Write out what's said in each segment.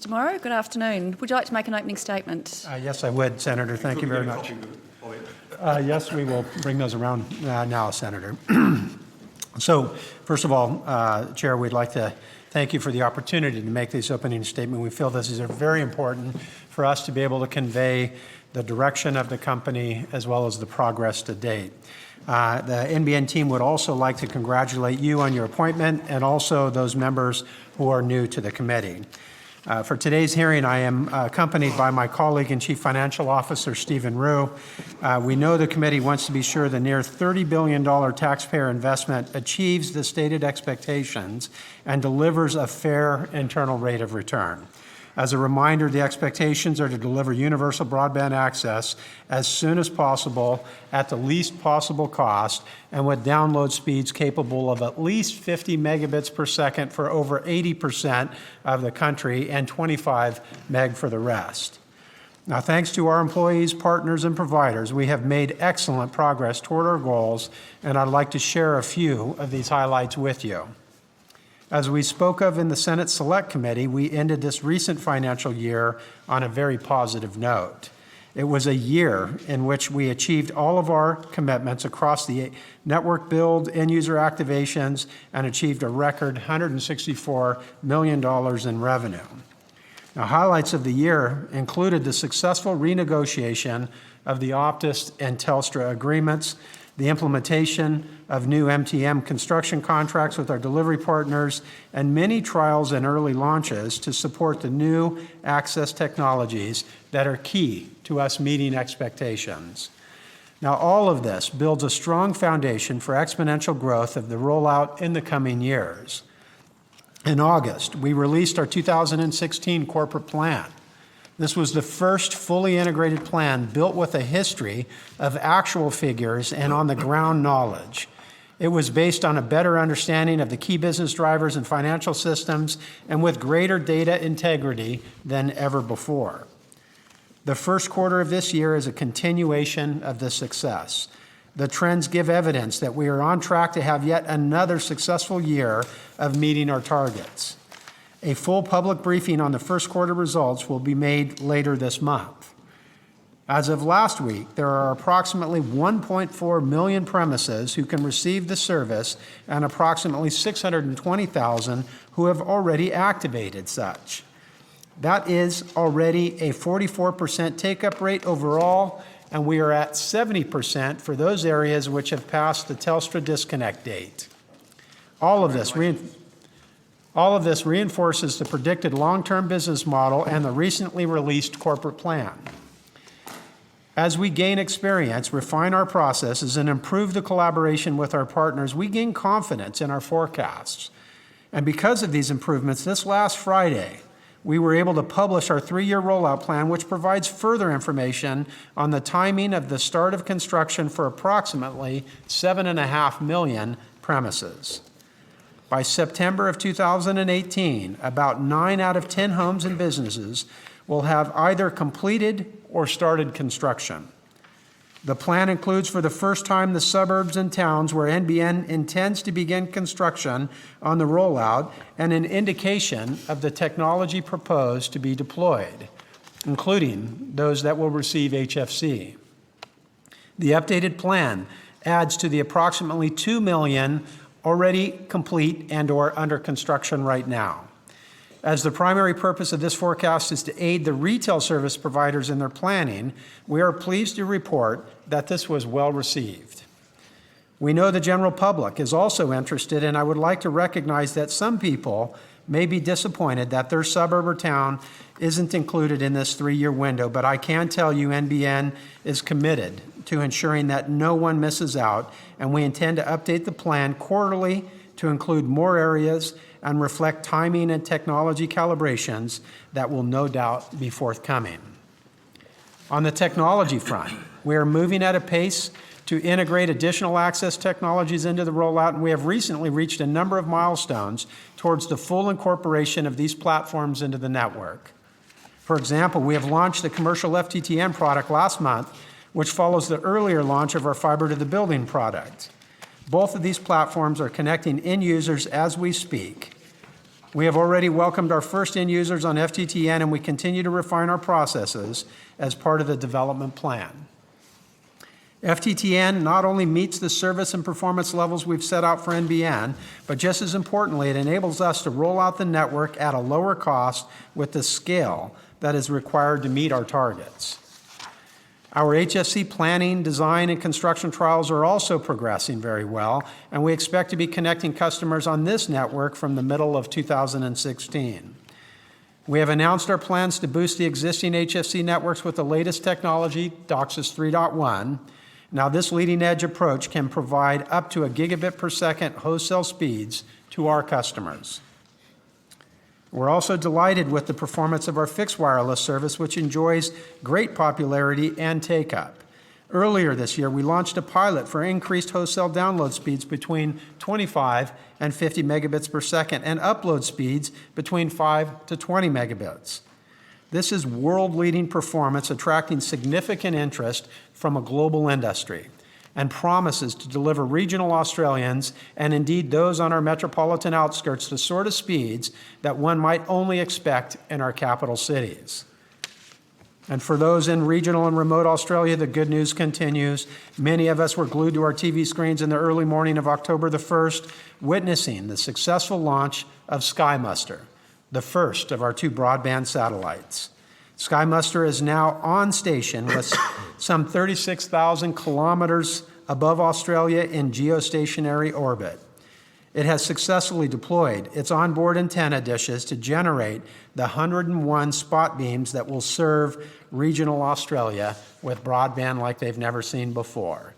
Mr. Morrow. Good afternoon. Would you like to make an opening statement? Yes, I would, Senator. Thank you very much. Yes, we will bring those around now, Senator. So, first of all, Chair, we'd like to thank you for the opportunity to make this opening statement. We feel this is very important for us to be able to convey the direction of the company as well as the progress to date. The NBN team would also like to congratulate you on your appointment and also those members who are new to the committee. For today's hearing, I am accompanied by my colleague and Chief Financial Officer, Stephen Rue. We know the committee wants to be sure the near $30 billion taxpayer investment achieves the stated expectations and delivers a fair internal rate of return. As a reminder, the expectations are to deliver universal broadband access as soon as possible at the least possible cost and with download speeds capable of at least 50 megabits per second for over 80% of the country and 25 meg for the rest. Now, thanks to our employees, partners, and providers, we have made excellent progress toward our goals, and I'd like to share a few of these highlights with you. As we spoke of in the Senate Select Committee, we ended this recent financial year on a very positive note. It was a year in which we achieved all of our commitments across the network build, end-user activations, and achieved a record $164 million in revenue. Now, highlights of the year included the successful renegotiation of the Optus and Telstra agreements, the implementation of new MTM construction contracts with our delivery partners, and many trials and early launches to support the new access technologies that are key to us meeting expectations. Now, all of this builds a strong foundation for exponential growth of the rollout in the coming years. In August, we released our 2016 corporate plan. This was the first fully integrated plan built with a history of actual figures and on-the-ground knowledge. It was based on a better understanding of the key business drivers and financial systems and with greater data integrity than ever before. The first quarter of this year is a continuation of this success. The trends give evidence that we are on track to have yet another successful year of meeting our targets. A full public briefing on the first quarter results will be made later this month. As of last week, there are approximately 1.4 million premises who can receive the service and approximately 620,000 who have already activated such. That is already a 44% take-up rate overall, and we are at 70% for those areas which have passed the Telstra disconnect date. All of this reinforces the predicted long-term business model and the recently released corporate plan. As we gain experience, refine our processes, and improve the collaboration with our partners, we gain confidence in our forecasts. And because of these improvements, this last Friday, we were able to publish our 3-year rollout plan, which provides further information on the timing of the start of construction for approximately 7.5 million premises. By September of 2018, about 9 out of 10 homes and businesses will have either completed or started construction. The plan includes for the first time the suburbs and towns where NBN intends to begin construction on the rollout and an indication of the technology proposed to be deployed, including those that will receive HFC. The updated plan adds to the approximately 2 million already complete and or under construction right now. As the primary purpose of this forecast is to aid the retail service providers in their planning, we are pleased to report that this was well received. We know the general public is also interested, and I would like to recognize that some people may be disappointed that their suburb or town isn't included in this 3-year window, but I can tell you NBN is committed to ensuring that no one misses out, and we intend to update the plan quarterly to include more areas and reflect timing and technology calibrations that will no doubt be forthcoming. On the technology front, we are moving at a pace to integrate additional access technologies into the rollout, and we have recently reached a number of milestones towards the full incorporation of these platforms into the network. For example, we have launched the commercial FTTN product last month, which follows the earlier launch of our fiber to the building product. Both of these platforms are connecting end users as we speak. We have already welcomed our first end users on FTTN, and we continue to refine our processes as part of the development plan. FTTN not only meets the service and performance levels we've set out for NBN, but just as importantly, it enables us to roll out the network at a lower cost with the scale that is required to meet our targets. Our HFC planning, design, and construction trials are also progressing very well, and we expect to be connecting customers on this network from the middle of 2016. We have announced our plans to boost the existing HFC networks with the latest technology, DOCSIS 3.1. Now, this leading-edge approach can provide up to a gigabit per second wholesale speeds to our customers. We're also delighted with the performance of our fixed wireless service, which enjoys great popularity and take-up. Earlier this year, we launched a pilot for increased wholesale download speeds between 25 and 50 megabits per second and upload speeds between 5 to 20 megabits. This is world-leading performance, attracting significant interest from a global industry, and promises to deliver regional Australians, and indeed those on our metropolitan outskirts, the sort of speeds that one might only expect in our capital cities. And for those in regional and remote Australia, the good news continues. Many of us were glued to our TV screens in the early morning of October the 1st, witnessing the successful launch of SkyMuster, the first of our 2 broadband satellites. SkyMuster is now on station with some 36,000 kilometers above Australia in geostationary orbit. It has successfully deployed its onboard antenna dishes to generate the 101 spot beams that will serve regional Australia with broadband like they've never seen before.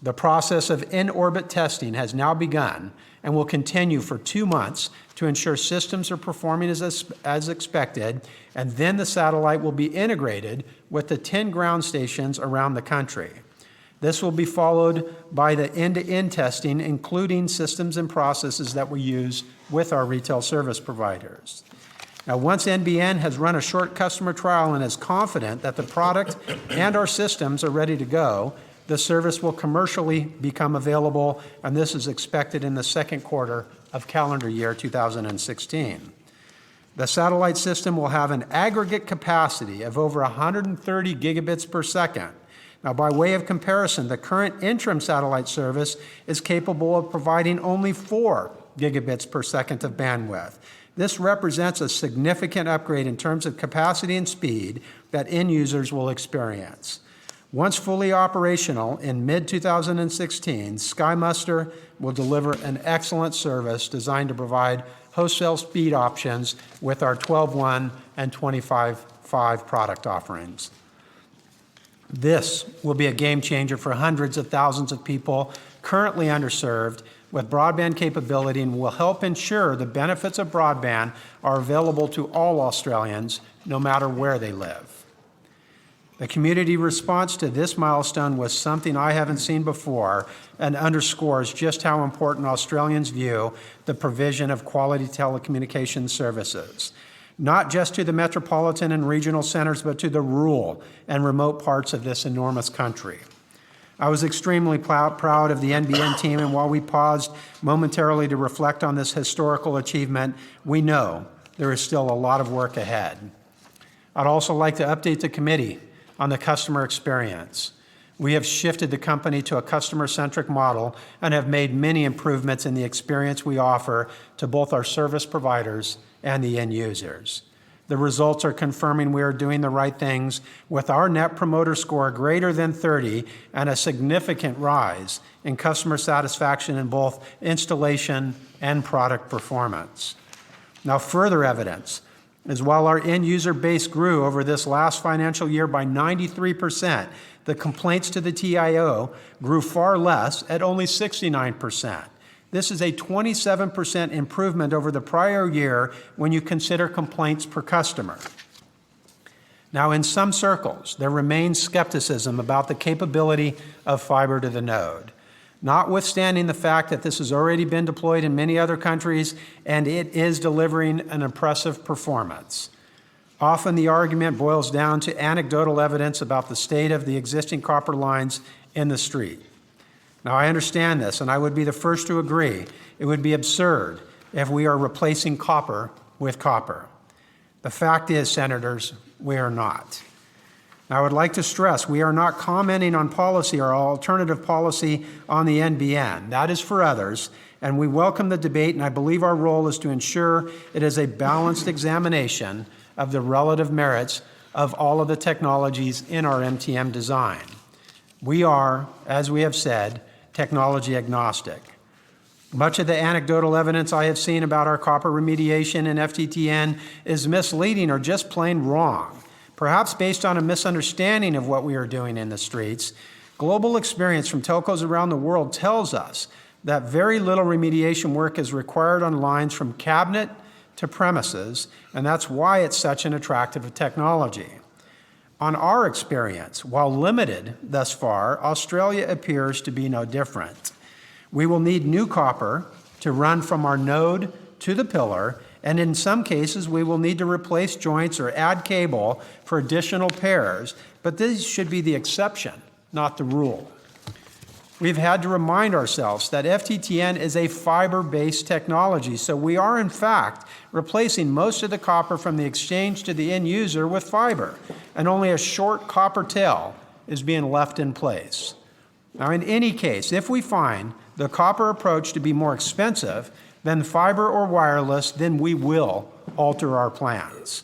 The process of in-orbit testing has now begun and will continue for 2 months to ensure systems are performing as expected, and then the satellite will be integrated with the 10 ground stations around the country. This will be followed by the end-to-end testing, including systems and processes that we use with our retail service providers. Now, once NBN has run a short customer trial and is confident that the product and our systems are ready to go, the service will commercially become available, and this is expected in the second quarter of calendar year 2016. The satellite system will have an aggregate capacity of over 130 gigabits per second. Now, by way of comparison, the current interim satellite service is capable of providing only 4 gigabits per second of bandwidth. This represents a significant upgrade in terms of capacity and speed that end users will experience. Once fully operational in mid-2016, SkyMuster will deliver an excellent service designed to provide wholesale speed options with our 12.1 and 25.5 product offerings. This will be a game changer for hundreds of thousands of people currently underserved with broadband capability, and will help ensure the benefits of broadband are available to all Australians, no matter where they live. The community response to this milestone was something I haven't seen before and underscores just how important Australians view the provision of quality telecommunications services, not just to the metropolitan and regional centers, but to the rural and remote parts of this enormous country. I was extremely proud of the NBN team, and while we paused momentarily to reflect on this historical achievement, we know there is still a lot of work ahead. I'd also like to update the committee on the customer experience. We have shifted the company to a customer-centric model and have made many improvements in the experience we offer to both our service providers and the end users. The results are confirming we are doing the right things, with our Net Promoter Score greater than 30 and a significant rise in customer satisfaction in both installation and product performance. Now, further evidence is while our end user base grew over this last financial year by 93%, the complaints to the TIO grew far less at only 69%. This is a 27% improvement over the prior year when you consider complaints per customer. Now, in some circles, there remains skepticism about the capability of fiber to the node. Notwithstanding the fact that this has already been deployed in many other countries and it is delivering an impressive performance. Often the argument boils down to anecdotal evidence about the state of the existing copper lines in the street. Now, I understand this, and I would be the first to agree. It would be absurd if we are replacing copper with copper. The fact is, Senators, we are not. Now, I would like to stress, we are not commenting on policy or alternative policy on the NBN. That is for others, and we welcome the debate, and I believe our role is to ensure it is a balanced examination of the relative merits of all of the technologies in our MTM design. We are, as we have said, technology agnostic. Much of the anecdotal evidence I have seen about our copper remediation in FTTN is misleading or just plain wrong. Perhaps based on a misunderstanding of what we are doing in the streets, global experience from telcos around the world tells us that very little remediation work is required on lines from cabinet to premises, and that's why it's such an attractive technology. On our experience, while limited thus far, Australia appears to be no different. We will need new copper to run from our node to the pillar, and in some cases, we will need to replace joints or add cable for additional pairs, but this should be the exception, not the rule. We've had to remind ourselves that FTTN is a fiber-based technology, so we are in fact replacing most of the copper from the exchange to the end user with fiber, and only a short copper tail is being left in place. Now, in any case, if we find the copper approach to be more expensive than fiber or wireless, then we will alter our plans.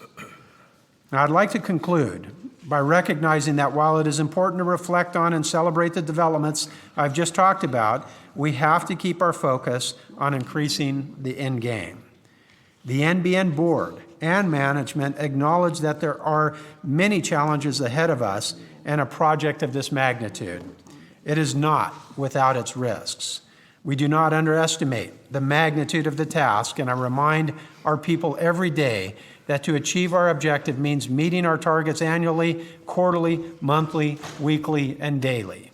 Now, I'd like to conclude by recognizing that while it is important to reflect on and celebrate the developments I've just talked about, we have to keep our focus on increasing the end game. The NBN board and management acknowledge that there are many challenges ahead of us in a project of this magnitude. It is not without its risks. We do not underestimate the magnitude of the task, and I remind our people every day that to achieve our objective means meeting our targets annually, quarterly, monthly, weekly, and daily.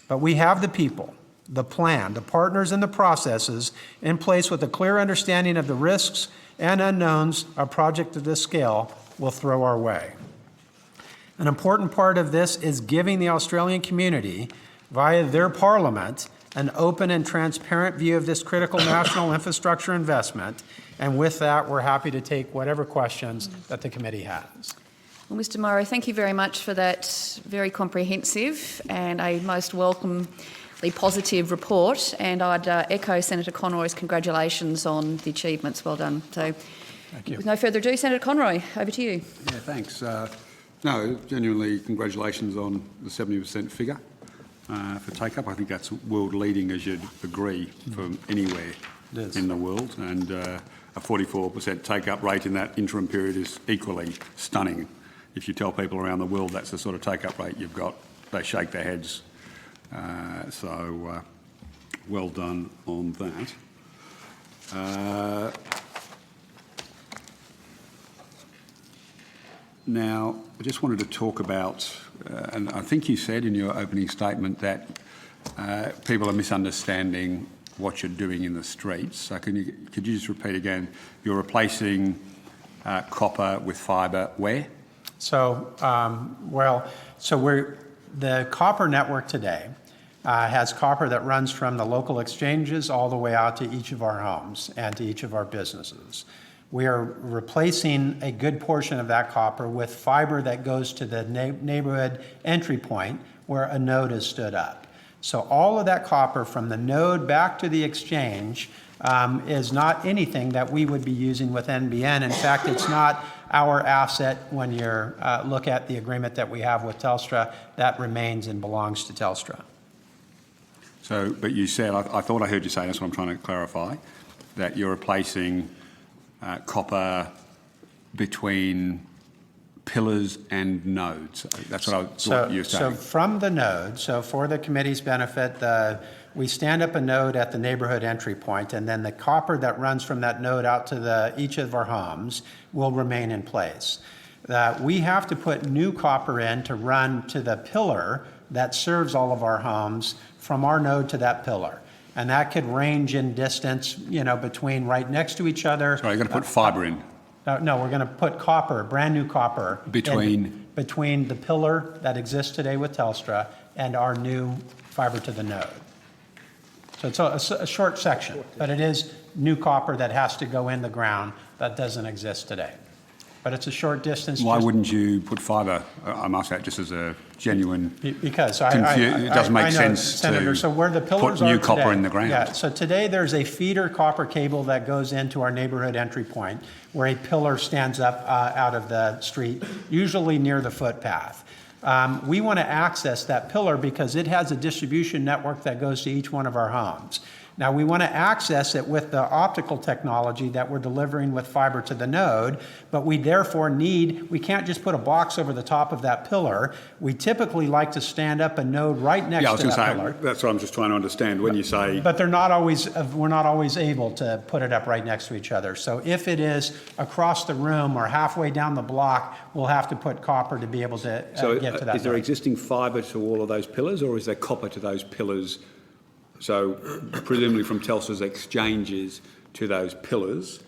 But we have the people, the plan, the partners, and the processes in place with a clear understanding of the risks and unknowns a project of this scale will throw our way. An important part of this is giving the Australian community, via their parliament, an open and transparent view of this critical national infrastructure investment. And with that, we're happy to take whatever questions that the committee has. Well, Mr Morrow, thank you very much for that very comprehensive and a most welcomely positive report. And I'd echo Senator Conroy's congratulations on the achievements. Well done. So, thank you. With no further ado, Senator Conroy, over to you. Yeah, thanks. No, genuinely congratulations on the 70% figure for take-up. I think that's world-leading, as you'd agree, from anywhere in the world. And a 44% take-up rate in that interim period is equally stunning. If you tell people around the world that's the sort of take-up rate you've got, they shake their heads. So well done on that. Now, I just wanted to talk about, and I think you said in your opening statement that people are misunderstanding what you're doing in the streets. So could you just repeat again? You're replacing copper with fibre where? So, the copper network today has copper that runs from the local exchanges all the way out to each of our homes and to each of our businesses. We are replacing a good portion of that copper with fiber that goes to the neighborhood entry point where a node is stood up. So all of that copper from the node back to the exchange is not anything that we would be using with NBN. In fact, it's not our asset when you look at the agreement that we have with Telstra. That remains and belongs to Telstra. So, but you said, I thought I heard you say, that's what I'm trying to clarify, that you're replacing copper between pillars and nodes. That's what I thought you were saying. So from the node, so for the committee's benefit, we stand up a node at the neighborhood entry point, and then the copper that runs from that node out to each of our homes will remain in place. We have to put new copper in to run to the pillar that serves all of our homes from our node to that pillar. And that could range in distance, between right next to each other. So you're going to put fibre in? No, we're going to put copper, brand new copper. Between the pillar that exists today with Telstra and our new fibre to the node. So it's a short section, but it is new copper that has to go in the ground that doesn't exist today. But it's a short distance. Why wouldn't you put fibre? I must say, just as a genuine. Because it doesn't make I know, sense Senator, to so where the pillars put new are copper today, in the ground. Yeah, so today there's a feeder copper cable that goes into our neighborhood entry point where a pillar stands up out of the street, usually near the footpath. We want to access that pillar because it has a distribution network that goes to each one of our homes. Now, we want to access it with the optical technology that we're delivering with fiber to the node, but we therefore we can't just put a box over the top of that pillar. We typically like to stand up a node right next to that pillar. That's what I'm just trying to understand when you say. But we're not always able to put it up right next to each other. So if it is across the room or halfway down the block, we'll have to put copper to be able to get to that. Is there existing fibre to all of those pillars, or is there copper to those pillars? So presumably from Telstra's exchanges to those pillars,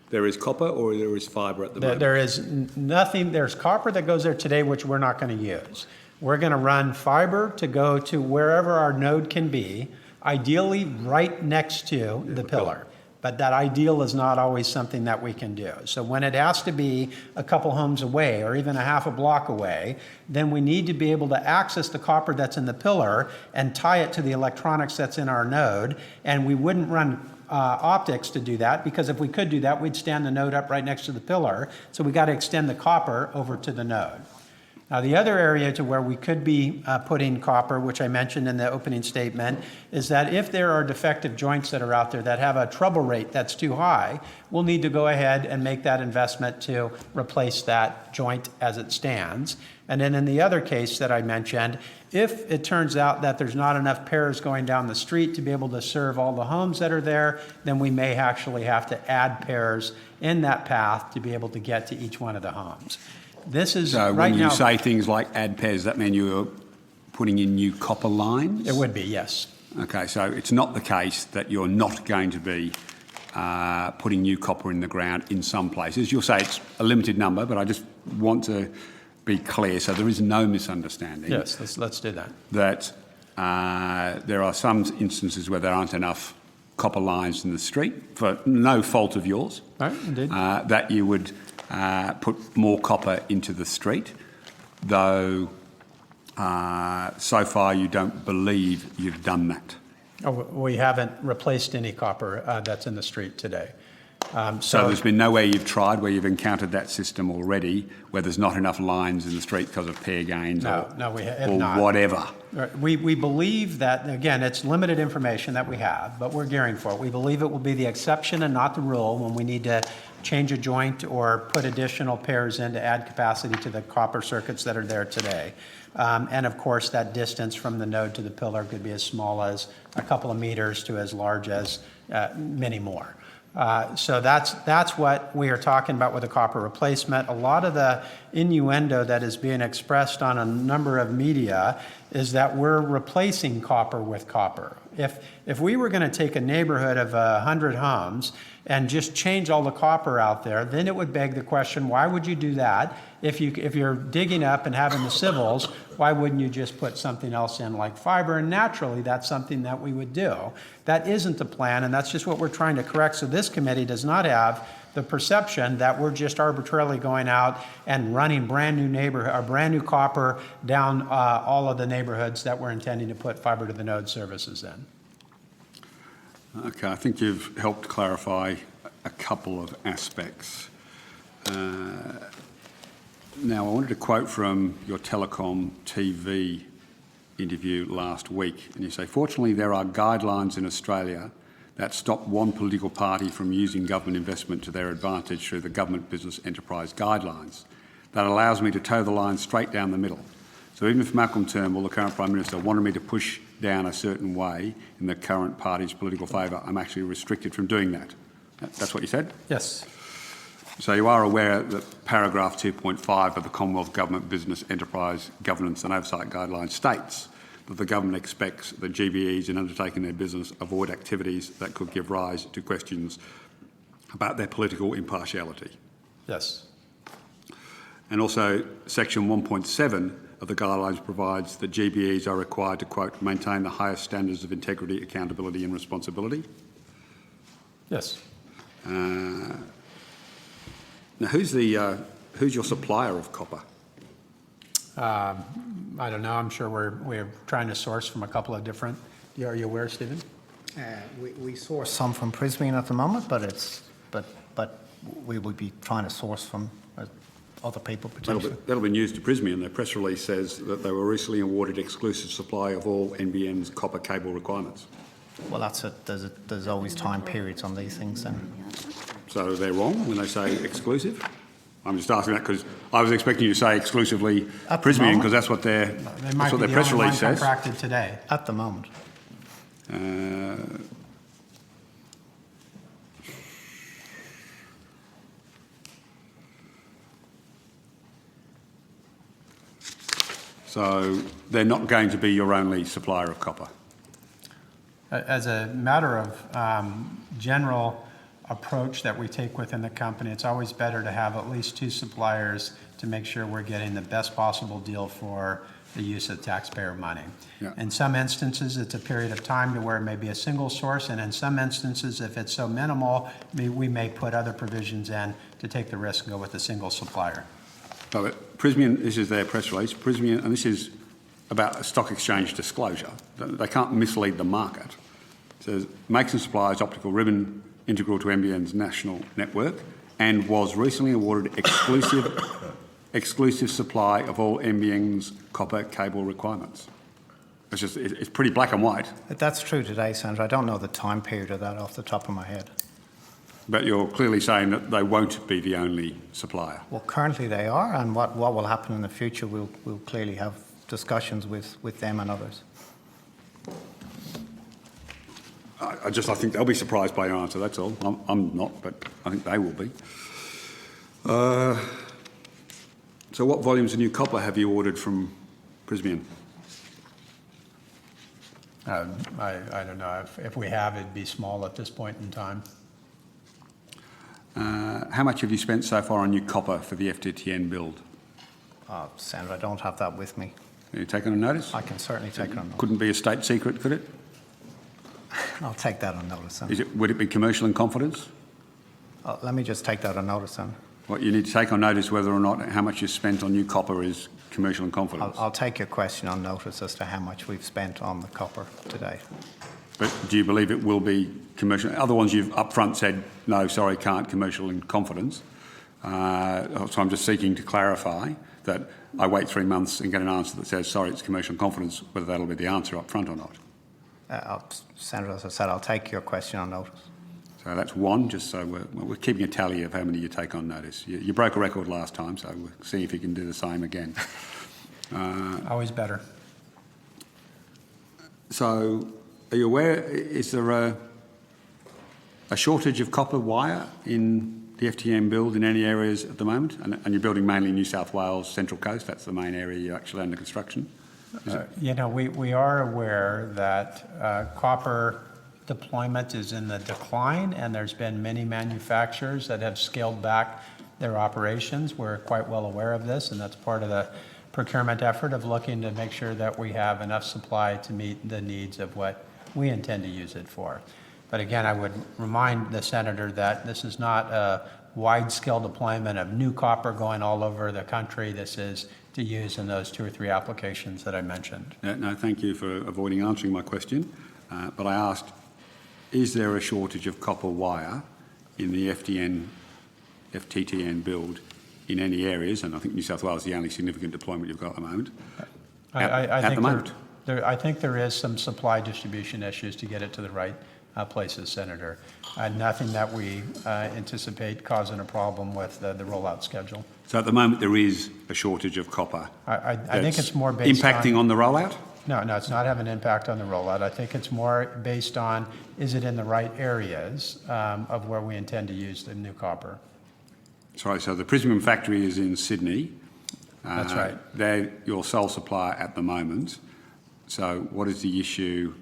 there is copper or there is fibre at the moment? There is nothing. There's copper that goes there today, which we're not going to use. We're going to run fiber to go to wherever our node can be, ideally right next to the pillar. But that ideal is not always something that we can do. So when it has to be a couple homes away or even a half a block away, then we need to be able to access the copper that's in the pillar and tie it to the electronics that's in our node. And we wouldn't run optics to do that, because if we could do that, we'd stand the node up right next to the pillar. So we got to extend the copper over to the node. Now, the other area to where we could be putting copper, which I mentioned in the opening statement, is that if there are defective joints that are out there that have a trouble rate that's too high, we'll need to go ahead and make that investment to replace that joint as it stands. And then in the other case that I mentioned, if it turns out that there's not enough pairs going down the street to be able to serve all the homes that are there, then we may actually have to add pairs in that path to be able to get to each one of the homes. This is so right when you now, say things like add pairs, does that mean you're putting in new copper lines? It would be, yes. Okay, so it's not the case that you're not going to be putting new copper in the ground in some places. You'll say it's a limited number, but I just want to be clear so there is no misunderstanding. Yes, let's do that. That there are some instances where there aren't enough copper lines in the street, for no fault of yours, Right, indeed. that you would put more copper into the street, though so far you don't believe you've done that. Oh, we haven't replaced any copper that's in the street today. So there's been nowhere you've tried where you've encountered that system already, where there's not enough lines in the street because of pair gains or not. whatever. We believe that, again, it's limited information that we have, but we're gearing for it. We believe it will be the exception and not the rule when we need to change a joint or put additional pairs in to add capacity to the copper circuits that are there today. And of course, that distance from the node to the pillar could be as small as a couple of meters to as large as many more. So that's what we are talking about with the copper replacement. A lot of the innuendo that is being expressed on a number of media is that we're replacing copper with copper. If we were going to take a neighborhood of 100 homes and just change all the copper out there, then it would beg the question, why would you do that? If you're digging up and having the civils, why wouldn't you just put something else in like fiber? And naturally, that's something that we would do. That isn't the plan, and that's just what we're trying to correct. So this committee does not have the perception that we're just arbitrarily going out and running brand new copper down all of the neighborhoods that we're intending to put fiber to the node services in. Okay, I think you've helped clarify a couple of aspects. Now, I wanted to quote from your Telecom TV interview last week, and you say, fortunately, there are guidelines in Australia that stop one political party from using government investment to their advantage through the Government Business Enterprise Guidelines. That allows me to toe the line straight down the middle. So even if Malcolm Turnbull, the current Prime Minister, wanted me to push down a certain way in the current party's political favour, I'm actually restricted from doing that. That's what you said? Yes. So you are aware that paragraph 2.5 of the Commonwealth Government Business Enterprise Governance and Oversight Guidelines states that the government expects that GBEs in undertaking their business avoid activities that could give rise to questions about their political impartiality. Yes. And also section 1.7 of of the guidelines provides that GBEs are required to, quote, maintain the highest standards of integrity, accountability and responsibility. Yes. Now, who's your supplier of copper? I don't know. I'm sure we're trying to source from a couple of different. Are you aware, Stephen? We source some from Prysmian at the moment, but we would be trying to source from other people potentially. That'll be news to Prysmian. Their press release says that they were recently awarded exclusive supply of all NBN's copper cable requirements. Well, that's it. There's always time periods on these things. Then. So they're wrong when they say exclusive? I'm just asking that because I was expecting you to say exclusively At the Prysmian moment. because that's what their They might be the press only release one says. contracted today. At the moment. So they're not going to be your only supplier of copper. As a matter of general approach that we take within the company, it's always better to have at least 2 suppliers to make sure we're getting the best possible deal for the use of taxpayer money. Yeah. In some instances, it's a period of time to where it may be a single source, and in some instances, if it's so minimal, we may put other provisions in to take the risk and go with a single supplier. So Prysmian, this is their press release, Prysmian, and this is about a stock exchange disclosure. They can't mislead the market. It says, makes and supplies optical ribbon integral to NBN's national network and was recently awarded exclusive supply of all NBN's copper cable requirements. It's pretty black and white. That's true today, Senator. I don't know the time period of that off the top of my head. But you're clearly saying that they won't be the only supplier. Well, currently they are, and what will happen in the future, we'll clearly have discussions with them and others. I think they'll be surprised by your answer, that's all. I'm not, but I think they will be. So what volumes of new copper have you ordered from Prysmian? I don't know. If we have, it'd be small at this point in time. How much have you spent so far on new copper for the FTTN build? Senator, I don't have that with me. Are you taking a notice? I can certainly take it on notice. Couldn't be a state secret, could it? I'll take that on notice, Senator. Would it be commercial in confidence? Let me just take that on notice, Senator. What you need to take on notice whether or not how much you spent on new copper is commercial in confidence. I'll take your question on notice as to how much we've spent on the copper today. But do you believe it will be commercial? Other ones you've upfront said, no, sorry, can't, commercial in confidence. So I'm just seeking to clarify that I wait 3 months and get an answer that says, sorry, it's commercial in confidence, whether that'll be the answer up front or not. Senator, as I said, I'll take your question on notice. So that's one, just so we're keeping a tally of how many you take on notice. You broke a record last time, so we'll see if you can do the same again. Always better. So are you aware, is there a shortage of copper wire in the FTM build in any areas at the moment? And you're building mainly New South Wales, Central Coast, that's the main area you're actually under construction? We are aware that copper deployment is in the decline, and there's been many manufacturers that have scaled back their operations. We're quite well aware of this, and that's part of the procurement effort of looking to make sure that we have enough supply to meet the needs of what we intend to use it for. But again, I would remind the Senator that this is not a wide-scale deployment of new copper going all over the country. This is to use in those 2 or 3 applications that I mentioned. No, thank you for avoiding answering my question. But I asked, is there a shortage of copper wire in the FTTN build in any areas? And I think New South Wales is the only significant deployment you've got at the moment. I think there is some supply distribution issues to get it to the right places, Senator. Nothing that we anticipate causing a problem with the rollout schedule. So at the moment there is a shortage of copper. I think it's more based impacting on the rollout? No, it's not having an impact on the rollout. I think it's more based on, is it in the right areas of where we intend to use the new copper? Sorry, so the Prysmian factory is in Sydney. That's right. They're your sole supplier at the moment. So what is the issue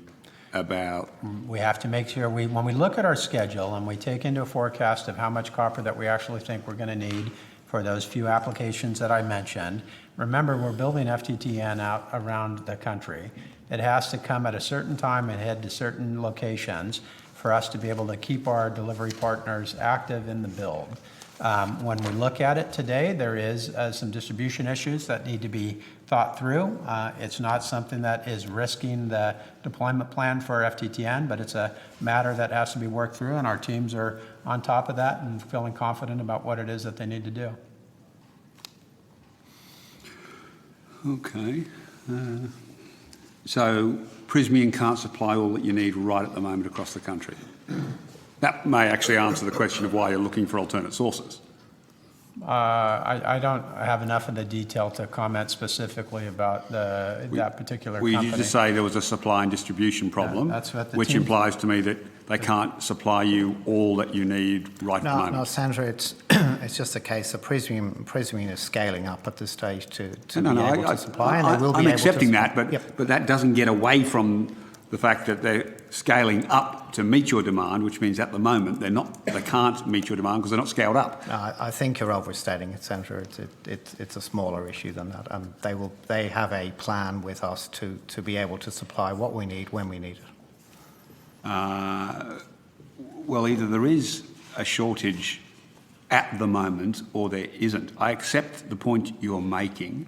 about? We have to make sure, when we look at our schedule and we take into a forecast of how much copper that we actually think we're going to need for those few applications that I mentioned. Remember, we're building FTTN out around the country. It has to come at a certain time and head to certain locations for us to be able to keep our delivery partners active in the build. When we look at it today, there is some distribution issues that need to be thought through. It's not something that is risking the deployment plan for FTTN, but it's a matter that has to be worked through, and our teams are on top of that and feeling confident about what it is that they need to do. Okay. So Prysmian can't supply all that you need right at the moment across the country. That may actually answer the question of why you're looking for alternate sources. I don't have enough of the detail to comment specifically about that particular company. Well, you just say there was a supply and distribution problem, that's what the which team- implies to me that they can't supply you all that you need right at the moment. No, Sandra, it's just a case of Prysmian is scaling up at this stage to be able to supply, and they will be I'm able accepting to, that, but that doesn't get away from the fact that they're scaling up to meet your demand, which means at the moment they can't meet your demand because they're not scaled up. I think you're overstating it, Sandra. It's a smaller issue than that. They have a plan with us to be able to supply what we need when we need it. Well, either there is a shortage at the moment or there isn't. I accept the point you're making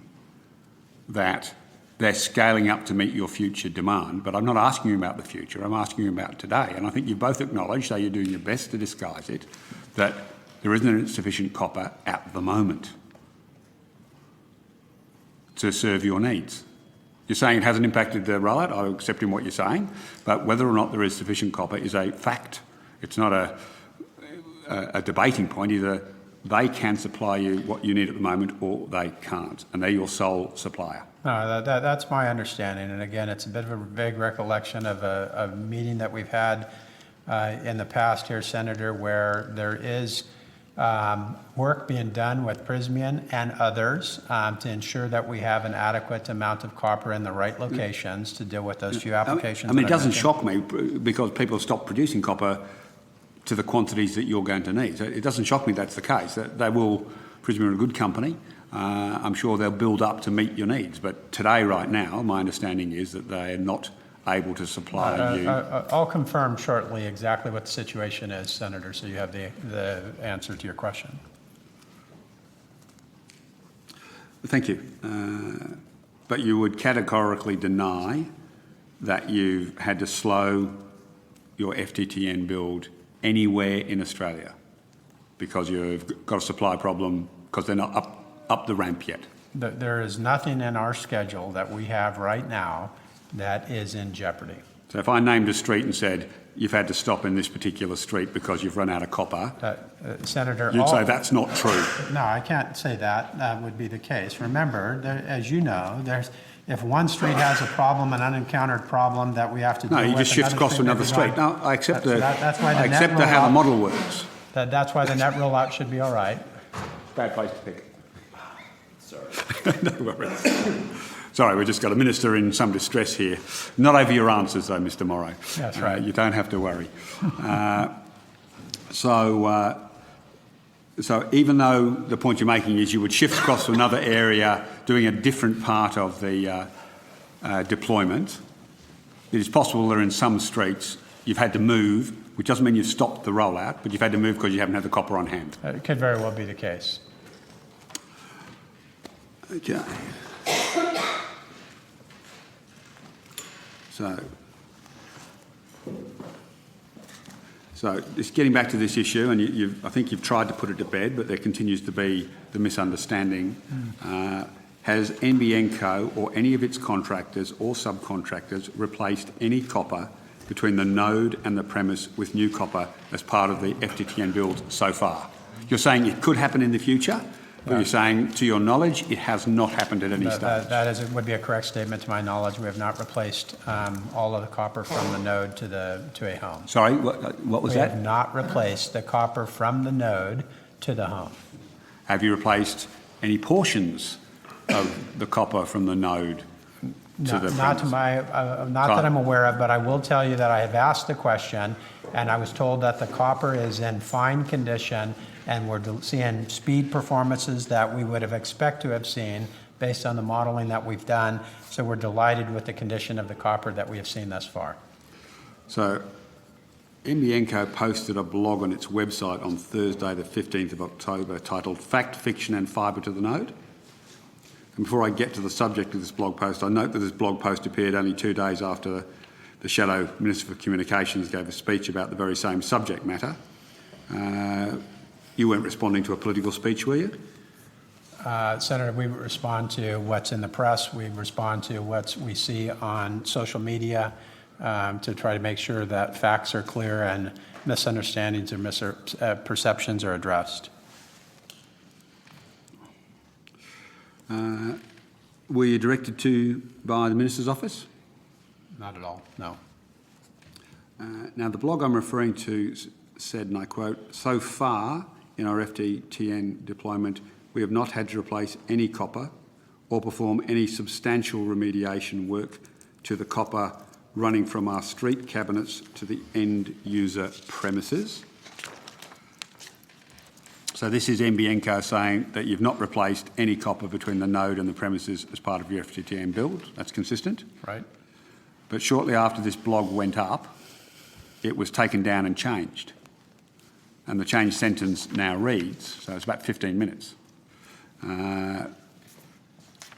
that they're scaling up to meet your future demand, but I'm not asking you about the future, I'm asking you about today. And I think you both acknowledge, though you're doing your best to disguise it, that there isn't sufficient copper at the moment to serve your needs. You're saying it hasn't impacted the rollout, I'm accepting what you're saying, but whether or not there is sufficient copper is a fact. It's not a debating point. Either they can supply you what you need at the moment or they can't, and they're your sole supplier. No, that's my understanding. And again, it's a bit of a vague recollection of a meeting that we've had in the past here, Senator, where there is work being done with Prysmian and others to ensure that we have an adequate amount of copper in the right locations to deal with those few applications. I mean, it doesn't shock me because people have stopped producing copper to the quantities that you're going to need. So it doesn't shock me that's the case. They will, Prysmian are a good company. I'm sure they'll build up to meet your needs. But today, right now, my understanding is that they are not able to supply you. I'll confirm shortly exactly what the situation is, Senator, so you have the answer to your question. Thank you. But you would categorically deny that you've had to slow your FTTN build anywhere in Australia because you've got a supply problem because they're not up the ramp yet? There is nothing in our schedule that we have right now that is in jeopardy. So if I named a street and said, you've had to stop in this particular street because you've run out of copper, Senator, you'd say that's not true. No, I can't say that. That would be the case. Remember, as you know, if one street has a problem, an unencountered problem that we have to deal with, no, you just shift across to another street. No, I accept how the model works. That's why the net rollout should be all right. Bad place to pick. Sorry. No worries. Sorry, we've just got a minister in some distress here. Not over your answers, though, Mr. Morrow. That's right. You don't have to worry. So even though the point you're making is you would shift across to another area doing a different part of the deployment, it is possible that in some streets you've had to move, which doesn't mean you've stopped the rollout, but you've had to move because you haven't had the copper on hand. It could very well be the case. Okay. So just getting back to this issue, and I think you've tried to put it to bed, but there continues to be the misunderstanding. Has NBN Co or any of its contractors or subcontractors replaced any copper between the node and the premise with new copper as part of the FTTN build so far? You're saying it could happen in the future, but you're saying, to your knowledge, it has not happened at any stage. That would be a correct statement to my knowledge. We have not replaced all of the copper from the node to a home. Sorry, what was that? We have not replaced the copper from the node to the home. Have you replaced any portions of the copper from the node No, the not to premise? not that I'm aware of, but I will tell you that I have asked the question, and I was told that the copper is in fine condition, and we're seeing speed performances that we would have expect to have seen based on the modeling that we've done. So we're delighted with the condition of the copper that we have seen thus far. So NBN posted a blog on its website on Thursday the 15th of October titled Fact, Fiction and Fibre to the Node. And before I get to the subject of this blog post, I note that this blog post appeared only 2 days after the Shadow Minister for Communications gave a speech about the very same subject matter. You weren't responding to a political speech, were you? Senator, we respond to what's in the press. We respond to what we see on social media to try to make sure that facts are clear and misunderstandings or misperceptions are addressed. Were you directed to by the Minister's office? Not at all, no. Now, the blog I'm referring to said, and I quote, "So far in our FTTN deployment, we have not had to replace any copper or perform any substantial remediation work to the copper running from our street cabinets to the end user premises." So this is NBN saying that you've not replaced any copper between the node and the premises as part of your FTTN build. That's consistent. Right. But shortly after this blog went up, it was taken down and changed. And the changed sentence now reads, so it's about 15 minutes.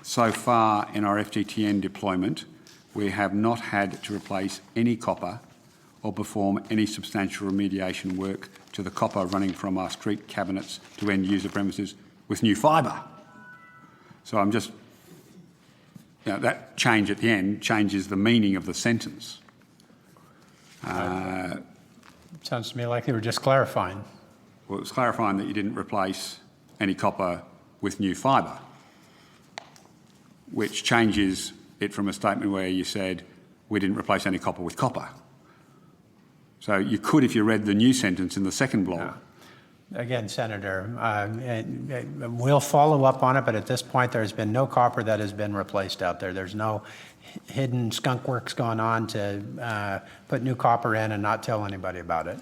So far in our FTTN deployment, we have not had to replace any copper or perform any substantial remediation work to the copper running from our street cabinets to end user premises with new fibre. So I'm just, that change at the end changes the meaning of the sentence. Sounds to me like they were just clarifying. Well, it was clarifying that you didn't replace any copper with new fibre, which changes it from a statement where you said we didn't replace any copper with copper. So you could, if you read the new sentence in the second blog. Yeah. Again, Senator, we'll follow up on it, but at this point there's been no copper that has been replaced out there. There's no hidden skunk works going on to put new copper in and not tell anybody about it.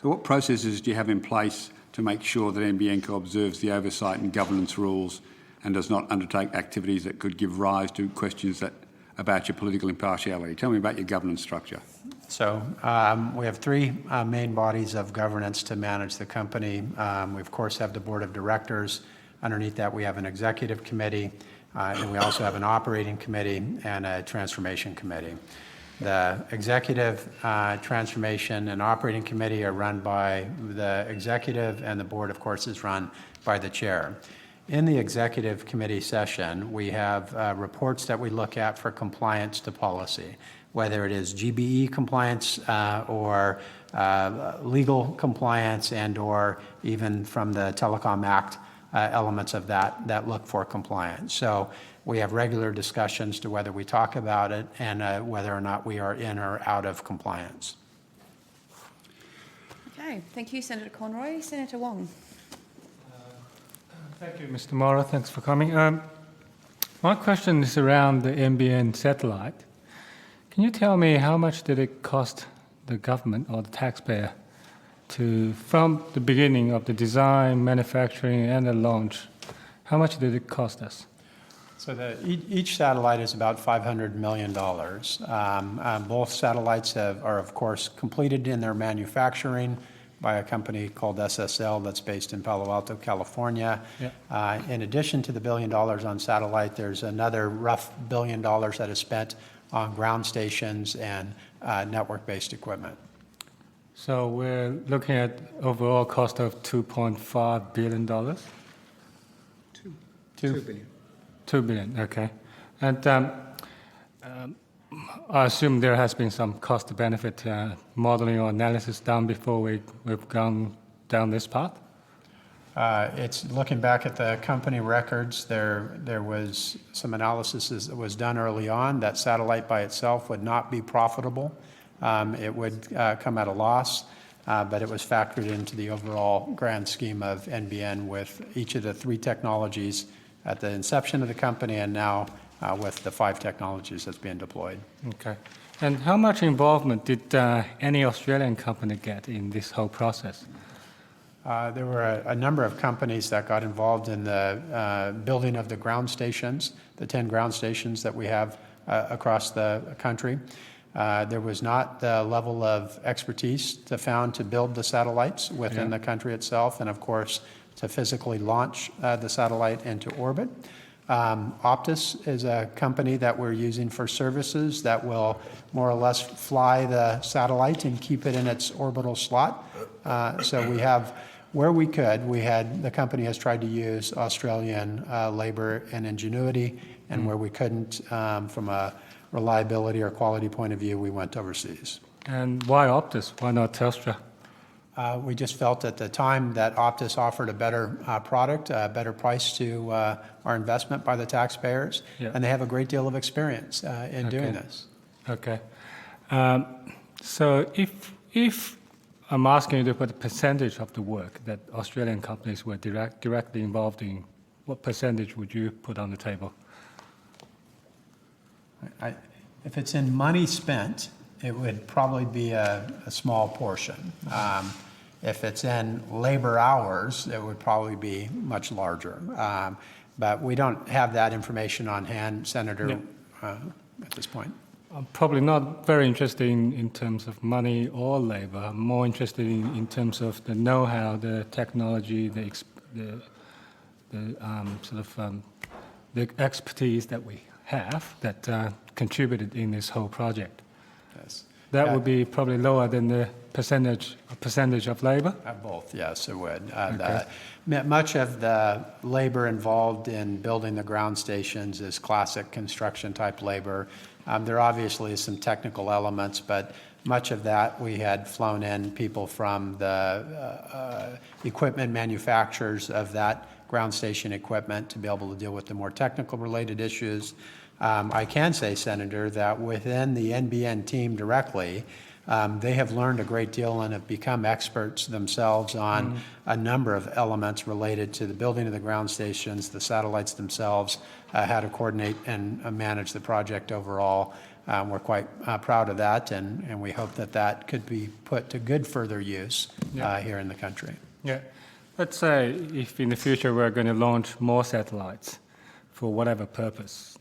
So what processes do you have in place to make sure that NBN observes the oversight and governance rules and does not undertake activities that could give rise to questions about your political impartiality? Tell me about your governance structure. So we have three main bodies of governance to manage the company. We, of course, have the board of directors. Underneath that, we have an executive committee, and we also have an operating committee and a transformation committee. The executive, transformation, and operating committee are run by the executive, and the board, of course, is run by the chair. In the executive committee session, we have reports that we look at for compliance to policy, whether it is GBE compliance or legal compliance and or even from the Telecom Act elements of that look for compliance. So we have regular discussions to whether we talk about it and whether or not we are in or out of compliance. Okay, thank you, Senator Conroy. Senator Wong. Thank you, Mr. Morrow. Thanks for coming. My question is around the NBN satellite. Can you tell me how much did it cost the government or the taxpayer from the beginning of the design, manufacturing, and the launch, how much did it cost us? So each satellite is about $500 million. Both satellites are, of course, completed in their manufacturing by a company called SSL that's based in Palo Alto, California. Yeah. In addition to the $1 billion on satellite, there's another rough $1 billion that is spent on ground stations and network-based equipment. So we're looking at overall cost of $2.5 billion? $2 billion. $2 billion, okay. And I assume there has been some cost-benefit modeling or analysis done before we've gone down this path? It's looking back at the company records, there was some analysis that was done early on that satellite by itself would not be profitable. It would come at a loss, but it was factored into the overall grand scheme of NBN with each of the 3 technologies at the inception of the company and now with the 5 technologies that's being deployed. Okay. And how much involvement did any Australian company get in this whole process? There were a number of companies that got involved in the building of the ground stations, the 10 ground stations that we have across the country. There was not the level of expertise found to build the satellites within the country itself, and of course, to physically launch the satellite into orbit. Optus is a company that we're using for services that will more or less fly the satellite and keep it in its orbital slot. So we have, where we could, the company has tried to use Australian labor and ingenuity, and where we couldn't, from a reliability or quality point of view, we went overseas. And why Optus? Why not Telstra? We just felt at the time that Optus offered a better product, a better price to our investment by the taxpayers, and they have a great deal of experience in doing this. Okay. So if I'm asking you to put a percentage of the work that Australian companies were directly involved in, what percentage would you put on the table? If it's in money spent, it would probably be a small portion. If it's in labor hours, it would probably be much larger. But we don't have that information on hand, Senator, at this point. I'm probably not very interested in terms of money or labor. I'm more interested in terms of the know-how, the technology, the expertise that we have that contributed in this whole project. Yes. That would be probably lower than the percentage of labor? Both, yes, it would. Okay. Much of the labor involved in building the ground stations is classic construction type labor. There obviously is some technical elements, but much of that we had flown in people from the equipment manufacturers of that ground station equipment to be able to deal with the more technical related issues. I can say, Senator, that within the NBN team directly, they have learned a great deal and have become experts themselves on a number of elements related to the building of the ground stations, the satellites themselves, how to coordinate and manage the project overall. We're quite proud of that, and we hope that that could be put to good further use here in the country. Yeah. Let's say if in the future we're going to launch more satellites for whatever purpose,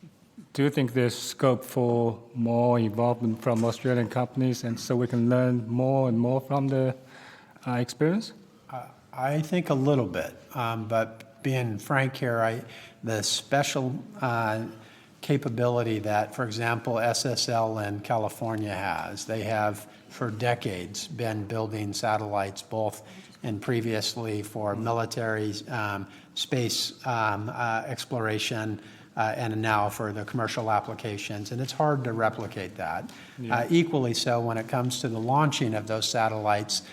do you think there's scope for more involvement from Australian companies and so we can learn more and more from the experience? I think a little bit, but being frank here, the special capability that, for example, SSL in California has, they have for decades been building satellites both and previously for military space exploration, and now for the commercial applications, and it's hard to replicate that. Equally so when it comes to the launching of those satellites,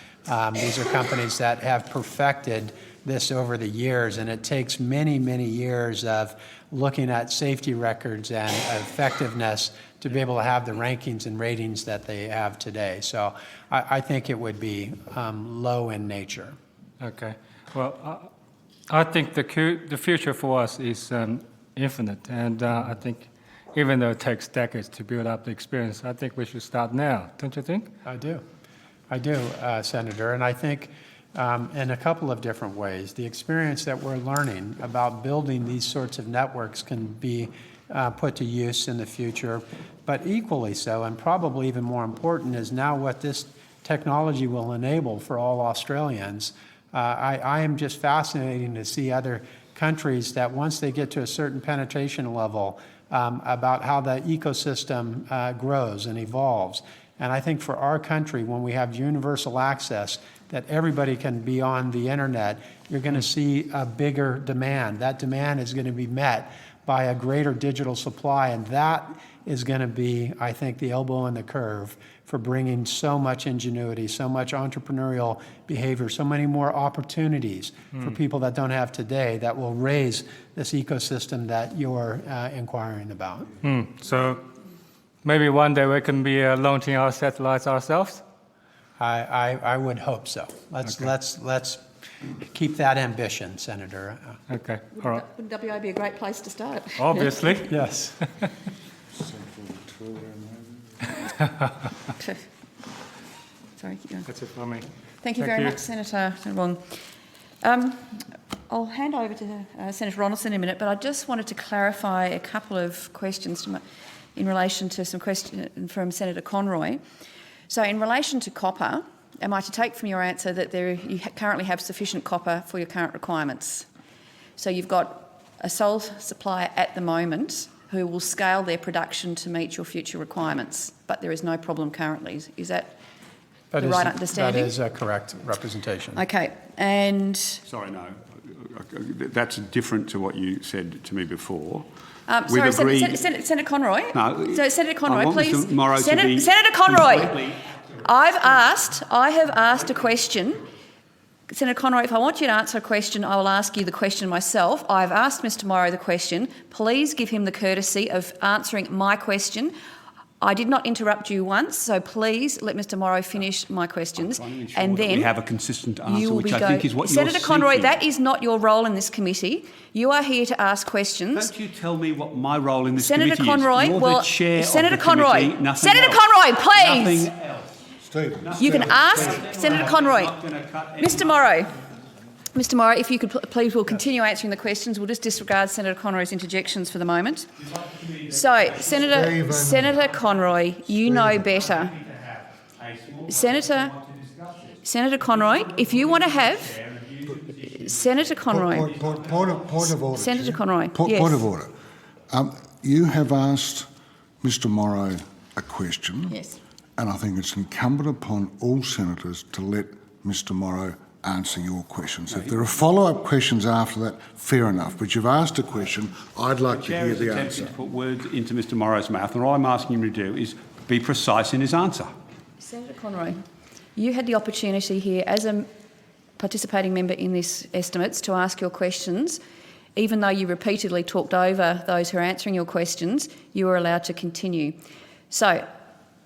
these are companies that have perfected this over the years, and it takes many, many years of looking at safety records and effectiveness to be able to have the rankings and ratings that they have today. So I think it would be low in nature. Okay. Well, I think the future for us is infinite, and I think even though it takes decades to build up the experience, I think we should start now, don't you think? I do, Senator, and I think in a couple of different ways. The experience that we're learning about building these sorts of networks can be put to use in the future, but equally so, and probably even more important, is now what this technology will enable for all Australians. I am just fascinating to see other countries that once they get to a certain penetration level about how the ecosystem grows and evolves. And I think for our country, when we have universal access, that everybody can be on the internet, you're going to see a bigger demand. That demand is going to be met by a greater digital supply, and that is going to be, I think, the elbow in the curve for bringing so much ingenuity, so much entrepreneurial behavior, so many more opportunities for people that don't have today that will raise this ecosystem that you're inquiring about. So maybe one day we can be launching our satellites ourselves? I would hope so. Let's keep that ambition, Senator. Okay, all right. Wouldn't WA be a great place to start? Obviously. Yes. Sorry, keep going. That's it for me. Thank you very much, Senator Wong. I'll hand over to Senator Ronaldson in a minute, but I just wanted to clarify a couple of questions in relation to some questions from Senator Conroy. So in relation to copper, am I to take from your answer that you currently have sufficient copper for your current requirements? So you've got a sole supplier at the moment who will scale their production to meet your future requirements, but there is no problem currently. Is that the right understanding? That is a correct representation. Okay, and... Sorry, no. That's different to what you said to me before. Sorry, Senator Conroy. No. So, Senator Conroy, I want please. Mr. Morrow to be Senator Conroy, completely... I have asked a question. Senator Conroy, if I want you to answer a question, I will ask you the question myself. I've asked Mr. Morrow the question. Please give him the courtesy of answering my question. I did not interrupt you once, so please let Mr. Morrow finish my questions, and then we have a consistent answer, you will which be I think is what you're Senator Conroy, seeking. that is not your role in this committee. You are here to ask questions. Don't you tell me what my role in this Senator committee Conroy, is. You're well, the chair Senator of the Conroy, committee, nothing Senator else. Conroy, please. Nothing else. You can ask Senator Conroy. Mr. Morrow, if you could please, we'll continue answering the questions. We'll just disregard Senator Conroy's interjections for the moment. So, Senator Conroy, you know better. Senator Conroy, if you want to have Senator Conroy. Point of order. Senator Conroy, yes. Point of order. You have asked Mr. Morrow a question. Yes. And I think it's incumbent upon all senators to let Mr. Morrow answer your questions. If there are follow-up questions after that, fair enough. But you've asked a question. I'd like to hear the answer. To put words into Mr. Morrow's mouth, and all I'm asking him to do is be precise in his answer. Senator Conroy, you had the opportunity here as a participating member in this estimates to ask your questions. Even though you repeatedly talked over those who are answering your questions, you were allowed to continue. So,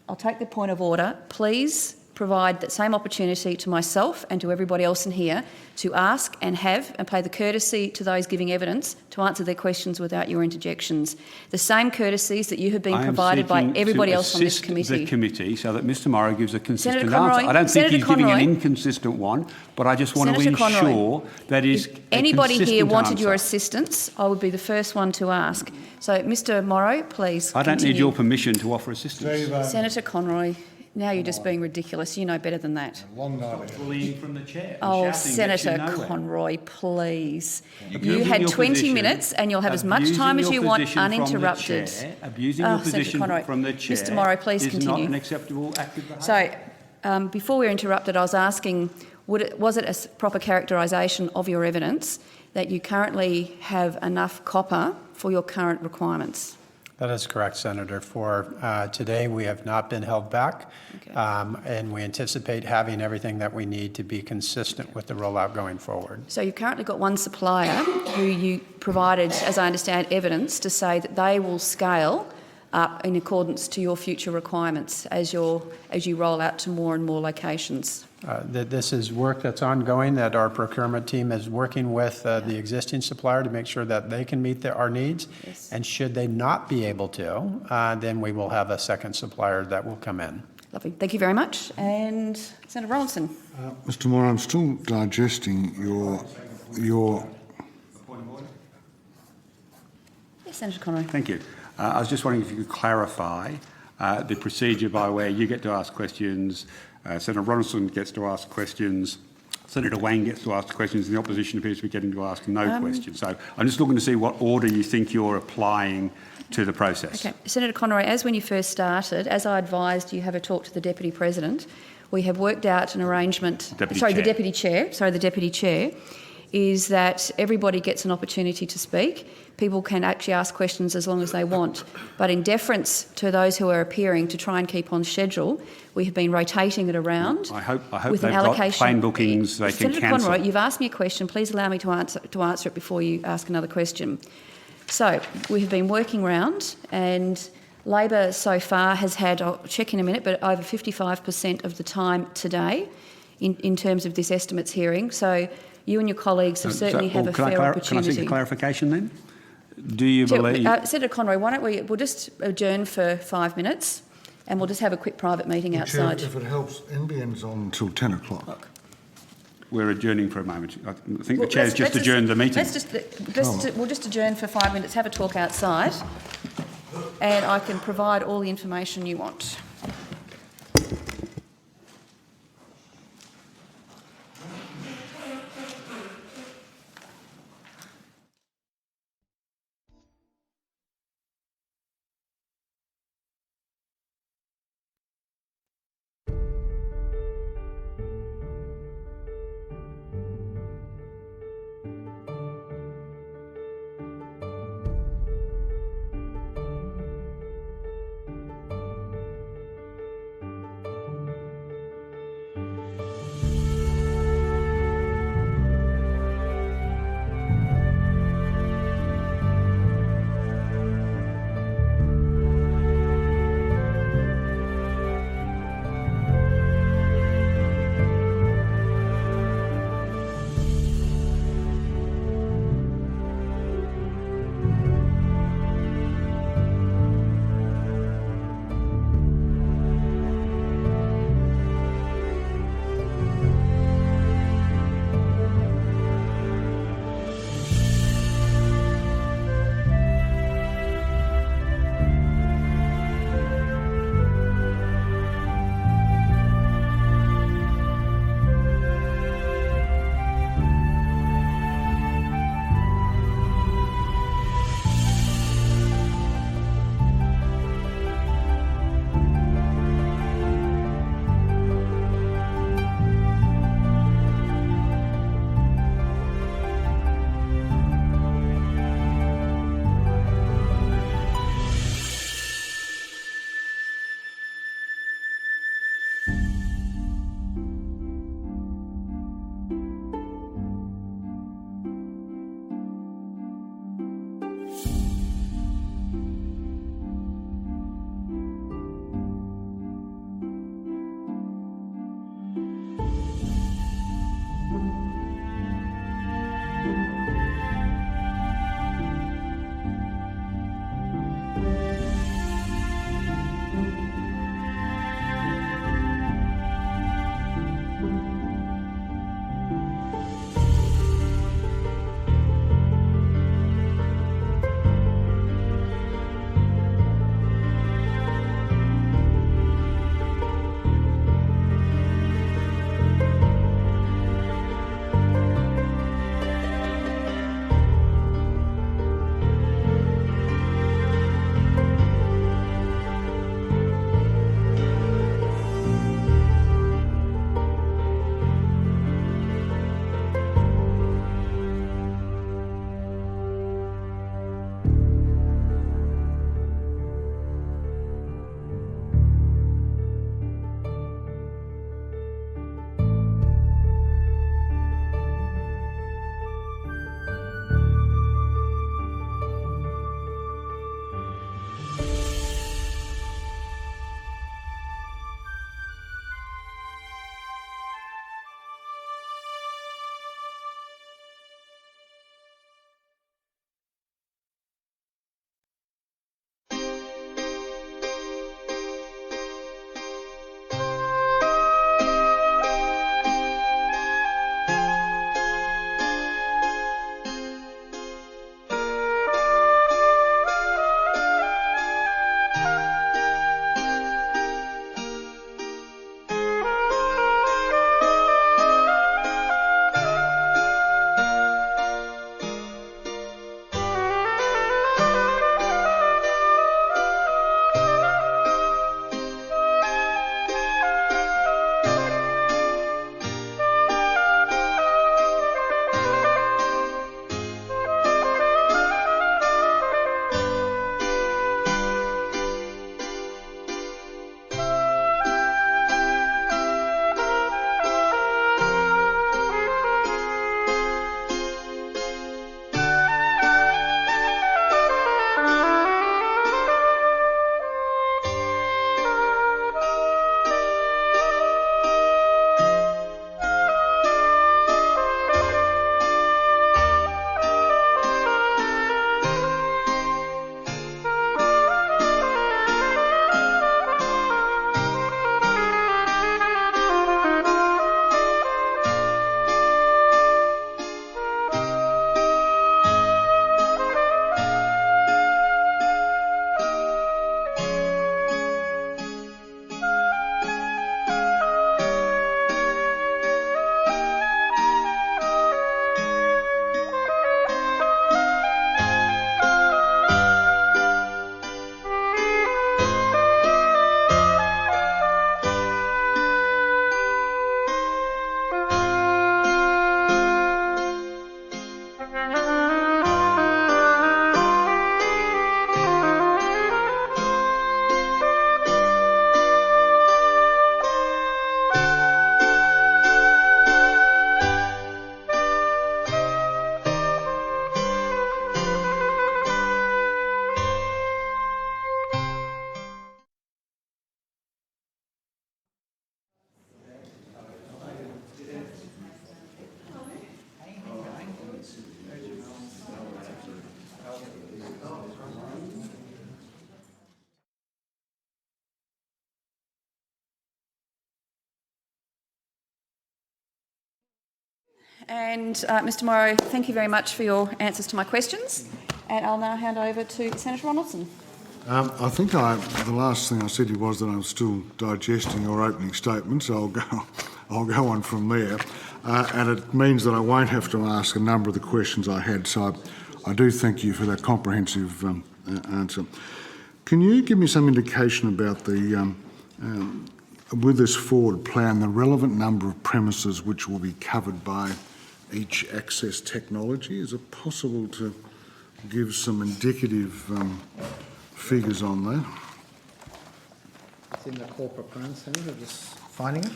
I'll take the point of order. Please provide that same opportunity to myself and to everybody else in here to ask and pay the courtesy to those giving evidence to answer their questions without your interjections. The same courtesies that you have been provided by everybody else on this committee. The committee so that Mr. Morrow gives a consistent Senator Conroy, answer. I don't think Senator he's giving Conroy, an inconsistent one, but I just want Senator to ensure Conroy, that is if anybody here wanted your answer. assistance, I would be the first one to ask. So, Mr. Morrow, please I don't continue. need your permission to offer assistance. Senator Conroy, now you're just being ridiculous. You know better than that. Bullying from the chair. Oh, Senator Conroy, please. You had 20 minutes and you'll have as much time as you want uninterrupted. Abusing your position from the chair Mr. Morrow, please is continue. not an acceptable act of behaviour. So, before we were interrupted, I was asking, was it a proper characterisation of your evidence that you currently have enough copper for your current requirements? That is correct, Senator. For today, we have not been held back, and we anticipate having everything that we need to be consistent with the rollout going forward. So you've currently got one supplier who you provided, as I understand, evidence to say that they will scale up in accordance to your future requirements as you roll out to more and more locations. This is work that's ongoing that our procurement team is working with the existing supplier to make sure that they can meet our needs. Yes. And should they not be able to, then we will have a second supplier that will come in. Lovely. Thank you very much. And Senator Ronaldson. Mr. Morrow, I'm still digesting your Yes, Senator Conroy. Thank you. I was just wondering if you could clarify the procedure by where you get to ask questions, Senator Ronaldson gets to ask questions, Senator Wang gets to ask questions, and the opposition appears to be getting to ask no questions. So I'm just looking to see what order you think you're applying to the process. Okay. Senator Conroy, as when you first started, as I advised you have a talk to the Deputy President, we have worked out an arrangement... The Deputy Chair, is that everybody gets an opportunity to speak. People can actually ask questions as long as they want. But in deference to those who are appearing to try and keep on schedule, we have been rotating it around. I hope with they've an allocation. got plane bookings they can Senator cancel. Conroy, you've asked me a question. Please allow me to answer it before you ask another question. So we have been working round, and Labor so far has had, I'll check in a minute, but over 55% of the time today in terms of this estimates hearing. So you and your colleagues have certainly have a fair opportunity. Can I seek a clarification then? Do you believe... Senator Conroy, why don't we'll just adjourn for 5 minutes and we'll just have a quick private meeting outside. Chair, if it helps, NBN's on until 10 o'clock. We're adjourning for a moment. I think the Chair's just adjourned the meeting. We'll just adjourn for 5 minutes, have a talk outside, and I can provide all the information you want. And Mr Morrow, thank you very much for your answers to my questions. And I'll now hand over to Senator Ronaldson. I think the last thing I said to you was that I'm still digesting your opening statement, so I'll go on from there. And it means that I won't have to ask a number of the questions I had, so I do thank you for that comprehensive answer. Can you give me some indication about the, with this forward plan, the relevant number of premises which will be covered by each access technology? Is it possible to give some indicative figures on that? It's in the corporate plan, Senator, just finding it.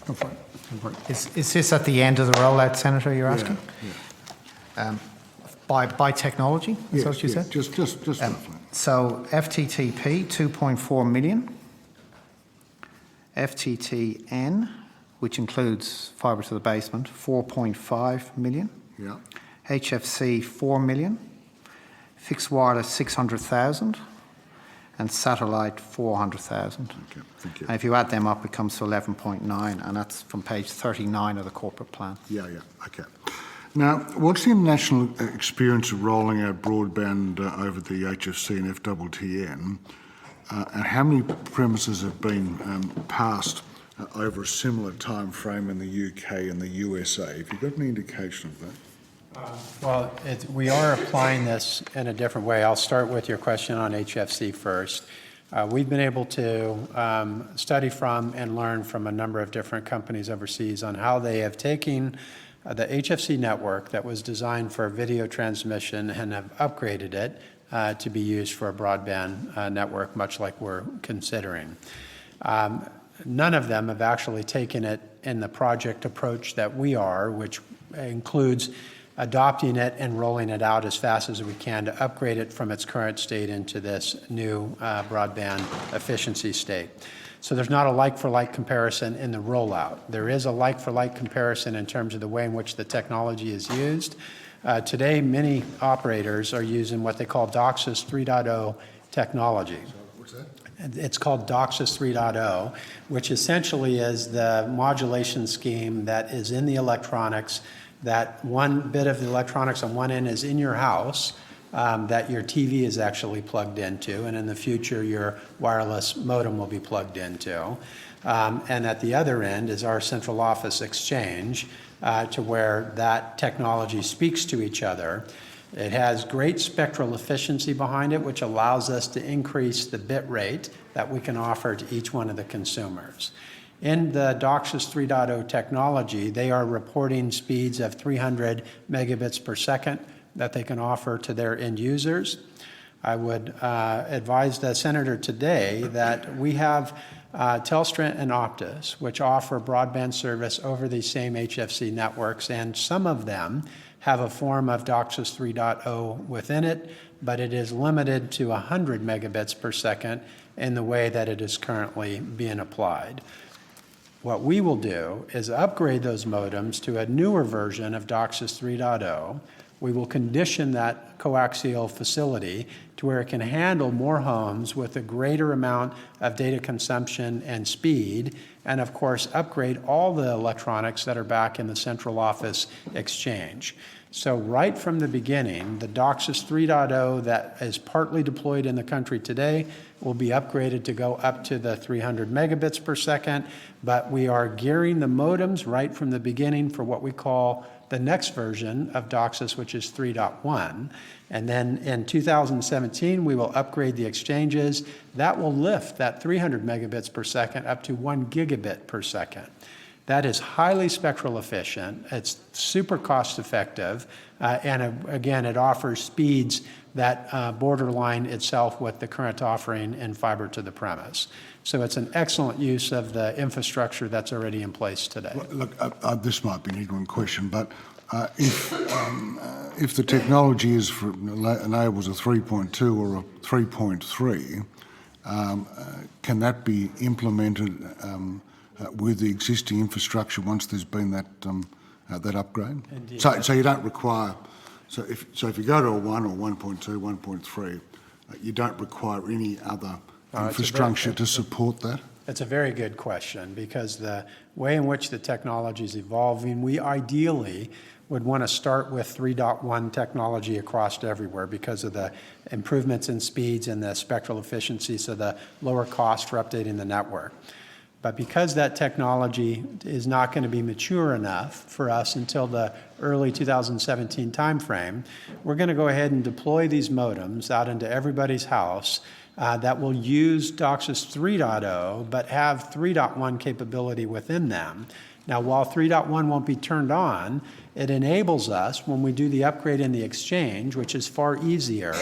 Go for it. Go for it. Is this at the end of the rollout, Senator, you're asking? Yeah. By technology, is that what you said? Just roughly. So FTTP, 2.4 million. FTTN, which includes fibre to the basement, 4.5 million. Yeah. HFC, 4 million. Fixed wireless, 600,000. And satellite, 400,000. Okay, thank you. And if you add them up, it comes to 11.9, and that's from page 39 of the corporate plan. Yeah, okay. Now, what's the international experience of rolling out broadband over the HFC and FTTN? And how many premises have been passed over a similar time frame in the UK and the USA? Have you got any indication of that? Well, we are applying this in a different way. I'll start with your question on HFC first. We've been able to study from and learn from a number of different companies overseas on how they have taken the HFC network that was designed for video transmission and have upgraded it to be used for a broadband network, much like we're considering. None of them have actually taken it in the project approach that we are, which includes adopting it and rolling it out as fast as we can to upgrade it from its current state into this new broadband efficiency state. So there's not a like-for-like comparison in the rollout. There is a like-for-like comparison in terms of the way in which the technology is used. Today, many operators are using what they call DOCSIS 3.0 technology. What's that? It's called DOCSIS 3.0, which essentially is the modulation scheme that is in the electronics. That one bit of the electronics on one end is in your house that your TV is actually plugged into, and in the future your wireless modem will be plugged into. And at the other end is our central office exchange to where that technology speaks to each other. It has great spectral efficiency behind it, which allows us to increase the bit rate that we can offer to each one of the consumers. In the DOCSIS 3.0 technology, they are reporting speeds of 300 megabits per second that they can offer to their end users. I would advise the Senator today that we have Telstra and Optus, which offer broadband service over these same HFC networks, and some of them have a form of DOCSIS 3.0 within it, but it is limited to 100 megabits per second in the way that it is currently being applied. What we will do is upgrade those modems to a newer version of DOCSIS 3.0. We will condition that coaxial facility to where it can handle more homes with a greater amount of data consumption and speed, and of course upgrade all the electronics that are back in the central office exchange. So right from the beginning, the DOCSIS 3.0 that is partly deployed in the country today will be upgraded to go up to the 300 megabits per second, but we are gearing the modems right from the beginning for what we call the next version of DOCSIS, which is 3.1. And then in 2017, we will upgrade the exchanges. That will lift that 300 megabits per second up to 1 gigabit per second. That is highly spectral efficient. It's super cost effective. And again, it offers speeds that borderline itself with the current offering in fiber to the premise. So it's an excellent use of the infrastructure that's already in place today. Look, this might be an ignorant question, but if the technology enables a 3.2 or a 3.3, can that be implemented with the existing infrastructure once there's been that upgrade? Indeed. So you don't require. So if you go to a 1 or 1.2, 1.3, you don't require any other infrastructure to support that? It's a very good question, because the way in which the technology is evolving, we ideally would want to start with 3.1 technology across everywhere because of the improvements in speeds and the spectral efficiency, so the lower cost for updating the network. But because that technology is not going to be mature enough for us until the early 2017 timeframe, we're going to go ahead and deploy these modems out into everybody's house that will use DOCSIS 3.0, but have 3.1 capability within them. Now, while 3.1 won't be turned on, it enables us, when we do the upgrade in the exchange, which is far easier,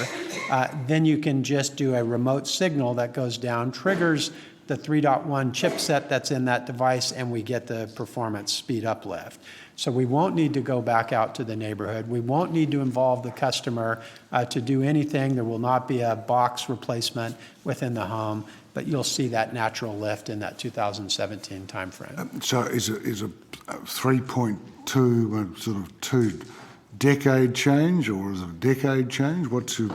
then you can just do a remote signal that goes down, triggers the 3.1 chipset that's in that device, and we get the performance speed uplift. So we won't need to go back out to the neighborhood. We won't need to involve the customer to do anything. There will not be a box replacement within the home, but you'll see that natural lift in that 2017 timeframe. So is a 3.2 sort of 2-decade change, or is it a decade change? What's your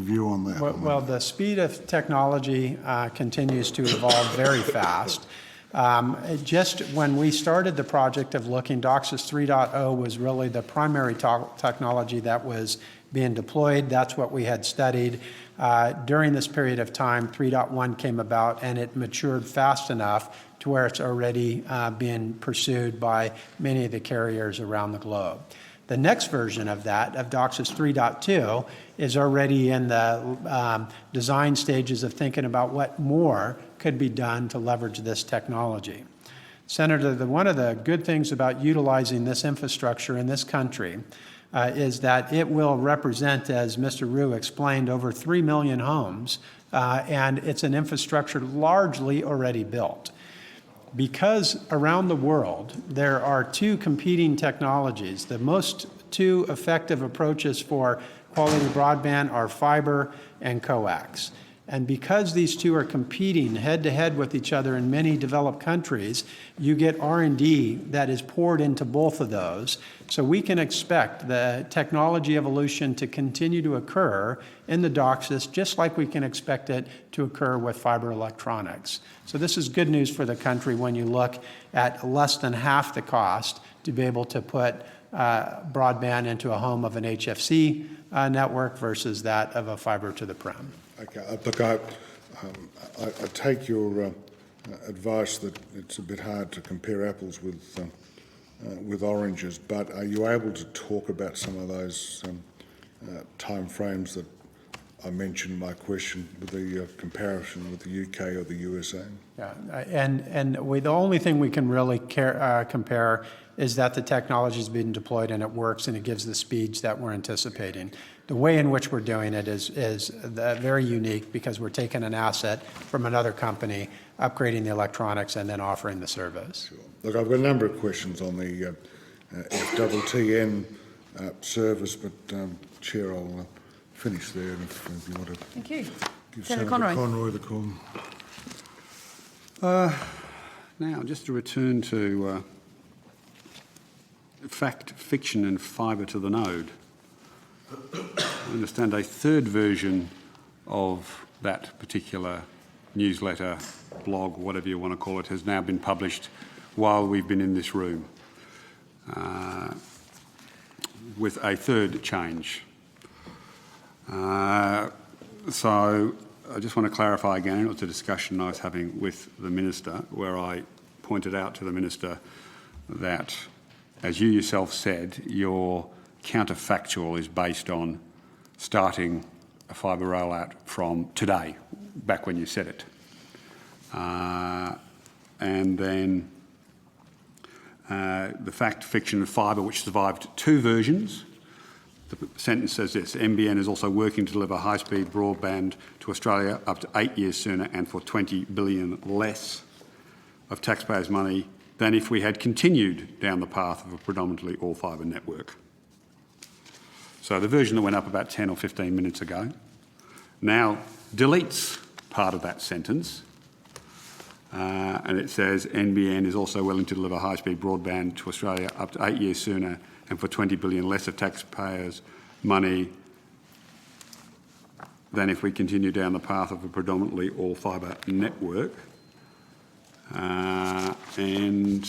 view on that? Well, the speed of technology continues to evolve very fast. Just when we started the project of looking, DOCSIS 3.0 was really the primary technology that was being deployed. That's what we had studied. During this period of time, 3.1 came about, and it matured fast enough to where it's already being pursued by many of the carriers around the globe. The next version of that, of DOCSIS 3.2, is already in the design stages of thinking about what more could be done to leverage this technology. Senator, one of the good things about utilizing this infrastructure in this country is that it will represent, as Mr. Rue explained, over 3 million homes, and it's an infrastructure largely already built. Because around the world, there are two competing technologies. The most two effective approaches for quality broadband are fiber and coax. And because these two are competing head-to-head with each other in many developed countries, you get R&D that is poured into both of those. So we can expect the technology evolution to continue to occur in the DOCSIS, just like we can expect it to occur with fiber electronics. So this is good news for the country when you look at less than half the cost to be able to put broadband into a home of an HFC network versus that of a fiber to the prem. Okay, look, I take your advice that it's a bit hard to compare apples with oranges, but are you able to talk about some of those time frames that I mentioned in my question, with the comparison with the UK or the USA? Yeah, and the only thing we can really compare is that the technology is being deployed and it works and it gives the speeds that we're anticipating. The way in which we're doing it is very unique, because we're taking an asset from another company, upgrading the electronics, and then offering the service. Sure. Look, I've got a number of questions on the FTTN service, but Chair, I'll finish there if you want to. Thank you. Give Senator Conroy the call. Now, just to return to fact, fiction and fibre to the node. I understand a third version of that particular newsletter, blog, whatever you want to call it, has now been published while we've been in this room, with a third change. So I just want to clarify again, it was a discussion I was having with the Minister, where I pointed out to the Minister that, as you yourself said, your counterfactual is based on starting a fibre rollout from today, back when you said it. And then the fact, fiction of fibre, which survived two versions. The sentence says this: NBN is also working to deliver high-speed broadband to Australia up to 8 years sooner and for $20 billion less of taxpayers' money than if we had continued down the path of a predominantly all-fibre network. So the version that went up about 10 or 15 minutes ago now deletes part of that sentence, and it says NBN is also willing to deliver high-speed broadband to Australia up to 8 years sooner and for $20 billion less of taxpayers' money than if we continue down the path of a predominantly all-fibre network. And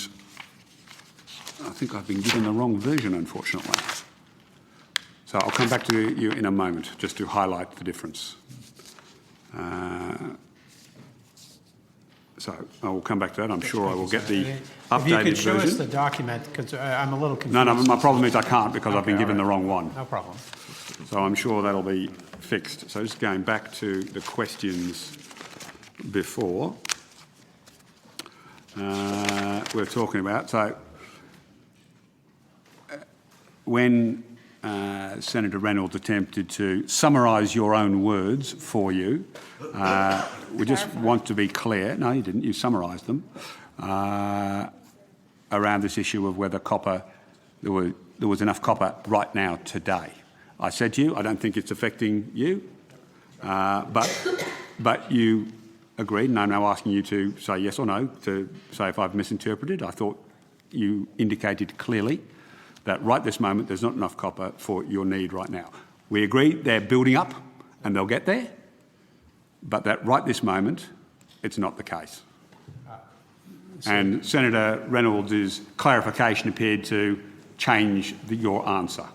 I think I've been given the wrong version, unfortunately. So I'll come back to you in a moment just to highlight the difference. So I will come back to that. I'm sure I will get the updated If you could show us version. the document, because I'm a little confused. No, my problem is I can't because I've been Okay, given the all right. wrong one. No problem. So I'm sure that'll be fixed. So just going back to the questions before we're talking about. So when Senator Reynolds attempted to summarise your own words for you, we just want to be clear. No, you didn't. You summarised them around this issue of whether copper, there was enough copper right now today. I said to you, I don't think it's affecting you, but you agreed, and I'm now asking you to say yes or no, to say if I've misinterpreted. I thought you indicated clearly that right this moment there's not enough copper for your need right now. We agree they're building up and they'll get there, but that right this moment it's not the case. And Senator Reynolds' clarification appeared to change your answer.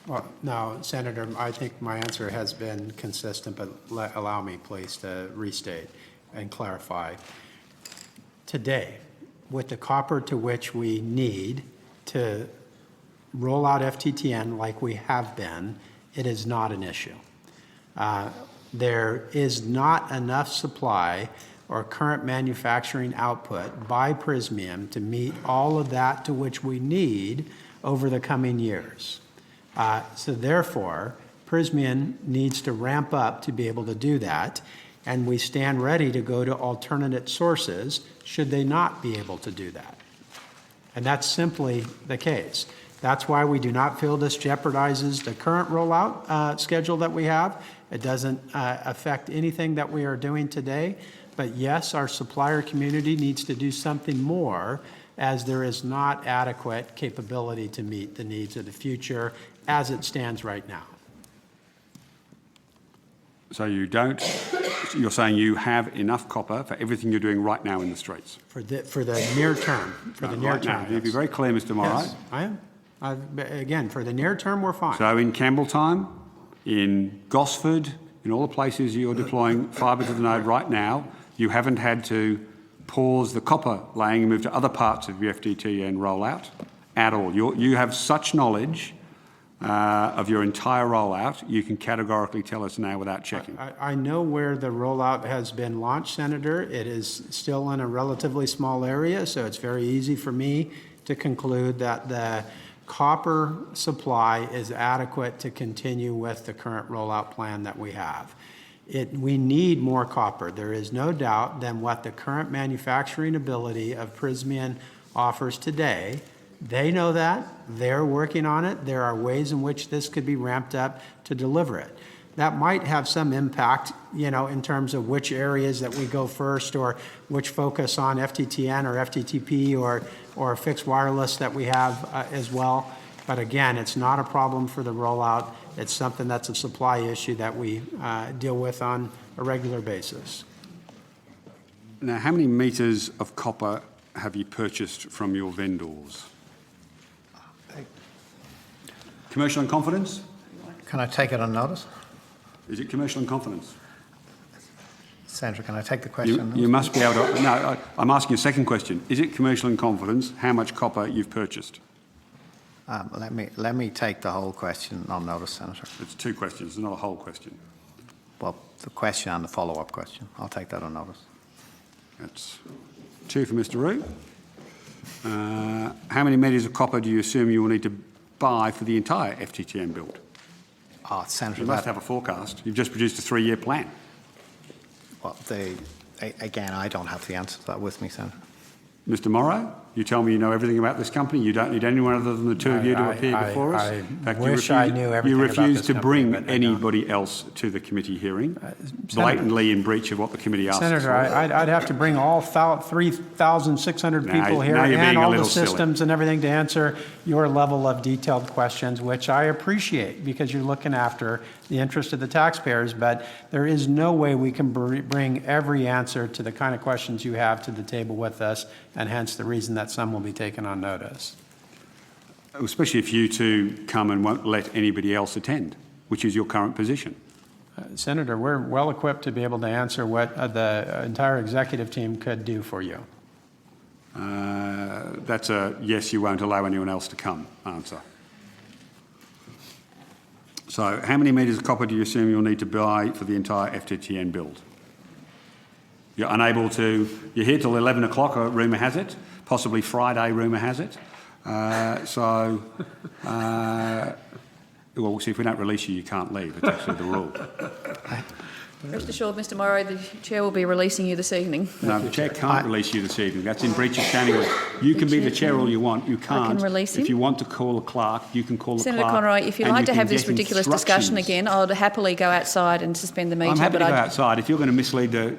Well, no, Senator, I think my answer has been consistent, but allow me, please, to restate and clarify. Today, with the copper to which we need to roll out FTTN like we have been, it is not an issue. There is not enough supply or current manufacturing output by Prysmian to meet all of that to which we need over the coming years. So therefore, Prysmian needs to ramp up to be able to do that, and we stand ready to go to alternate sources should they not be able to do that. And that's simply the case. That's why we do not feel this jeopardizes the current rollout schedule that we have. It doesn't affect anything that we are doing today. But yes, our supplier community needs to do something more, as there is not adequate capability to meet the needs of the future as it stands right now. So you're saying you have enough copper for everything you're doing right now in the streets? For the near term, Right now. You'd be very clear, Mr. Morrow. Yes, I am. Again, for the near term, we're fine. So in Campbelltime, in Gosford, in all the places you're deploying fibre to the node right now, you haven't had to pause the copper laying and move to other parts of your FTTN rollout at all. You have such knowledge of your entire rollout, you can categorically tell us now without checking. I know where the rollout has been launched, Senator. It is still in a relatively small area, so it's very easy for me to conclude that the copper supply is adequate to continue with the current rollout plan that we have. We need more copper. There is no doubt than what the current manufacturing ability of Prysmian offers today. They know that. They're working on it. There are ways in which this could be ramped up to deliver it. That might have some impact, in terms of which areas that we go first, or which focus on FTTN or FTTP or fixed wireless that we have as well. But again, it's not a problem for the rollout. It's something that's a supply issue that we deal with on a regular basis. Now, how many metres of copper have you purchased from your vendors? Commercial in confidence? Can I take it on notice? Is it commercial in confidence? Senator, can I take the question? You must be able to... No, I'm asking a second question. Is it commercial in confidence how much copper you've purchased? Let me take the whole question on notice, Senator. It's two questions, it's not a whole question. Well, the question and the follow-up question. I'll take that on notice. That's two for Mr. Roux. How many metres of copper do you assume you will need to buy for the entire FTTN build? Senator, You must have a forecast. You've just produced a 3-year plan. Well, again, I don't have the answer to that with me, Senator. Mr. Morrow, You tell me you know everything about this company. You don't need anyone other than the two of you to appear before us. In fact, I knew everything You about refuse this to company, bring but I don't. anybody else to the committee hearing, blatantly in breach of what the committee asked us Senator, for. I'd have to bring all 3,600 people here now you're being and a all the little silly. systems and everything to answer your level of detailed questions, which I appreciate because you're looking after the interest of the taxpayers, but there is no way we can bring every answer to the kind of questions you have to the table with us, and hence the reason that some will be taken on notice. Especially if you two come and won't let anybody else attend, which is your current position. Senator, we're well equipped to be able to answer what the entire executive team could do for you. That's a yes, you won't allow anyone else to come answer. So how many metres of copper do you assume you'll need to buy for the entire FTTN build? You're unable to, you're here till 11 o'clock, rumour has it, possibly Friday, rumour has it. Well, see, if we don't release you, you can't leave. It's actually the rule. Rest assured, Mr Morrow, the Chair will be releasing you this evening. No, the Chair can't release you this evening. That's in breach of standing order. You can be the Chair all you want. You can't. release him. If you want to call a clerk, you can call the clerk. Senator Conroy, if you'd and like you to can have this get ridiculous discussion instructions. again, I'd happily go outside and suspend the meeting. I'm happy to but go outside. If you're going to mislead the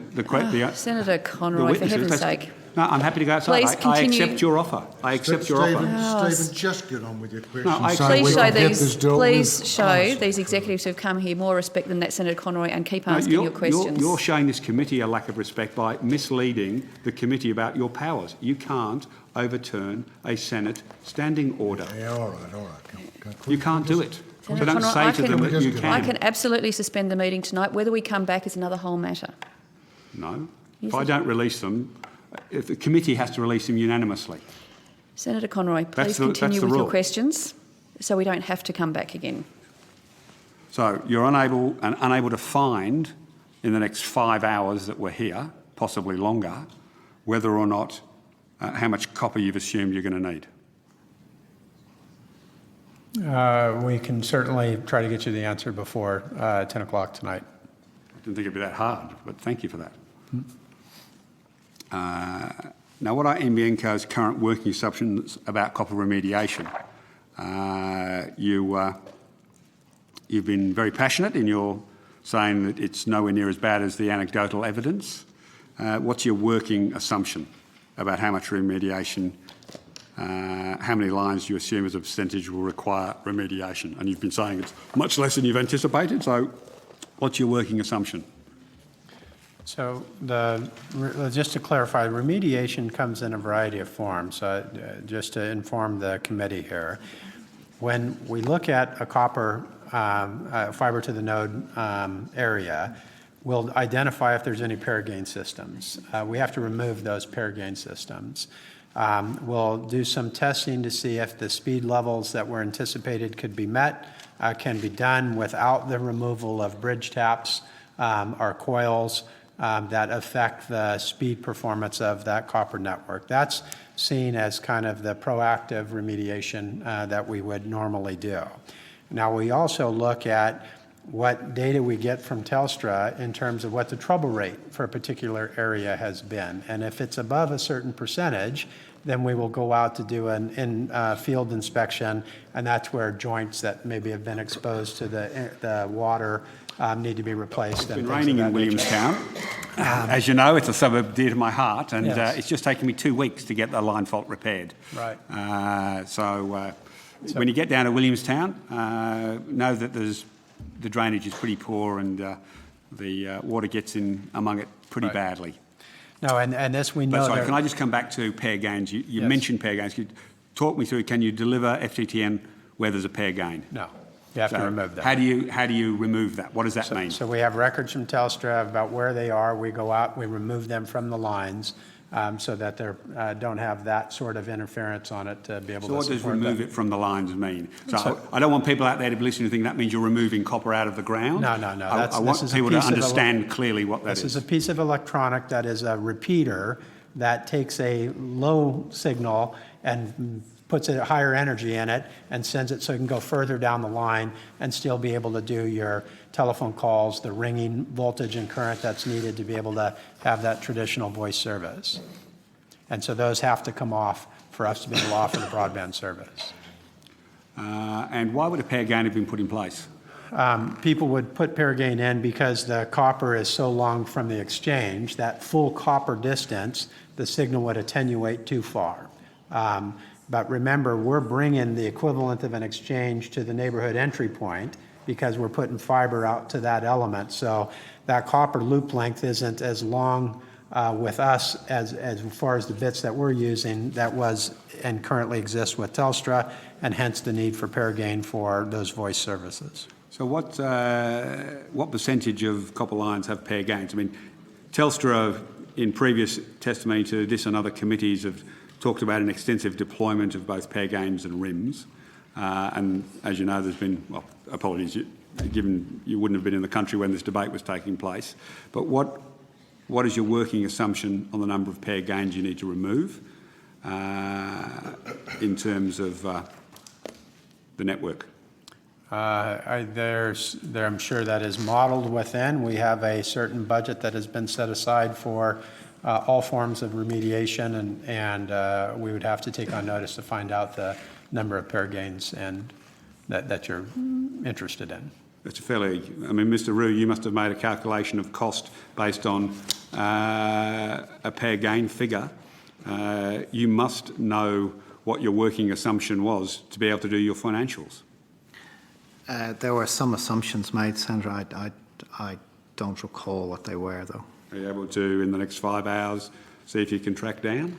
Senator Conroy, for witnesses, heaven's that's- sake. No, I'm happy to go outside. Please I continue. accept your offer. I accept your offer. Stephen, just get on with your question. I- so Please we show can get this these. dealt Please with. show Honestly. these executives who've come here more respect than that, Senator Conroy, and keep No, asking your questions. You're showing this committee a lack of respect by misleading the committee about your powers. You can't overturn a Senate standing order. Yeah, all right. You can't do it. So Senator don't Conroy, say to them that you can. I can absolutely suspend the meeting tonight. Whether we come back is another whole matter. No. Yes, If I it- don't release them, if the committee has to release them unanimously. Senator Conroy, please the continue with your rule. questions so we don't have to come back again. So you're unable to find in the next 5 hours that we're here, possibly longer, whether or not how much copper you've assumed you're going to need. We can certainly try to get you the answer before 10 o'clock tonight. I didn't think it'd be that hard, but thank you for that. Now, what are NBN Co's current working assumptions about copper remediation? You've been very passionate in your saying that it's nowhere near as bad as the anecdotal evidence. What's your working assumption about how much remediation, how many lines do you assume as a percentage will require remediation? And you've been saying it's much less than you've anticipated, so what's your working assumption? So just to clarify, remediation comes in a variety of forms, just to inform the committee here. When we look at a copper fiber to the node area, we'll identify if there's any pair gain systems. We have to remove those pair gain systems. We'll do some testing to see if the speed levels that were anticipated could be met, can be done without the removal of bridge taps or coils that affect the speed performance of that copper network. That's seen as kind of the proactive remediation that we would normally do. Now, we also look at what data we get from Telstra in terms of what the trouble rate for a particular area has been. And if it's above a certain percentage, then we will go out to do an in-field inspection, and that's where joints that maybe have been exposed to the water need to be replaced. It's been raining in Williamstown. As you know, it's a suburb dear to my heart, and Yes. it's just taken me 2 weeks to get the line fault repaired. Right. So when you get down to Williamstown, know that the drainage is pretty poor and the water gets in among it pretty Right. badly. No, and this we know. But sorry, can I just come back to pair gains? You Yes. mentioned pair gains. Could you talk me through, can you deliver FTTN where there's a pair gain? No, you have to remove that. How do you remove that? What does that mean? So we have records from Telstra about where they are. We go out, we remove them from the lines so that they don't have that sort of interference on it to be able So to what does support remove them. it from the lines mean? So I don't want people out there to be listening to think that means you're removing copper out of the ground. No. I want people to understand clearly what that is. This is a piece of electronic that is a repeater that takes a low signal and puts a higher energy in it and sends it so it can go further down the line and still be able to do your telephone calls, the ringing voltage and current that's needed to be able to have that traditional voice service. And so those have to come off for us to be able to offer the broadband service. And why would a pair gain have been put in place? People would put pair gain in because the copper is so long from the exchange, that full copper distance, the signal would attenuate too far. But remember, we're bringing the equivalent of an exchange to the neighborhood entry point because we're putting fiber out to that element. So that copper loop length isn't as long with us as far as the bits that we're using that was and currently exists with Telstra, and hence the need for pair gain for those voice services. So what percentage of copper lines have pair gains? I mean, Telstra, in previous testimony to this and other committees, have talked about an extensive deployment of both pair gains and RIMs. And as you know, there's been, well, apologies, given you wouldn't have been in the country when this debate was taking place. But what is your working assumption on the number of pair gains you need to remove in terms of the network? I'm sure that is modelled within. We have a certain budget that has been set aside for all forms of remediation, and we would have to take on notice to find out the number of pair gains and that you're interested in. That's a fairly, I mean, Mr. Rue, you must have made a calculation of cost based on a pair gain figure. You must know what your working assumption was to be able to do your financials. There were some assumptions made, Senator. I don't recall what they were, though. Are you able to, in the next 5 hours, see if you can track down?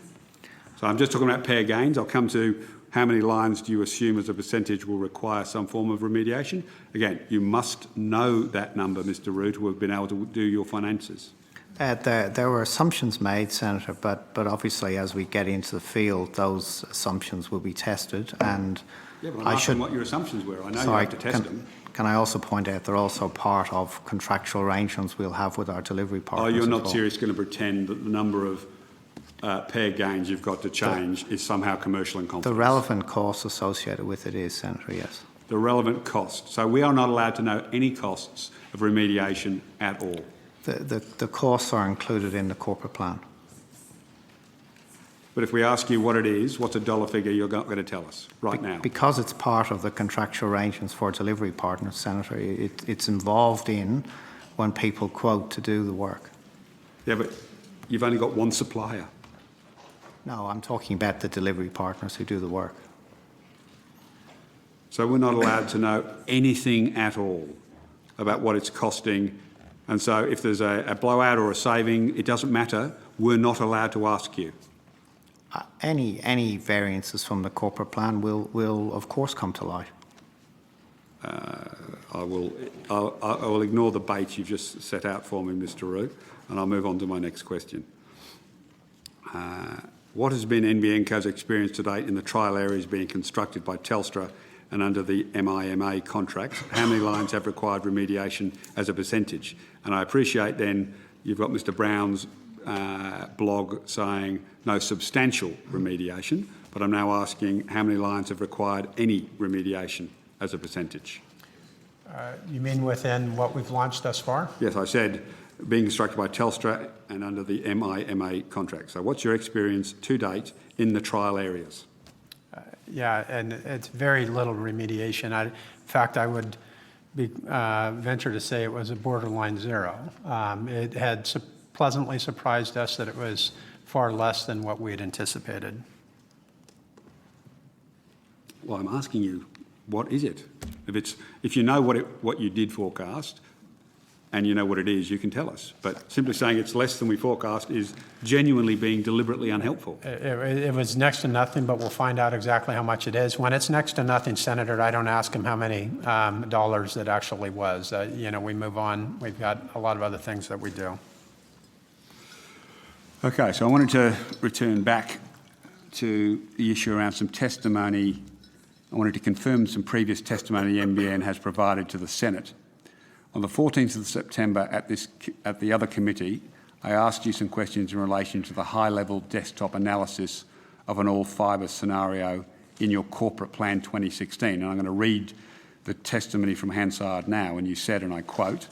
So I'm just talking about pair gains. I'll come to how many lines do you assume as a percentage will require some form of remediation? Again, you must know that number, Mr. Rue, to have been able to do your finances. There were assumptions made, Senator, but obviously as we get into the field, those assumptions will be tested. And yeah, but I'm asking what your assumptions were. I know you have to test them. Can I also point out they're also part of contractual arrangements we'll have with our delivery partners? Oh, you're not seriously going to pretend that the number of pair gains you've got to change is somehow commercial in confidence? The relevant costs associated with it is, Senator, yes. The relevant cost. So we are not allowed to know any costs of remediation at all? The costs are included in the corporate plan. But if we ask you what it is, what's a dollar figure you're not going to tell us right now? Because it's part of the contractual arrangements for delivery partners, Senator, it's involved in when people quote to do the work. Yeah, but you've only got one supplier. No, I'm talking about the delivery partners who do the work. So we're not allowed to know anything at all about what it's costing. And so if there's a blowout or a saving, it doesn't matter. We're not allowed to ask you. Any variances from the corporate plan will of course come to light. I will ignore the bait you've just set out for me, Mr. Rue, and I'll move on to my next question. What has been NBN Co's experience to date in the trial areas being constructed by Telstra and under the MIMA contracts? How many lines have required remediation as a percentage? And I appreciate then you've got Mr. Brown's blog saying no substantial remediation, but I'm now asking how many lines have required any remediation as a percentage? You mean within what we've launched thus far? Yes, I said being constructed by Telstra and under the MIMA contract. So what's your experience to date in the trial areas? Yeah, and it's very little remediation. In fact, I would venture to say it was a borderline zero. It had pleasantly surprised us that it was far less than what we had anticipated. Well, I'm asking you, what is it? If you know what you did forecast and you know what it is, you can tell us. But simply saying it's less than we forecast is genuinely being deliberately unhelpful. It was next to nothing, but we'll find out exactly how much it is. When it's next to nothing, Senator, I don't ask him how many dollars it actually was. We move on. We've got a lot of other things that we do. Okay, so I wanted to return back to the issue around some testimony. I wanted to confirm some previous testimony the NBN has provided to the Senate. On the 14th of September at the other committee, I asked you some questions in relation to the high-level desktop analysis of an all-fibre scenario in your Corporate Plan 2016. And I'm going to read the testimony from Hansard now, and you said, and I quote,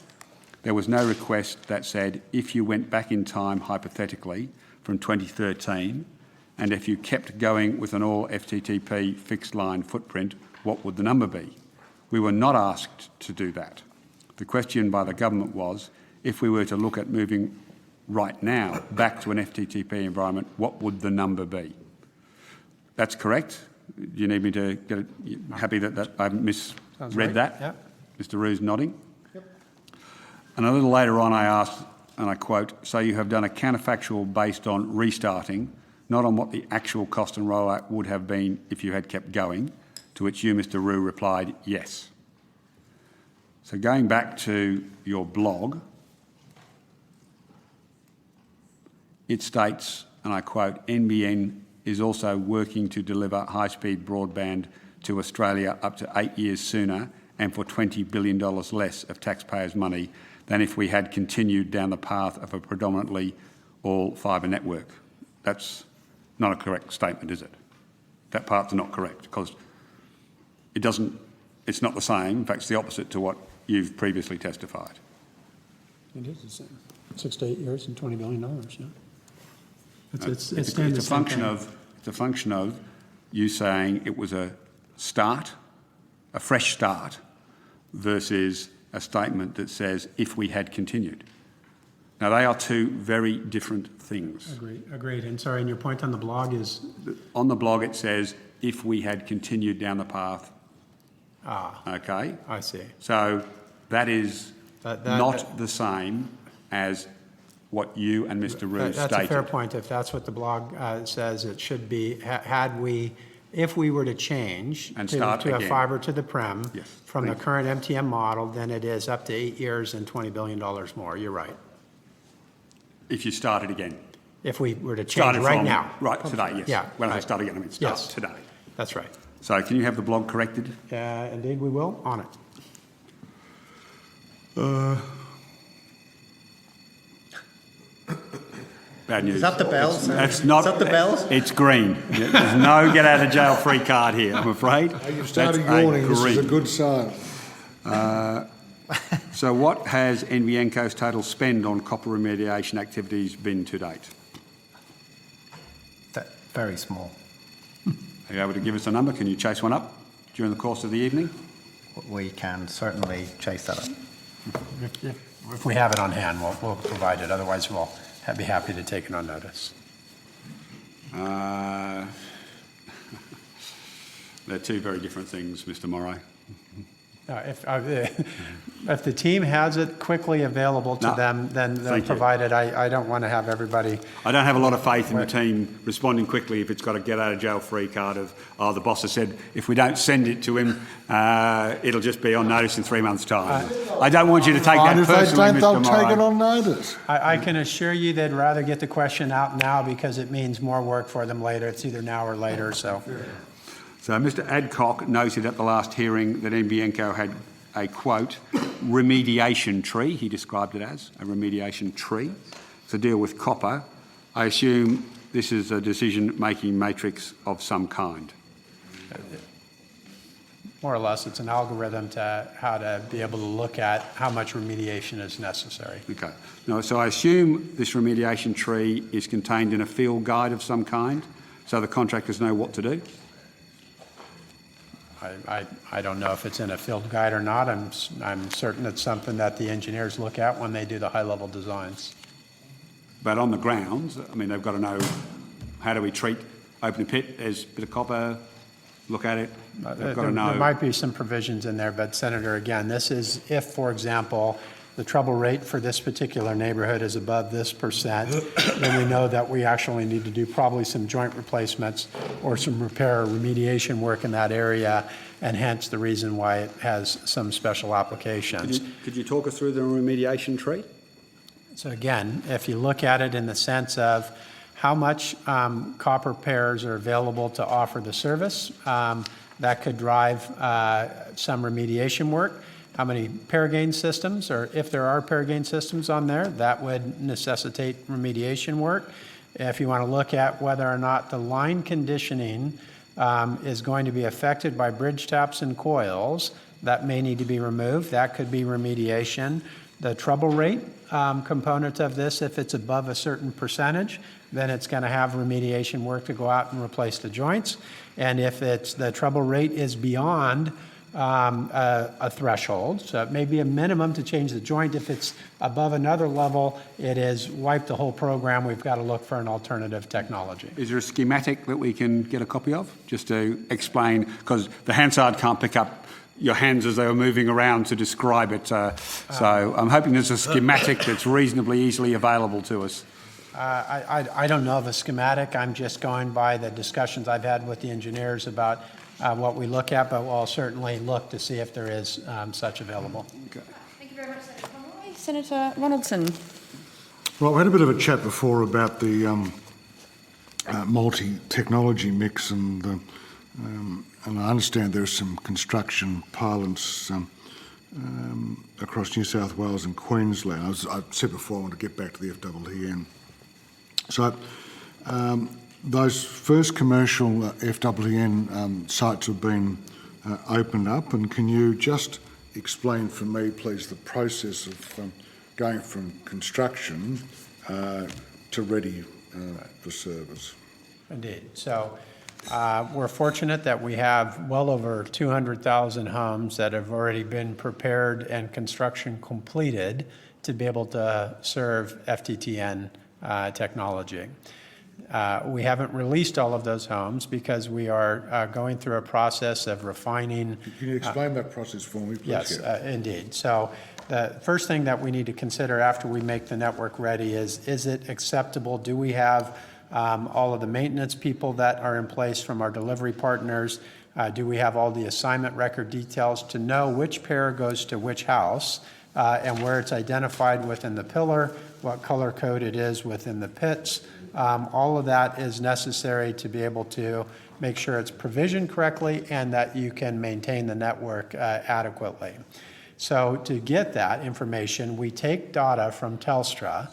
"There was no request that said, if you went back in time hypothetically from 2013 And if you kept going with an all FTTP fixed line footprint, what would the number be? We were not asked to do that. The question by the government was, if we were to look at moving right now back to an FTTP environment, what would the number be? That's correct. Do you need me to get it? Happy that I misread right. that? Yep. Mr. Roo's nodding. Yep. And a little later on I asked, and I quote, so you have done a counterfactual based on restarting, not on what the actual cost and rollout would have been if you had kept going, to which you, Mr. Roo, replied, yes. So going back to your blog, it states, and I quote, NBN is also working to deliver high-speed broadband to Australia up to 8 years sooner and for $20 billion less of taxpayers' money than if we had continued down the path of a predominantly all-fibre network. That's not a correct statement, is it? That part's not correct, because it's not the same. In fact, it's the opposite to what you've previously testified. It is the same. 6 to 8 years and $20 billion, yeah. It's a function of you saying it was a start, a fresh start, versus a statement that says, if we had continued. Now, they are two very different things. Agreed. And sorry, and your point on the blog is? On the blog, it says, if we had continued down the path. Okay? I see. So that is not the same as what you and Mr. Roo stated. That's a fair point. If that's what the blog says, it should be, if we were to change And to start a again. fibre to the prem Yes, from the please. current MTM model, then it is up to 8 years and $20 billion more. You're right. If you started again. If we were to change Started right from- now. Right, today, yes. Yeah. When I right. start again, I mean start Yes. today. That's right. So can you have the blog corrected? Indeed, we will. On it. Bad news. Is that the bells? That's not. Is that the bells? It's green. There's no get out of jail free card here, I'm afraid. You've started That's yawning. This is a green. good sign. So what has NBNCo's total spend on copper remediation activities been to date? Very small. Are you able to give us a number? Can you chase one up during the course of the evening? We can certainly chase that up. If we have it on hand, we'll provide it. Otherwise, we'll be happy to take it on notice. They're two very different things, Mr. Morrow. If the team has it quickly available to No, them, then they'll thank you. provide it. I don't want to have everybody. I don't have a lot of faith in the team responding quickly if it's got a get out of jail free card of, the boss has said, if we don't send it to him, it'll just be on notice in 3 months' time. I don't want you to take And that if they personally, don't, Mr. they'll take it Morrow. on notice. I can assure you they'd rather get the question out now because it means more work for them later. It's either now or later, so. So Mr. Adcock noted at the last hearing that NBNCo had a, quote, remediation tree, he described it as, a remediation tree, to deal with copper. I assume this is a decision-making matrix of some kind. More or less, it's an algorithm to how to be able to look at how much remediation is necessary. Okay. Now, so I assume this remediation tree is contained in a field guide of some kind, so the contractors know what to do? I don't know if it's in a field guide or not. I'm certain it's something that the engineers look at when they do the high-level designs. But on the ground, I mean, they've got to know, how do we treat open pit? There's a bit of copper, look at it. They've got to know. There might be some provisions in there, but Senator, again, this is if, for example, the trouble rate for this particular neighborhood is above this percent, then we know that we actually need to do probably some joint replacements or some repair or remediation work in that area, and hence the reason why it has some special applications. Could you talk us through the remediation tree? So again, if you look at it in the sense of how much copper pairs are available to offer the service, that could drive some remediation work. How many pair gain systems, or if there are pair gain systems on there, that would necessitate remediation work. If you want to look at whether or not the line conditioning is going to be affected by bridge taps and coils, that may need to be removed. That could be remediation. the trouble rate component of this. If it's above a certain percentage, then it's going to have remediation work to go out and replace the joints. And if it's the trouble rate is beyond a threshold, so it may be a minimum to change the joint. If it's above another level, it is wipe the whole program. We've got to look for an alternative technology. Is there a schematic that we can get a copy of, just to explain, because the Hansard can't pick up your hands as they were moving around to describe it. So I'm hoping there's a schematic that's reasonably easily available to us. I don't know of a schematic. I'm just going by the discussions I've had with the engineers about what we look at, but we'll certainly look to see if there is such available. Okay. Thank you very much, Senator Conroy. Senator Ronaldson. Well, we had a bit of a chat before about the multi-technology mix, and I understand there's some construction pilots across New South Wales and Queensland. I said before I want to get back to the FWN. So those first commercial FWN sites have been opened up, and can you just explain for me, please, the process of going from construction to ready for service? Indeed. So we're fortunate that we have well over 200,000 homes that have already been prepared and construction completed to be able to serve FTTN technology. We haven't released all of those homes because we are going through a process of refining. Can you explain that process for me, please? Yes, indeed. So the first thing that we need to consider after we make the network ready is it acceptable? Do we have all of the maintenance people that are in place from our delivery partners? Do we have all the assignment record details to know which pair goes to which house and where it's identified within the pillar, what color code it is within the pits? All of that is necessary to be able to make sure it's provisioned correctly and that you can maintain the network adequately. So to get that information, we take data from Telstra,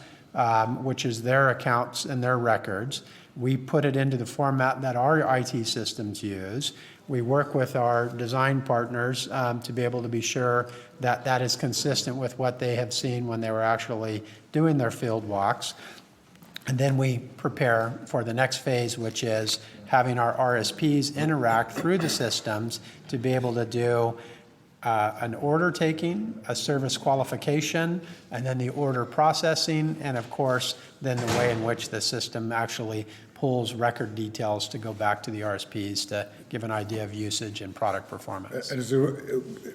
which is their accounts and their records. We put it into the format that our IT systems use. We work with our design partners to be able to be sure that that is consistent with what they have seen when they were actually doing their field walks. And then we prepare for the next phase, which is having our RSPs interact through the systems to be able to do an order taking, a service qualification, and then the order processing, and of course, then the way in which the system actually pulls record details to go back to the RSPs to give an idea of usage and product performance. And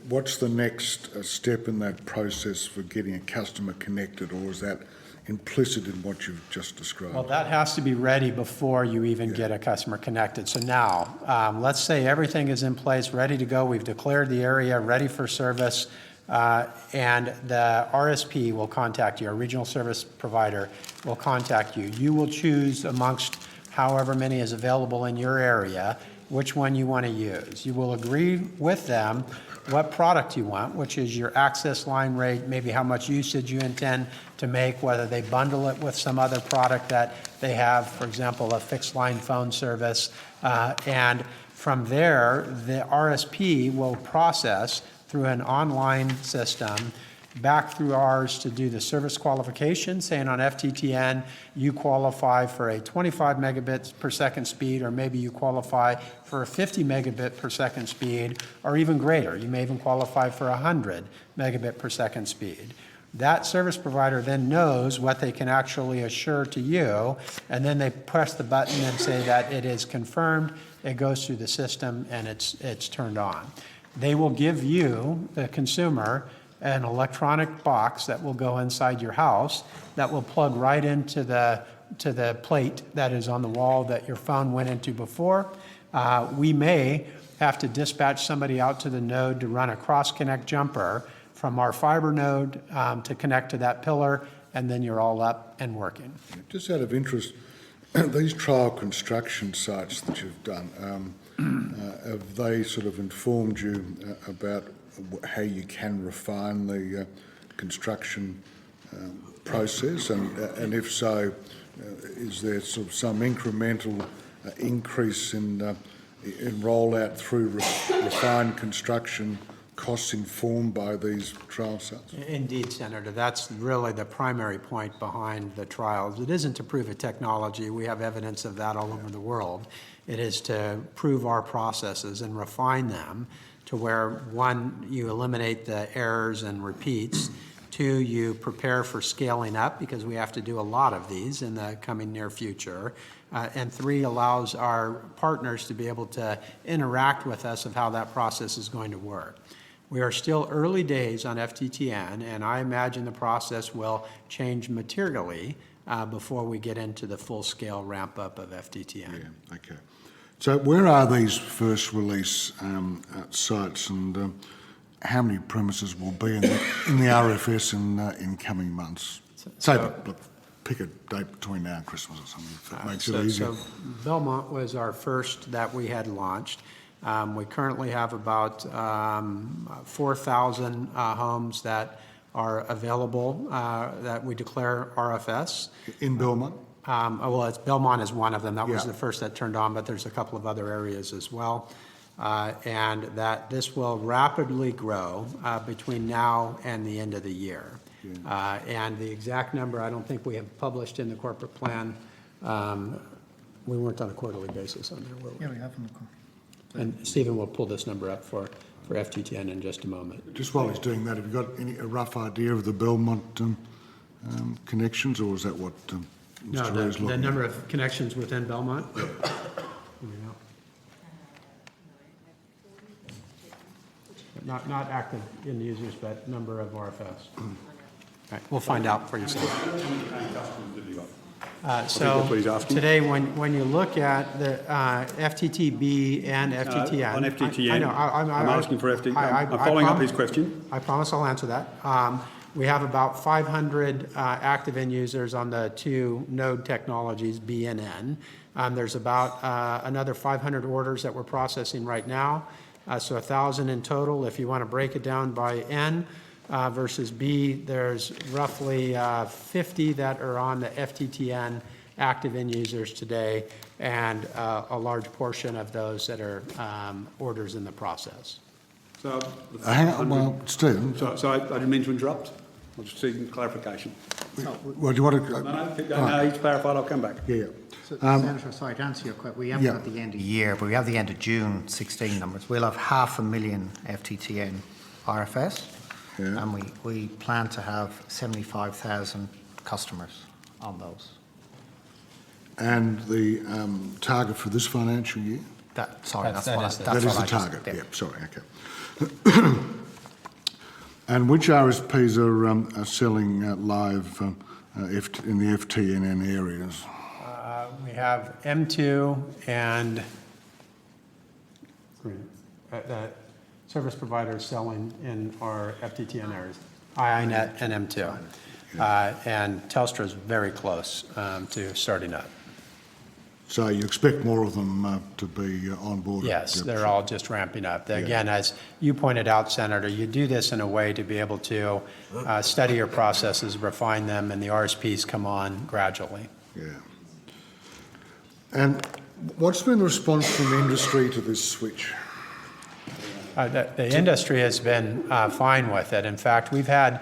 what's the next step in that process for getting a customer connected, or is that implicit in what you've just described? Well, that has to be ready before you even get a customer connected. So now, let's say everything is in place, ready to go. We've declared the area ready for service, and the RSP will contact you. Our regional service provider will contact you. You will choose amongst however many is available in your area which one you want to use. You will agree with them what product you want, which is your access line rate, maybe how much usage you intend to make, whether they bundle it with some other product that they have, for example, a fixed line phone service. And from there, the RSP will process through an online system back through ours to do the service qualification, saying on FTTN, you qualify for a 25 megabits per second speed, or maybe you qualify for a 50 megabit per second speed, or even greater. You may even qualify for 100 megabit per second speed. That service provider then knows what they can actually assure to you, and then they press the button and say that it is confirmed, it goes through the system, and it's turned on. They will give you, the consumer, an electronic box that will go inside your house that will plug right into the plate that is on the wall that your phone went into before. We may have to dispatch somebody out to the node to run a cross-connect jumper from our fiber node to connect to that pillar, and then you're all up and working. Just out of interest, these trial construction sites that you've done, have they sort of informed you about how you can refine the construction process, and if so, is there sort of some incremental increase in rollout through refined construction costs informed by these trial sites? Indeed, Senator. That's really the primary point behind the trials. It isn't to prove a technology. We have evidence of that all over the world. It is to prove our processes and refine them to where, one, you eliminate the errors and repeats. Two, you prepare for scaling up because we have to do a lot of these in the coming near future. And three, allows our partners to be able to interact with us of how that process is going to work. We are still early days on FTTN, and I imagine the process will change materially before we get into the full-scale ramp-up of FTTN. Yeah, okay. So where are these first release sites, and how many premises will be in the RFS in coming months? Say, look, pick a date between now and Christmas or something, if that makes it easier. So Belmont was our first that we had launched. We currently have about 4,000 homes that are available that we declare RFS. In Belmont? Well, Belmont is one of them. That was Yeah. the first that turned on, but there's a couple of other areas as well. And that this will rapidly grow between now and the end of the year. Yeah. And the exact number, I don't think we have published in the corporate plan. We weren't on a quarterly basis on there, were we? Yeah, we have them. And Stephen will pull this number up for FTTN in just a moment. Just while he's doing that, have you got a rough idea of the Belmont connections, or is that what No, Mr. Ray's the looking number of connections within Belmont? Yeah. Not active end users, but number of RFS. Right, we'll find out for you soon. So today, when you look at the FTTB and FTTN. On FTTN, I know, I'm asking for FTTN. I'm following up his question. I promise I'll answer that. We have about 500 active end users on the two node technologies, B and N. There's about another 500 orders that we're processing right now. So 1,000 in total. If you want to break it down by N versus B, there's roughly 50 that are on the FTTN active end users today, and a large portion of those that are orders in the process. So, Hang on, well, Stephen. so I didn't mean to interrupt. I'll just seek clarification. Well, do you want to? No, he's clarified. I'll come back. Yeah. So, Senator, sorry, to answer your question, we haven't Yeah. got the end of year, but we have the end of June 16 numbers. We'll have 500,000 FTTN RFS, Yeah. and we plan to have 75,000 customers on those. And the target for this financial year? That's That is the what I just target, did. yeah, sorry, okay. And which RSPs are selling live in the FTNN areas? We have M2 and the service providers selling in our FTTN areas, iiNet and M2. And Telstra is very close to starting up. So you expect more of them to be on board? Yes, they're all just ramping up. Again, as you pointed out, Senator, you do this in a way to be able to study your processes, refine them, and the RSPs come on gradually. Yeah. And what's been the response from industry to this switch? The industry has been fine with it. In fact, we've had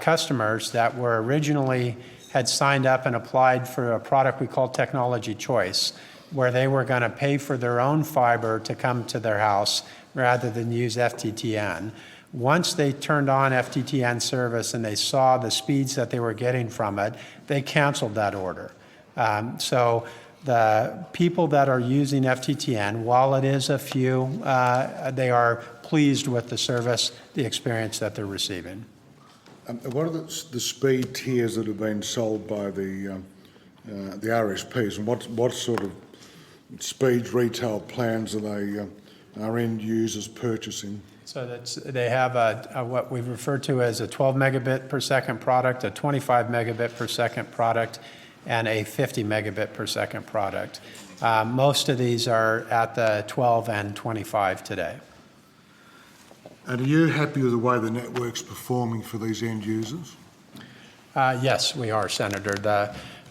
customers that were originally had signed up and applied for a product we call Technology Choice, where they were going to pay for their own fiber to come to their house rather than use FTTN. Once they turned on FTTN service and they saw the speeds that they were getting from it, they canceled that order. So the people that are using FTTN, while it is a few, they are pleased with the service, the experience that they're receiving. What are the speed tiers that have been sold by the RSPs, and what sort of speed retail plans are they are end users purchasing? So they have what we've referred to as a 12 megabit per second product, a 25 megabit per second product, and a 50 megabit per second product. Most of these are at the 12 and 25 today. And are you happy with the way the network's performing for these end users? Yes, we are, Senator.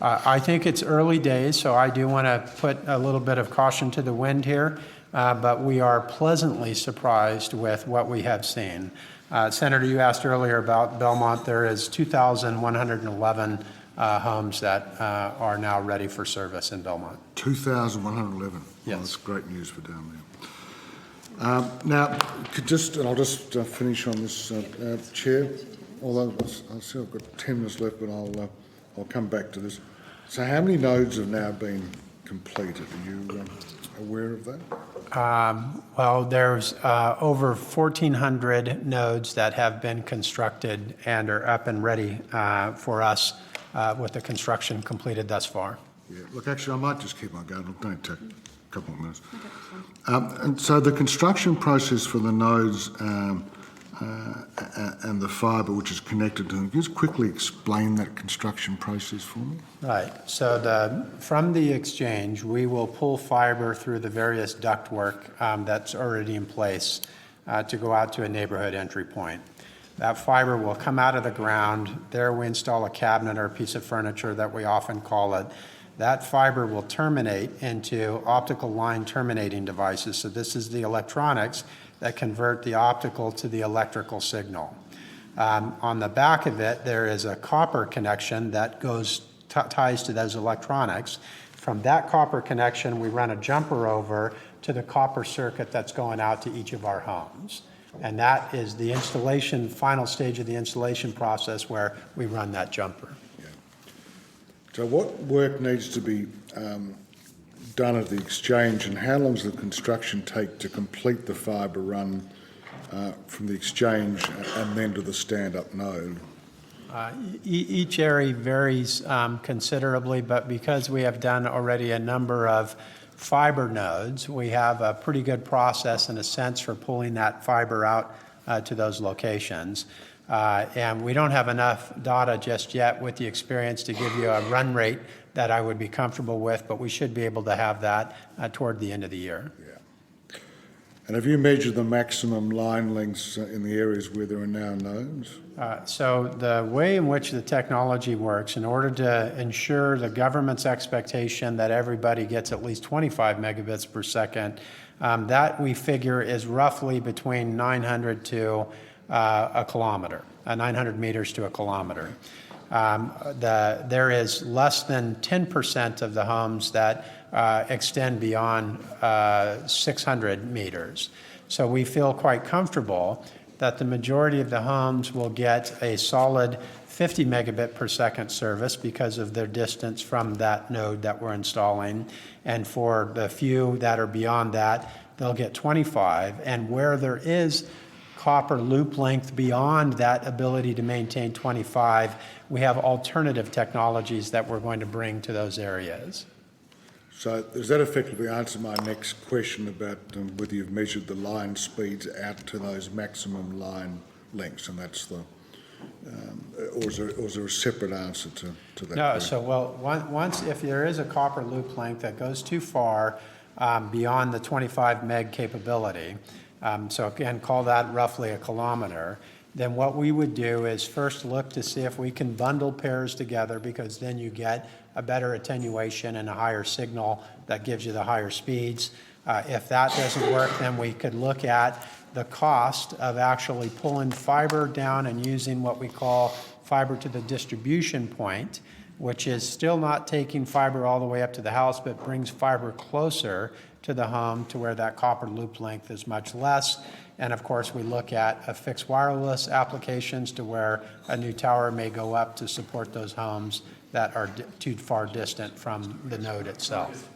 I think it's early days, so I do want to put a little bit of caution to the wind here. but we are pleasantly surprised with what we have seen. Senator, you asked earlier about Belmont. There is 2,111 homes that are now ready for service in Belmont. 2,111. Yes. Well, that's great news for down there. Now, and I'll just finish on this, Chair, although I see I've got 10 minutes left, but I'll come back to this. So how many nodes have now been completed? Are you aware of that? Well, there's over 1,400 nodes that have been constructed and are up and ready for us with the construction completed thus far. Yeah, look, actually, I might just keep on going. It'll only take a couple of minutes. And so the construction process for the nodes and the fibre which is connected to them, can you just quickly explain that construction process for me? Right. So from the exchange, we will pull fiber through the various ductwork that's already in place to go out to a neighborhood entry point. That fiber will come out of the ground. There we install a cabinet or a piece of furniture that we often call it. That fiber will terminate into optical line terminating devices. So this is the electronics that convert the optical to the electrical signal. On the back of it, there is a copper connection that ties to those electronics. From that copper connection, we run a jumper over to the copper circuit that's going out to each of our homes. And that is the installation, final stage of the installation process where we run that jumper. Yeah. So what work needs to be done at the exchange, and how long does the construction take to complete the fibre run from the exchange and then to the stand-up node? Each area varies considerably, but because we have done already a number of fiber nodes, we have a pretty good process in a sense for pulling that fiber out to those locations. And we don't have enough data just yet with the experience to give you a run rate that I would be comfortable with, but we should be able to have that toward the end of the year. Yeah. And have you measured the maximum line lengths in the areas where there are now nodes? So the way in which the technology works, in order to ensure the government's expectation that everybody gets at least 25 megabits per second, that we figure is roughly between 900 to a kilometer, 900 meters to a kilometer. There is less than 10% of the homes that extend beyond 600 meters. So we feel quite comfortable that the majority of the homes will get a solid 50 megabit per second service because of their distance from that node that we're installing. And for the few that are beyond that, they'll get 25. And where there is copper loop length beyond that ability to maintain 25, we have alternative technologies that we're going to bring to those areas. So does that effectively answer my next question about whether you've measured the line speeds out to those maximum line lengths, and that's the, or is there a separate answer to that? No, question? so once, if there is a copper loop length that goes too far beyond the 25 meg capability, so again, call that roughly a kilometer, then what we would do is first look to see if we can bundle pairs together, because then you get a better attenuation and a higher signal that gives you the higher speeds. If that doesn't work, then we could look at the cost of actually pulling fiber down and using what we call fiber to the distribution point, which is still not taking fiber all the way up to the house, but brings fiber closer to the home to where that copper loop length is much less. And of course, we look at a fixed wireless applications to where a new tower may go up to support those homes that are too far distant from the node itself.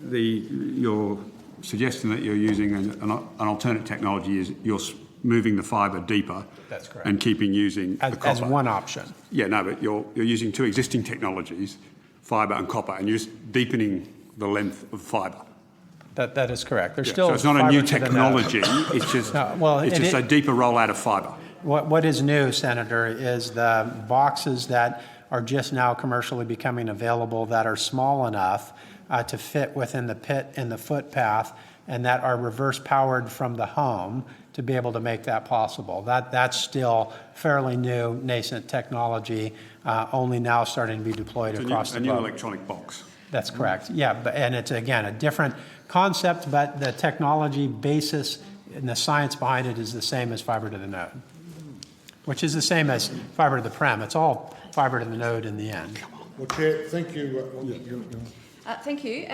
Your suggestion that you're using an alternate technology is you're moving the fibre deeper. That's correct. And keeping using the copper. As one option. Yeah, no, but you're using two existing technologies, fibre and copper, and you're just deepening the length of fibre. That is correct. There's Yeah, still so it's not a new fiber to the technology, it's just, No, well, it's just a deeper rollout of fibre. What is new, Senator, is the boxes that are just now commercially becoming available that are small enough to fit within the pit and the footpath, and that are reverse powered from the home to be able to make that possible. That's still fairly new, nascent technology, only now starting to be deployed across the globe. A new electronic box. That's correct. Yeah, and it's, again, a different concept, but the technology basis and the science behind it is the same as fiber to the node, which is the same as fiber to the prem. It's all fiber to the node in the end. Well, Chair, thank you. Thank you.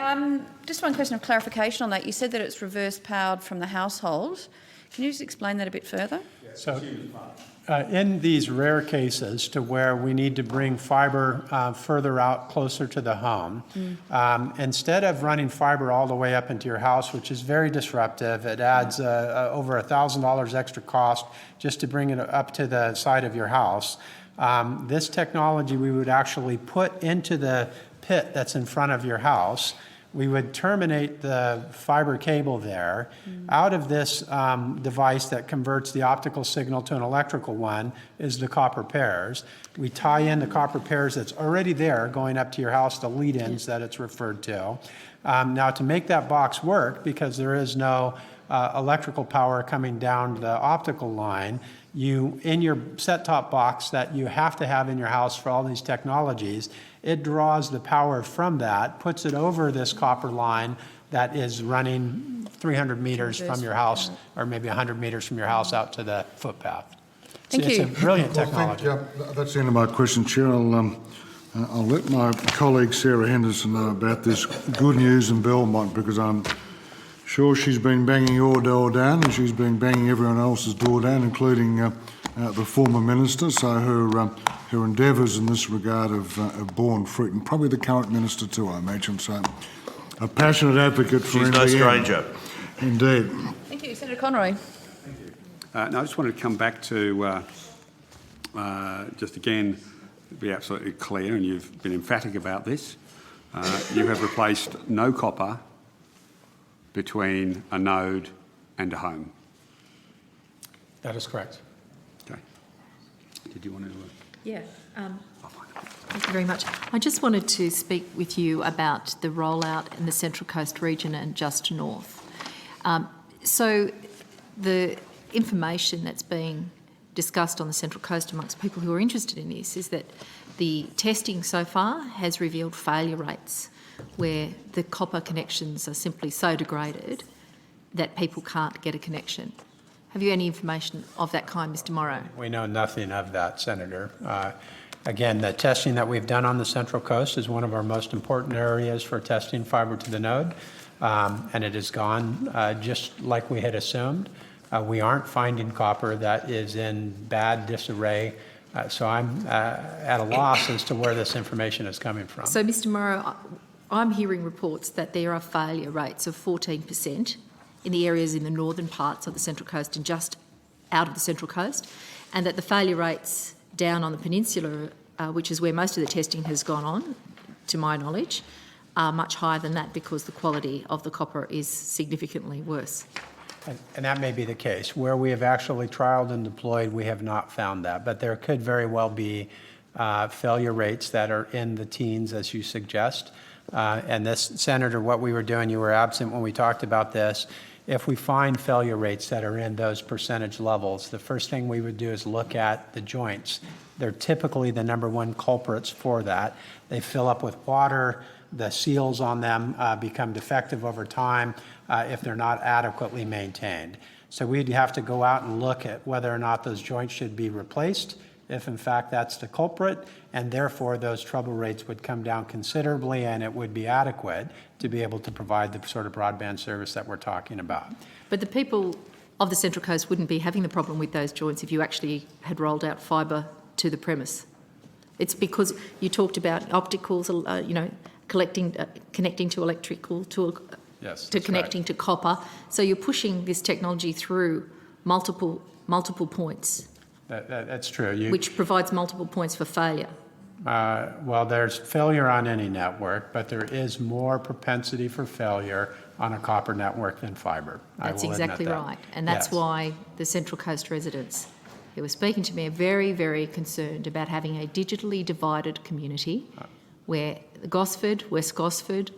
Just one question of clarification on that. You said that it's reverse powered from the household. Can you just explain that a bit further? So, in these rare cases to where we need to bring fiber further out closer to the home, instead of running fiber all the way up into your house, which is very disruptive, it adds over $1,000 extra cost just to bring it up to the side of your house. This technology we would actually put into the pit that's in front of your house. We would terminate the fiber cable there. Out of this device that converts the optical signal to an electrical one is the copper pairs. We tie in the copper pairs that's already there going up to your house, the lead-ins that it's referred to. Now, to make that box work, because there is no electrical power coming down the optical line, in your set-top box that you have to have in your house for all these technologies, it draws the power from that, puts it over this copper line that is running 300 meters from your house, or maybe 100 meters from your house out to the footpath. Thank you. It's a brilliant technology. That's the end of my question, Chair. I'll let my colleague Sarah Henderson know about this good news in Belmont, because I'm sure she's been banging your door down and she's been banging everyone else's door down, including the former minister. So her endeavours in this regard have borne fruit, and probably the current minister too, I imagine. So a passionate advocate for NBN. She's no stranger. Indeed. Thank you. Senator Conroy. No, I just wanted to come back to just again be absolutely clear, and you've been emphatic about this. You have replaced no copper between a node and a home. That is correct. Okay. Did you want to? Yeah. Thank you very much. I just wanted to speak with you about the rollout in the Central Coast region and just north. So the information that's being discussed on the Central Coast amongst people who are interested in this is that the testing so far has revealed failure rates where the copper connections are simply so degraded that people can't get a connection. Have you any information of that kind, Mr Morrow? We know nothing of that, Senator. Again, the testing that we've done on the Central Coast is one of our most important areas for testing fiber to the node, and it has gone just like we had assumed. We aren't finding copper that is in bad disarray, so I'm at a loss as to where this information is coming from. So, Mr Morrow, I'm hearing reports that there are failure rates of 14% in the areas in the northern parts of the Central Coast and just out of the Central Coast, and that the failure rates down on the peninsula, which is where most of the testing has gone on, to my knowledge, are much higher than that because the quality of the copper is significantly worse. And that may be the case. Where we have actually trialed and deployed, we have not found that, but there could very well be failure rates that are in the teens, as you suggest. And this, Senator, what we were doing, you were absent when we talked about this. If we find failure rates that are in those percentage levels, the first thing we would do is look at the joints. They're typically the number one culprits for that. They fill up with water. The seals on them become defective over time if they're not adequately maintained. So we'd have to go out and look at whether or not those joints should be replaced, if in fact that's the culprit, and therefore those trouble rates would come down considerably and it would be adequate to be able to provide the sort of broadband service that we're talking about. But the people of the Central Coast wouldn't be having the problem with those joints if you actually had rolled out fibre to the premise. It's because you talked about opticals, connecting to electrical, to connecting to copper. So you're pushing this technology through multiple points. That's true. Which provides multiple points for failure. Well, there's failure on any network, but there is more propensity for failure on a copper network than fiber. That's exactly right. And that's why the Central Coast residents who were speaking to me are very, very concerned about having a digitally divided community where Gosford, West Gosford,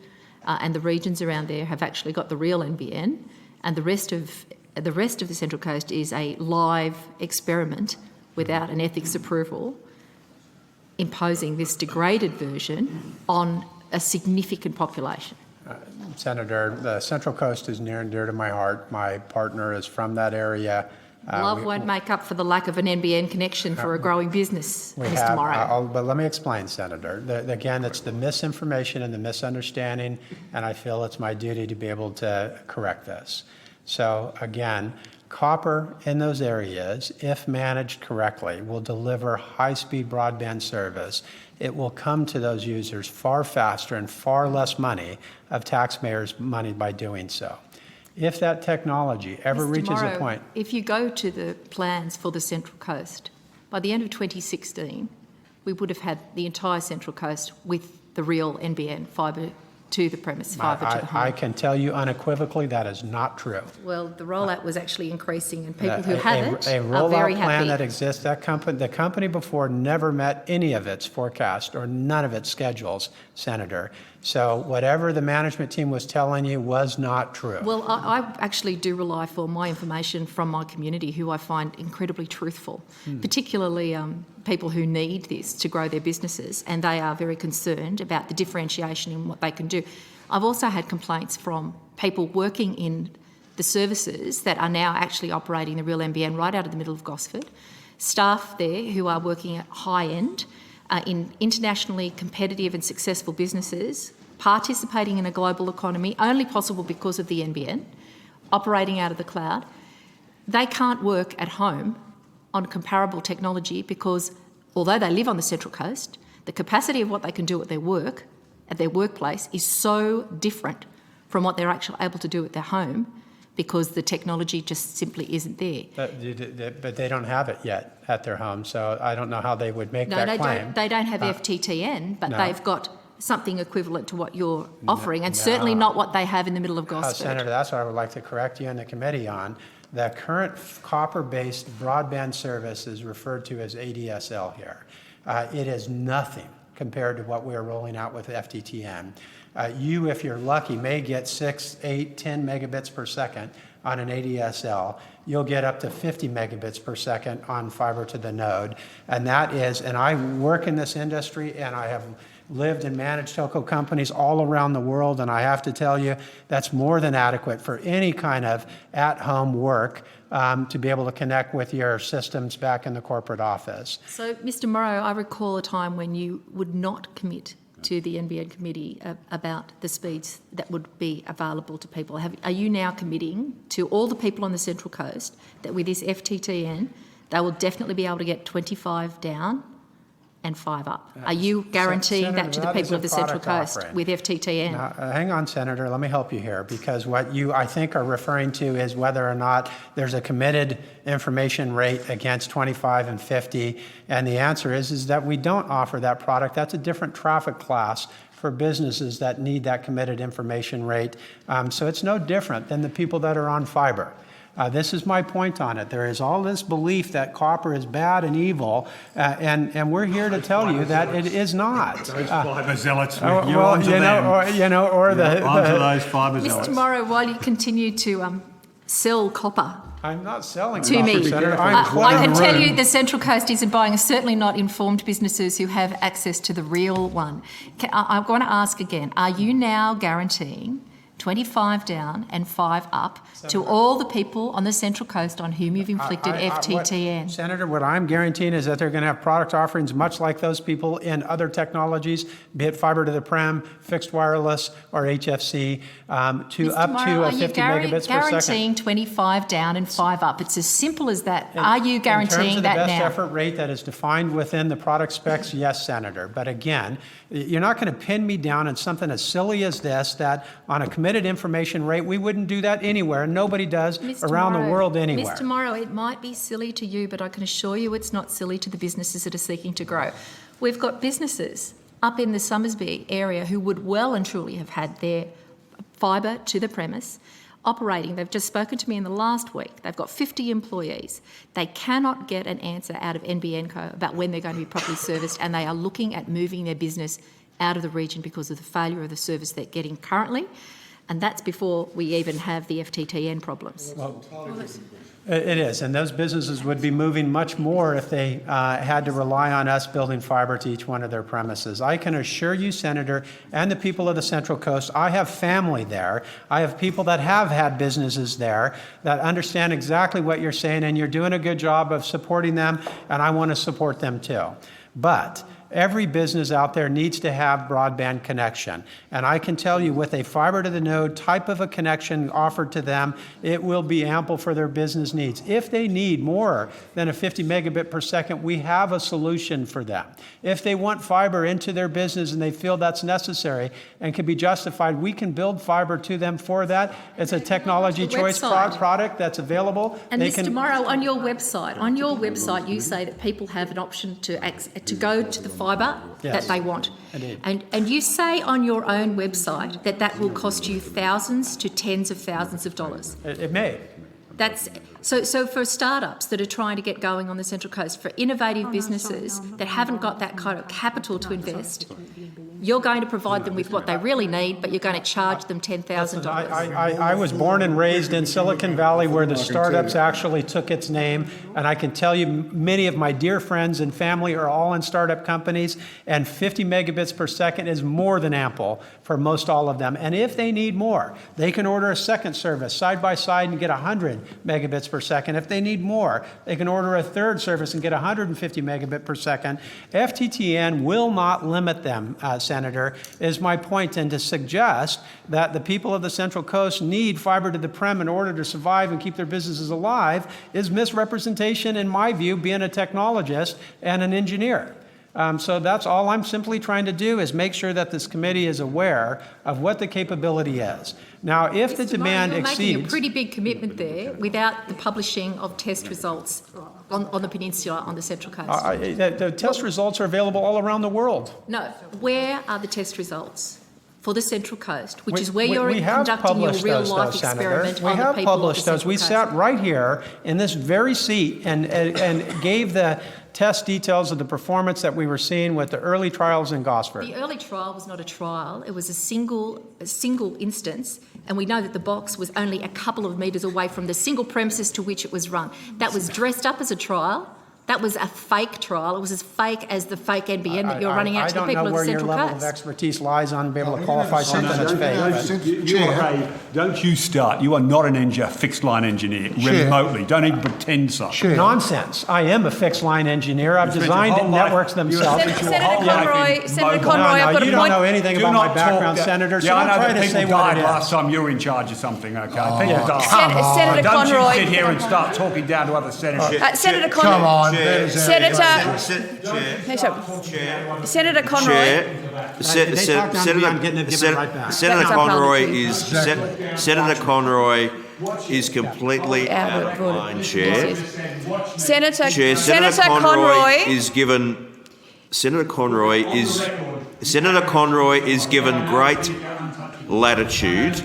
and the regions around there have actually got the real NBN, and the rest of the Central Coast is a live experiment without an ethics approval, imposing this degraded version on a significant population. Senator, the Central Coast is near and dear to my heart. My partner is from that area. Love won't make up for the lack of an NBN connection for a growing business, Mr. Morrow. But let me explain, Senator. Again, it's the misinformation and the misunderstanding, and I feel it's my duty to be able to correct this. So again, copper in those areas, if managed correctly, will deliver high-speed broadband service. It will come to those users far faster and far less money of taxpayers' money by doing so. If that technology ever Mr. reaches Morrow, a point... if you go to the plans for the Central Coast, by the end of 2016, we would have had the entire Central Coast with the real NBN fibre to the premise, fibre to the home. I can tell you unequivocally that is not true. Well, the rollout was actually increasing, and people who have it A are very rollout plan happy. that exists, the company before never met any of its forecasts or none of its schedules, Senator. So whatever the management team was telling you was not true. Well, I actually do rely for my information from my community, who I find incredibly truthful, particularly people who need this to grow their businesses, and they are very concerned about the differentiation in what they can do. I've also had complaints from people working in the services that are now actually operating the real NBN right out of the middle of Gosford, staff there who are working at high end, in internationally competitive and successful businesses, participating in a global economy, only possible because of the NBN, operating out of the cloud. They can't work at home on comparable technology because, although they live on the Central Coast, the capacity of what they can do at their workplace is so different from what they're actually able to do at their home, because the technology just simply isn't there. But they don't have it yet at their home, so I don't know how they would make that claim. They don't have FTTN, but no. they've got something equivalent to what you're offering, and certainly not what they have in the middle of Gosford. Senator, that's what I would like to correct you and the committee on. The current copper-based broadband service is referred to as ADSL here. It is nothing compared to what we are rolling out with FTTN. You, if you're lucky, may get 6, 8, 10 megabits per second on an ADSL. You'll get up to 50 megabits per second on fiber to the node. And that is, and I work in this industry, and I have lived and managed telco companies all around the world, and I have to tell you, that's more than adequate for any kind of at-home work to be able to connect with your systems back in the corporate office. So, Mr. Morrow, I recall a time when you would not commit to the NBN committee about the speeds that would be available to people. Are you now committing to all the people on the Central Coast that with this FTTN, they will definitely be able to get 25 down and 5 up? Are you guaranteeing Senator, that to the people of the Central Coast offering with FTTN? Now, hang on, Senator, let me help you here, because what you, I think, are referring to is whether or not there's a committed information rate against 25 and 50, and the answer is that we don't offer that product. That's a different traffic class for businesses that need that committed information rate. So it's no different than the people that are on fiber. This is my point on it. There is all this belief that copper is bad and evil, and we're here to tell you that it is not. Those fibre zealots, Well, you're onto you them. know, or the Onto those fibre zealots. Mr. Morrow, while you continue to sell copper I'm not selling to copper, me, Senator. I I'm can tell you the Central Coast isn't buying, certainly not informed businesses who have access to the real one. I'm going to ask again, are you now guaranteeing 25 down and 5 up to all the people on the Central Coast on whom you've inflicted FTTN? Senator, what I'm guaranteeing is that they're going to have product offerings much like those people in other technologies, be it fiber to the prem, fixed wireless, or HFC, to Mr. up Morrow, to 50 megabits per second. guaranteeing 25 down and 5 up? It's as simple as that. Are you guaranteeing that now? In terms of the best effort rate that is defined within the product specs, yes, Senator. But again, you're not going to pin me down on something as silly as this, that on a committed information rate, we wouldn't do that anywhere. Nobody does around the world anywhere. Mr. Morrow, it might be silly to you, but I can assure you it's not silly to the businesses that are seeking to grow. We've got businesses up in the Summersby area who would well and truly have had their fibre to the premise operating. They've just spoken to me in the last week. They've got 50 employees. They cannot get an answer out of NBN Co about when they're going to be properly serviced, and they are looking at moving their business out of the region because of the failure of the service they're getting currently. And that's before we even have the FTTN problems. It is, and those businesses would be moving much more if they had to rely on us building fiber to each one of their premises. I can assure you, Senator, and the people of the Central Coast, I have family there. I have people that have had businesses there that understand exactly what you're saying, and you're doing a good job of supporting them, and I want to support them too. But every business out there needs to have broadband connection. And I can tell you, with a fiber to the node type of a connection offered to them, it will be ample for their business needs. If they need more than a 50 megabit per second, we have a solution for them. If they want fiber into their business and they feel that's necessary and can be justified, we can build fiber to them for that. It's a technology choice product that's available. And Mr. Morrow, on your website, you say that people have an option to go to the fibre that they want. Indeed. And you say on your own website that will cost you thousands to tens of thousands of dollars. It may. That's so for startups that are trying to get going on the Central Coast, for innovative businesses that haven't got that kind of capital to invest, you're going to provide them with what they really need, but you're going to charge them $10,000. I was born and raised in Silicon Valley, where the startups actually took its name, and I can tell you many of my dear friends and family are all in startup companies, and 50 megabits per second is more than ample for most all of them. And if they need more, they can order a second service side by side and get 100 megabits per second. If they need more, they can order a third service and get 150 megabit per second. FTTN will not limit them, Senator, is my point, and to suggest that the people of the Central Coast need fiber to the prem in order to survive and keep their businesses alive is misrepresentation, in my view, being a technologist and an engineer. So that's all I'm simply trying to do, is make sure that this committee is aware of what the capability is. Now, if the demand exceeds... You're making a pretty big commitment there without the publishing of test results on the peninsula, on the Central Coast. The test results are available all around the world. No, where are the test results for the Central Coast, which is where you're conducting your real-life experiment on the people of the Central Coast? We have published those. We sat right here in this very seat and gave the test details of the performance that we were seeing with the early trials in Gosford. The early trial was not a trial. It was a single instance, and we know that the box was only a couple of metres away from the single premises to which it was run. That was dressed up as a trial. That was a fake trial. It was as fake as the fake NBN that you're running out to the people of the Central Coast. I don't know where your level of expertise lies on being able to qualify something that's fake. Don't you start. You are not a fixed line engineer, remotely. Don't even pretend so. Nonsense. I am a fixed line engineer. I've designed networks themselves. Senator Conroy, I've got a point. You don't know anything about my background, Senator, so don't try to say what it is. Last time you were in charge of something, okay? People died. Senator Conroy. Don't you sit here and start talking down to other senators. Senator Conroy. Come on. Senator Conroy. Senator Conroy is completely out of line, Chair. Senator Conroy is given great latitude.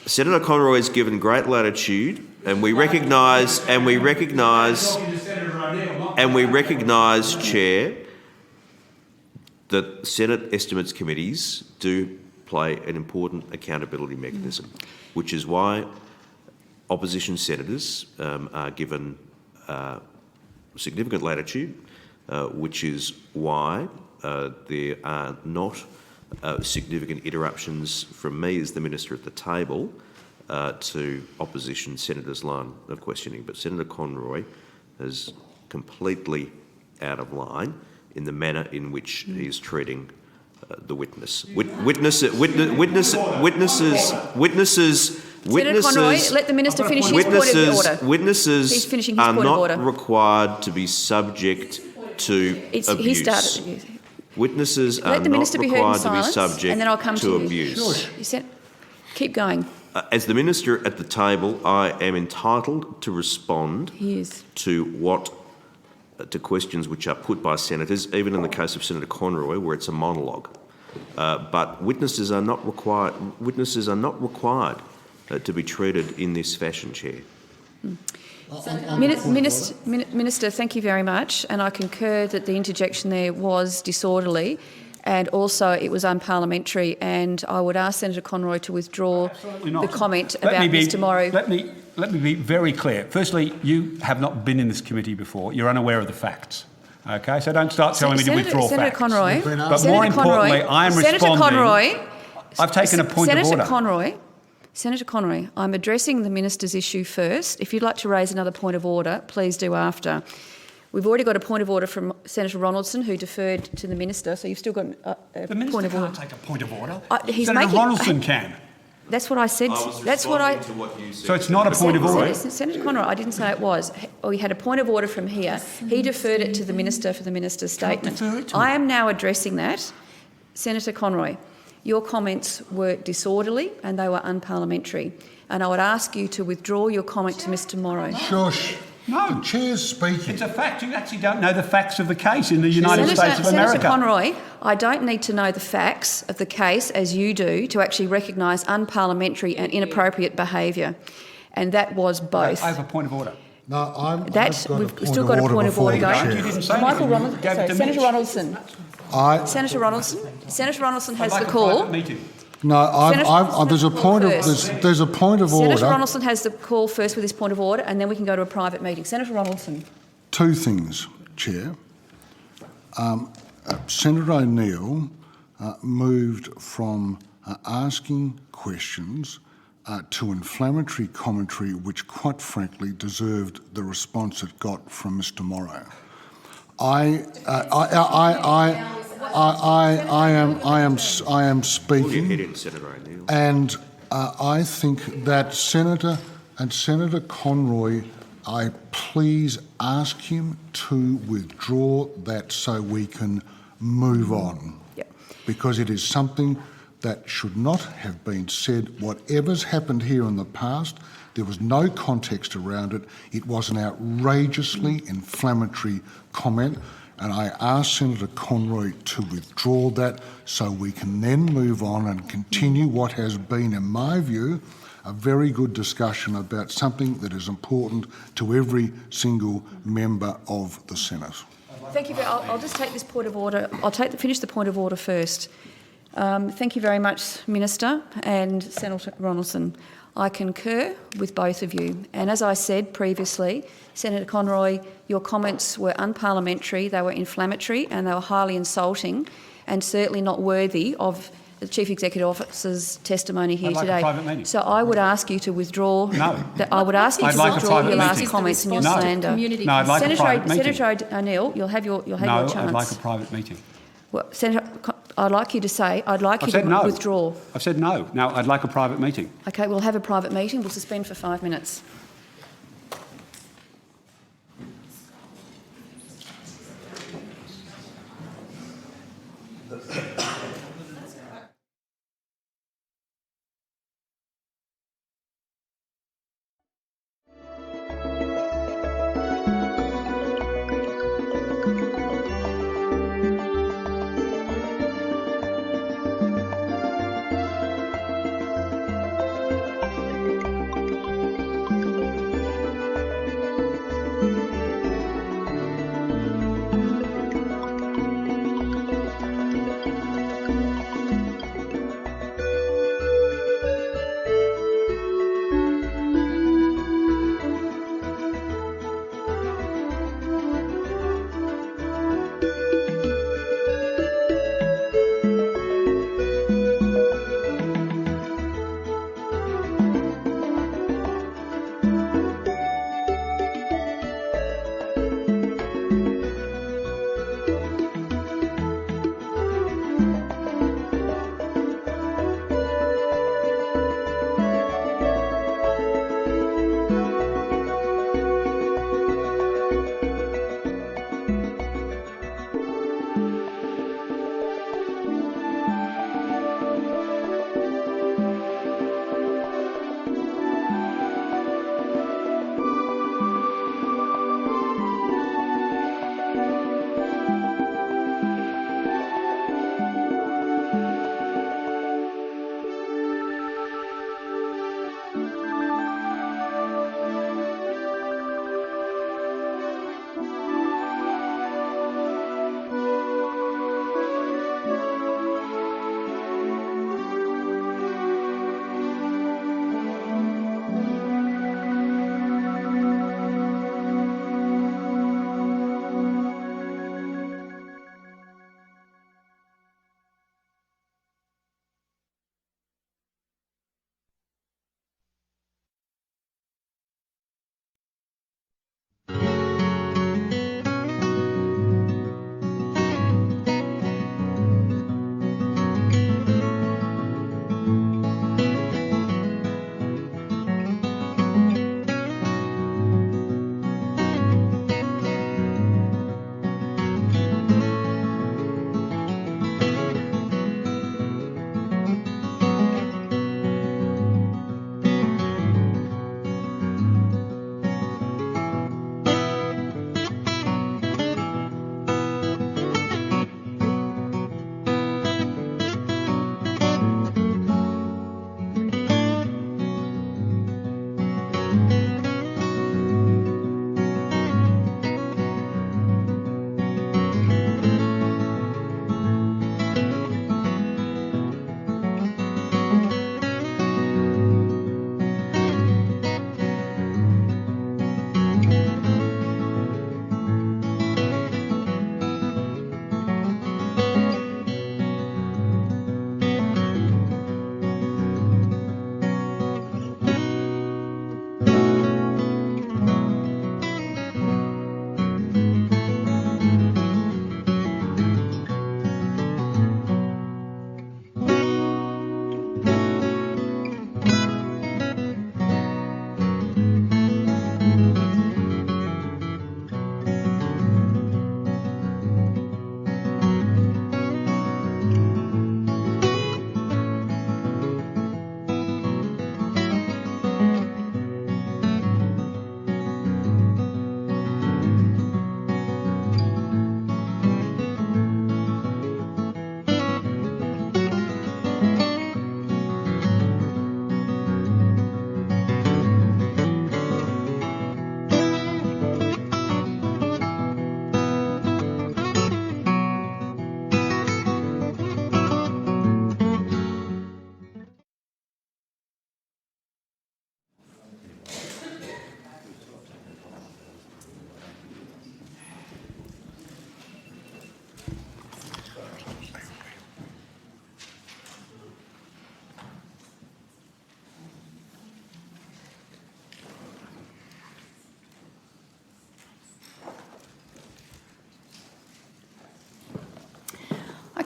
Senator Conroy is given great latitude, and we recognise, Chair, that Senate Estimates Committees do play an important accountability mechanism, which is why opposition senators are given significant latitude, which is why there are not significant interruptions from me as the Minister at the table to opposition senators' line of questioning. But Senator Conroy is completely out of line in the manner in which he is treating the witness. Witnesses. Senator Conroy, let the Minister finish his point of order. Witnesses are not required to be subject to abuse. Witnesses are not required to be subject to abuse. Keep going. As the Minister at the table, I am entitled to respond to questions which are put by senators, even in the case of Senator Conroy, where it's a monologue. But witnesses are not required. Witnesses are not required to be treated in this fashion, Chair. Minister, thank you very much, and I concur that the interjection there was disorderly, and also it was unparliamentary, and I would ask Senator Conroy to withdraw the comment about Mr Morrow. let me be very clear. Firstly, you have not been in this committee before. You're unaware of the facts. Okay, so don't start telling me to withdraw Senator facts. Conroy, But Senator more importantly, Conroy, I am Senator responding. Conroy, I've taken a point of order. Senator Conroy, I'm addressing the minister's issue first. If you'd like to raise another point of order, please do after. We've already got a point of order from Senator Ronaldson, who deferred to the minister, so you've still got a The minister point of order. can't take a point of order. Senator Ronaldson can. That's what I said. That's what I. To what you said. So it's not a point of order. Senator Conroy, I didn't say it was. We had a point of order from here. He deferred it to the minister for the minister's statement. I am now addressing that. Senator Conroy, your comments were disorderly and they were unparliamentary. And I would ask you to withdraw your comment to Mr Morrow. Shush. No. The chair's speaking. It's a fact. You actually don't know the facts of the case in the United States of America. Senator Conroy, I don't need to know the facts of the case as you do to actually recognise unparliamentary and inappropriate behaviour. And that was both. I have a point of order. No, We've still got a point of order going. You didn't say Michael anything. Ronaldson, sorry, Senator Ronaldson. Senator Ronaldson has the call. No, there's a point of order. Senator Ronaldson has the call first with his point of order, and then we can go to a private meeting. Senator Ronaldson. Two things, Chair. Senator O'Neill moved from asking questions to inflammatory commentary, which quite frankly deserved the response it got from Mr Morrow. I am speaking, and I think that Senator Conroy, I please ask him to withdraw that so we can move on, because it is something that should not have been said. Whatever's happened here in the past, there was no context around it. It was an outrageously inflammatory comment. And I asked Senator Conroy to withdraw that so we can then move on and continue what has been, in my view, a very good discussion about something that is important to every single member of the Senate. Thank you. I'll just take this point of order. Finish the point of order first. Thank you very much, Minister and Senator Ronaldson. I concur with both of you. And as I said previously, Senator Conroy, your comments were unparliamentary, they were inflammatory and they were highly insulting and certainly not worthy of the Chief Executive Officer's testimony here today. A private meeting. So I would ask you to withdraw. No. I would ask you to withdraw your last meeting. comments and your slander. No, I'd like a private meeting. Senator O'Neill, you'll have your chance. No, I'd like a private meeting. Well, Senator, I'd like you to say, I'd like you to withdraw. I've said no. Now, I'd like a private meeting. Okay, we'll have a private meeting. We'll suspend for 5 minutes.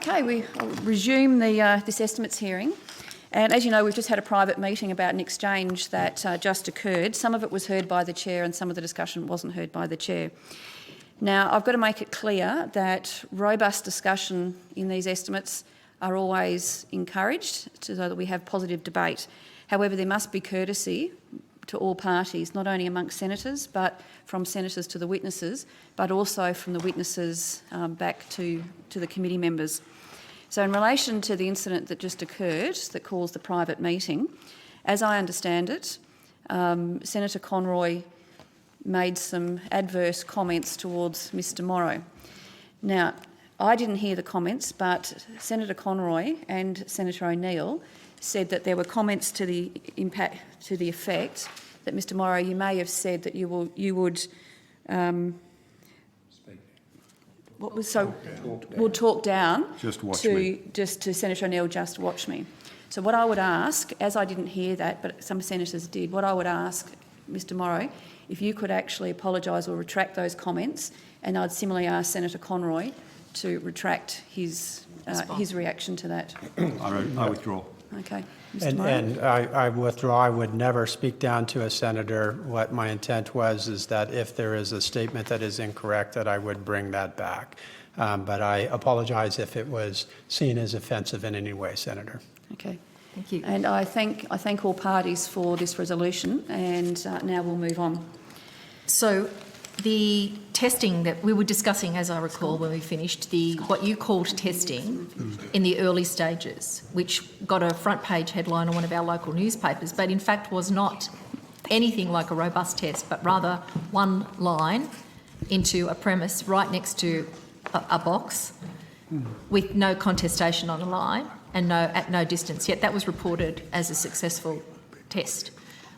Okay, I'll resume this estimates hearing. And as you know, we've just had a private meeting about an exchange that just occurred. Some of it was heard by the Chair and some of the discussion wasn't heard by the Chair. Now, I've got to make it clear that robust discussion in these estimates are always encouraged so that we have positive debate. However, there must be courtesy to all parties, not only amongst senators, but from senators to the witnesses, but also from the witnesses back to the committee members. So in relation to the incident that just occurred that caused the private meeting, as I understand it, Senator Conroy made some adverse comments towards Mr Morrow. Now, I didn't hear the comments, but Senator Conroy and Senator O'Neill said that there were comments to the effect that Mr Morrow, you may have said that you would we'll talk down Just watch me. Just to Senator O'Neill, just watch me. So what I would ask, as I didn't hear that, but some senators did, what I would ask Mr Morrow, if you could actually apologise or retract those comments, and I'd similarly ask Senator Conroy to retract his reaction to that. I withdraw. Okay. Mr. Morrow? And I withdraw. I would never speak down to a senator. What my intent was is that if there is a statement that is incorrect, that I would bring that back. But I apologize if it was seen as offensive in any way, Senator. Okay. Thank you. And I thank all parties for this resolution, and now we'll move on. So the testing that we were discussing, as I recall, when we finished, what you called testing in the early stages, which got a front page headline on one of our local newspapers, but in fact was not anything like a robust test, but rather one line into a premise right next to a box with no contestation on the line and at no distance. Yet that was reported as a successful test.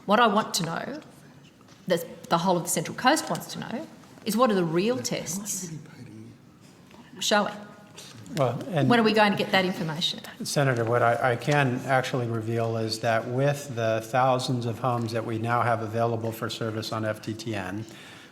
What I want to know, that the whole of the Central Coast wants to know, is what are the real tests showing? Well, and When are we going to get that information? Senator, what I can actually reveal is that with the thousands of homes that we now have available for service on FTTN,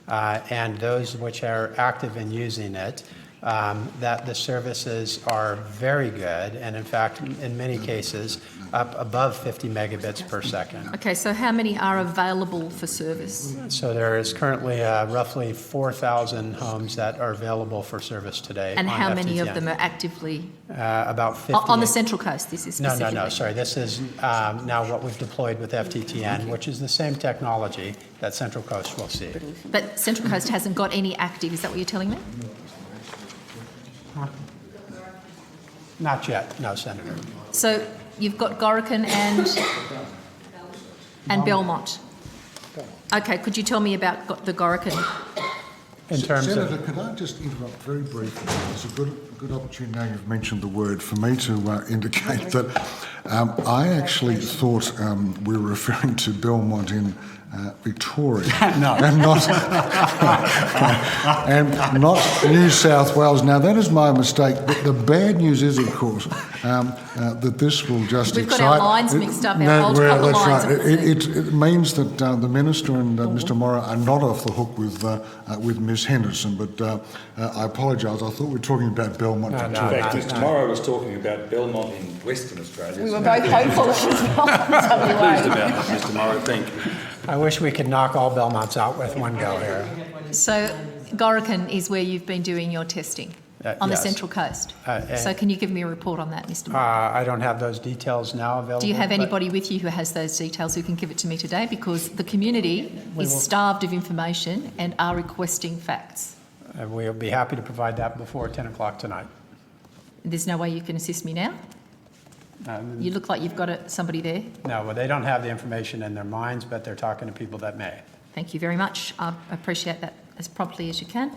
and those which are active in using it, that the services are very good, and in fact, in many cases, up above 50 megabits per second. Okay, so how many are available for service? So there is currently roughly 4,000 homes that are available for service today. And on how many of FTTN. them are actively... About 50. On the Central Coast, this is specifically? No, sorry. This is now what we've deployed with FTTN, which is the same technology that Central Coast will see. But Central Coast hasn't got any active, is that what you're telling me? Not yet, no, Senator. So you've got Gorican and Belmont. Okay, could you tell me about the Gorican? In terms Senator, of, could I just interrupt very briefly? It's a good opportunity now you've mentioned the word for me to indicate that I actually thought we were referring to Belmont in Victoria, No. and not New South Wales. Now that is my mistake. But the bad news is, of course, that this will just We've excite. got our lines mixed up. Our old well, colour that's lines. right. It means that the minister and Mr. Morrow are not off the hook with Ms. Henderson. But I apologise. I thought we were talking about Belmont. No, Victoria. In fact, Mr. Morrow was talking about Belmont in Western Australia. We were both hopeful it was not WA. Pleased about that, Mr. Morrow. Thank you. I wish we could knock all Belmonts out with one go here. So Gorican is where you've been doing your testing on the yes. Central Coast. And- So can you give me a report on that, Mr. Morrow? I don't have those details now available. Do you have but- anybody with you who has those details who can give it to me today? Because the community is starved of information and are requesting facts. We'll be happy to provide that before 10 o'clock tonight. There's no way you can assist me now? You look like you've got somebody there. No, well, they don't have the information in their minds, but they're talking to people that may. Thank you very much. I appreciate that as promptly as you can.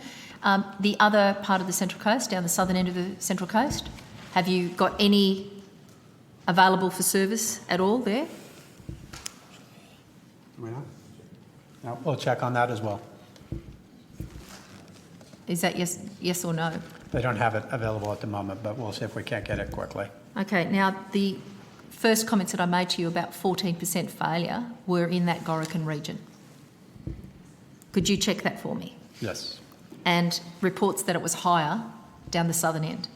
The other part of the Central Coast, down the southern end of the Central Coast, have you got any available for service at all there? No, we'll check on that as well. Is that yes or no? They don't have it available at the moment, but we'll see if we can't get it quickly. Okay, now the first comments that I made to you about 14% failure were in that Gorican region. Could you check that for me? Yes. And reports that it was higher down the southern end.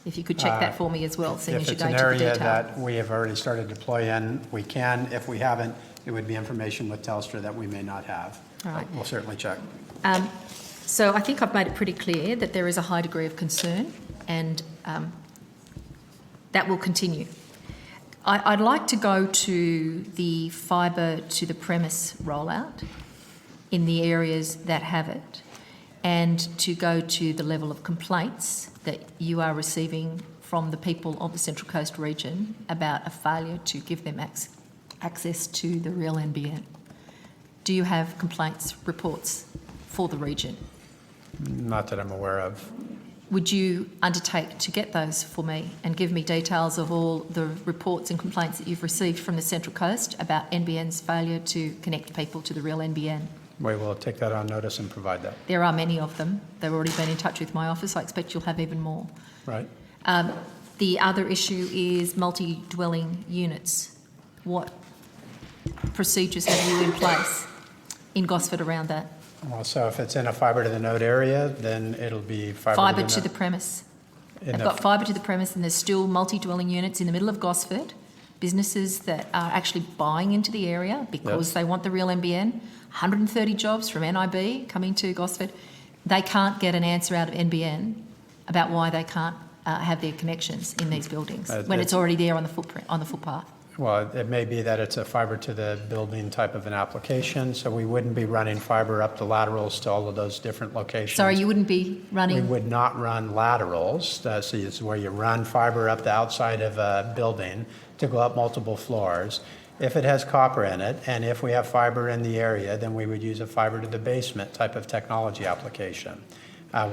If you could check that for me as well, seeing If as you're it's going an to the area detail. that we have already started to deploy in, we can. If we haven't, it would be information with Telstra that we may not have. Right. We'll certainly check. So I think I've made it pretty clear that there is a high degree of concern, and that will continue. I'd like to go to the fibre to the premise rollout in the areas that have it, and to go to the level of complaints that you are receiving from the people of the Central Coast region about a failure to give them access to the real NBN. Do you have complaints reports for the region? Not that I'm aware of. Would you undertake to get those for me and give me details of all the reports and complaints that you've received from the Central Coast about NBN's failure to connect people to the real NBN? We will take that on notice and provide that. There are many of them. They've already been in touch with my office. I expect you'll have even more. Right. The other issue is multi-dwelling units. What procedures have you in place in Gosford around that? Well, so if it's in a fibre to the node area, then it'll be Fibre to the premise. In They've the- got fibre to the premise, and there's still multi-dwelling units in the middle of Gosford, businesses that are actually buying into the area because Yes. they want the real NBN. 130 jobs from NIB coming to Gosford. They can't get an answer out of NBN about why they can't have their connections in these buildings when it's already there on the footprint, on the footpath. Well, it may be that it's a fibre to the building type of an application, so we wouldn't be running fibre up the laterals to all of those different locations. Sorry, you wouldn't be running... We would not run laterals. So it's where you run fibre up the outside of a building to go up multiple floors. If it has copper in it, and if we have fibre in the area, then we would use a fibre to the basement type of technology application.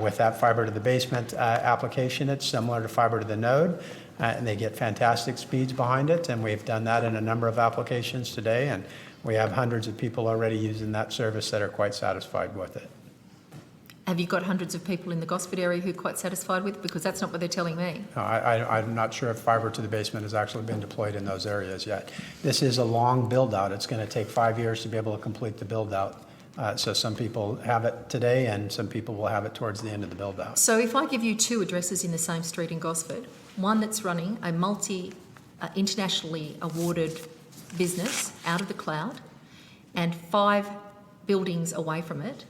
With that fibre to the basement application, it's similar to fibre to the node, and they get fantastic speeds behind it, and we've done that in a number of applications today, and we have hundreds of people already using that service that are quite satisfied with it. Have you got hundreds of people in the Gosford area who are quite satisfied with it? Because that's not what they're telling me. No, I'm not sure if fibre to the basement has actually been deployed in those areas yet. This is a long build-out. It's going to take 5 years to be able to complete the build-out. So some people have it today, and some people will have it towards the end of the build-out. So if I give you two addresses in the same street in Gosford, one that's running a internationally awarded business out of the cloud, and 5 buildings away from it,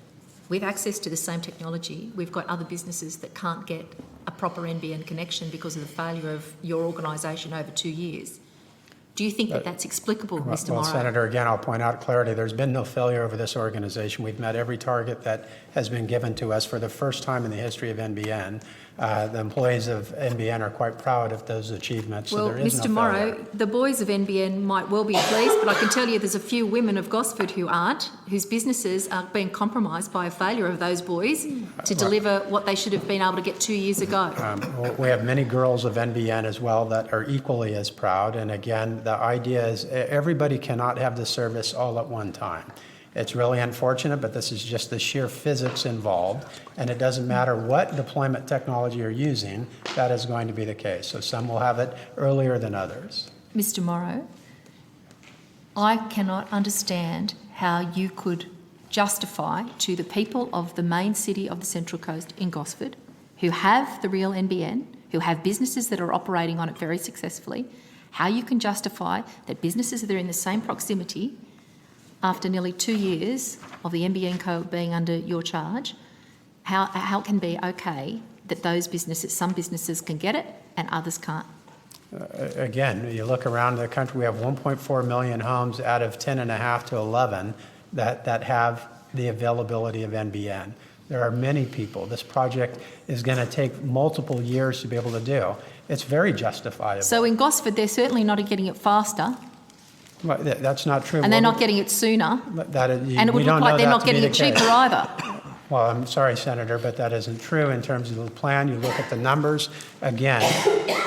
with access to the same technology, we've got other businesses that can't get a proper NBN connection because of the failure of your organisation over 2 years. Do you think that that's explicable, Mr. Well, Morrow? Senator, again, I'll point out clarity. There's been no failure over this organisation. We've met every target that has been given to us for the first time in the history of NBN. The employees of NBN are quite proud of those achievements, Well, so there is Mr. no Morrow, failure. the boys of NBN might well be pleased, but I can tell you there's a few women of Gosford who aren't, whose businesses are being compromised by a failure of those boys to deliver what they should have been able to get 2 years ago. We have many girls of NBN as well that are equally as proud. And again, the idea is everybody cannot have the service all at one time. It's really unfortunate, but this is just the sheer physics involved. And it doesn't matter what deployment technology you're using, that is going to be the case. So some will have it earlier than others. Mr. Morrow, I cannot understand how you could justify to the people of the main city of the Central Coast in Gosford, who have the real NBN, who have businesses that are operating on it very successfully, how you can justify that businesses that are in the same proximity after nearly 2 years of the NBN code being under your charge, how it can be okay that those businesses, some businesses can get it and others can't? Again, you look around the country, we have 1.4 million homes out of 10.5 to 11 that have the availability of NBN. There are many people. This project is going to take multiple years to be able to do. It's very justifiable. So in Gosford, they're certainly not getting it faster, Well, that's not true. and they're not getting it sooner, and it would look like they're not getting it cheaper either. Well, I'm sorry, Senator, but that isn't true in terms of the plan. You look at the numbers. Again,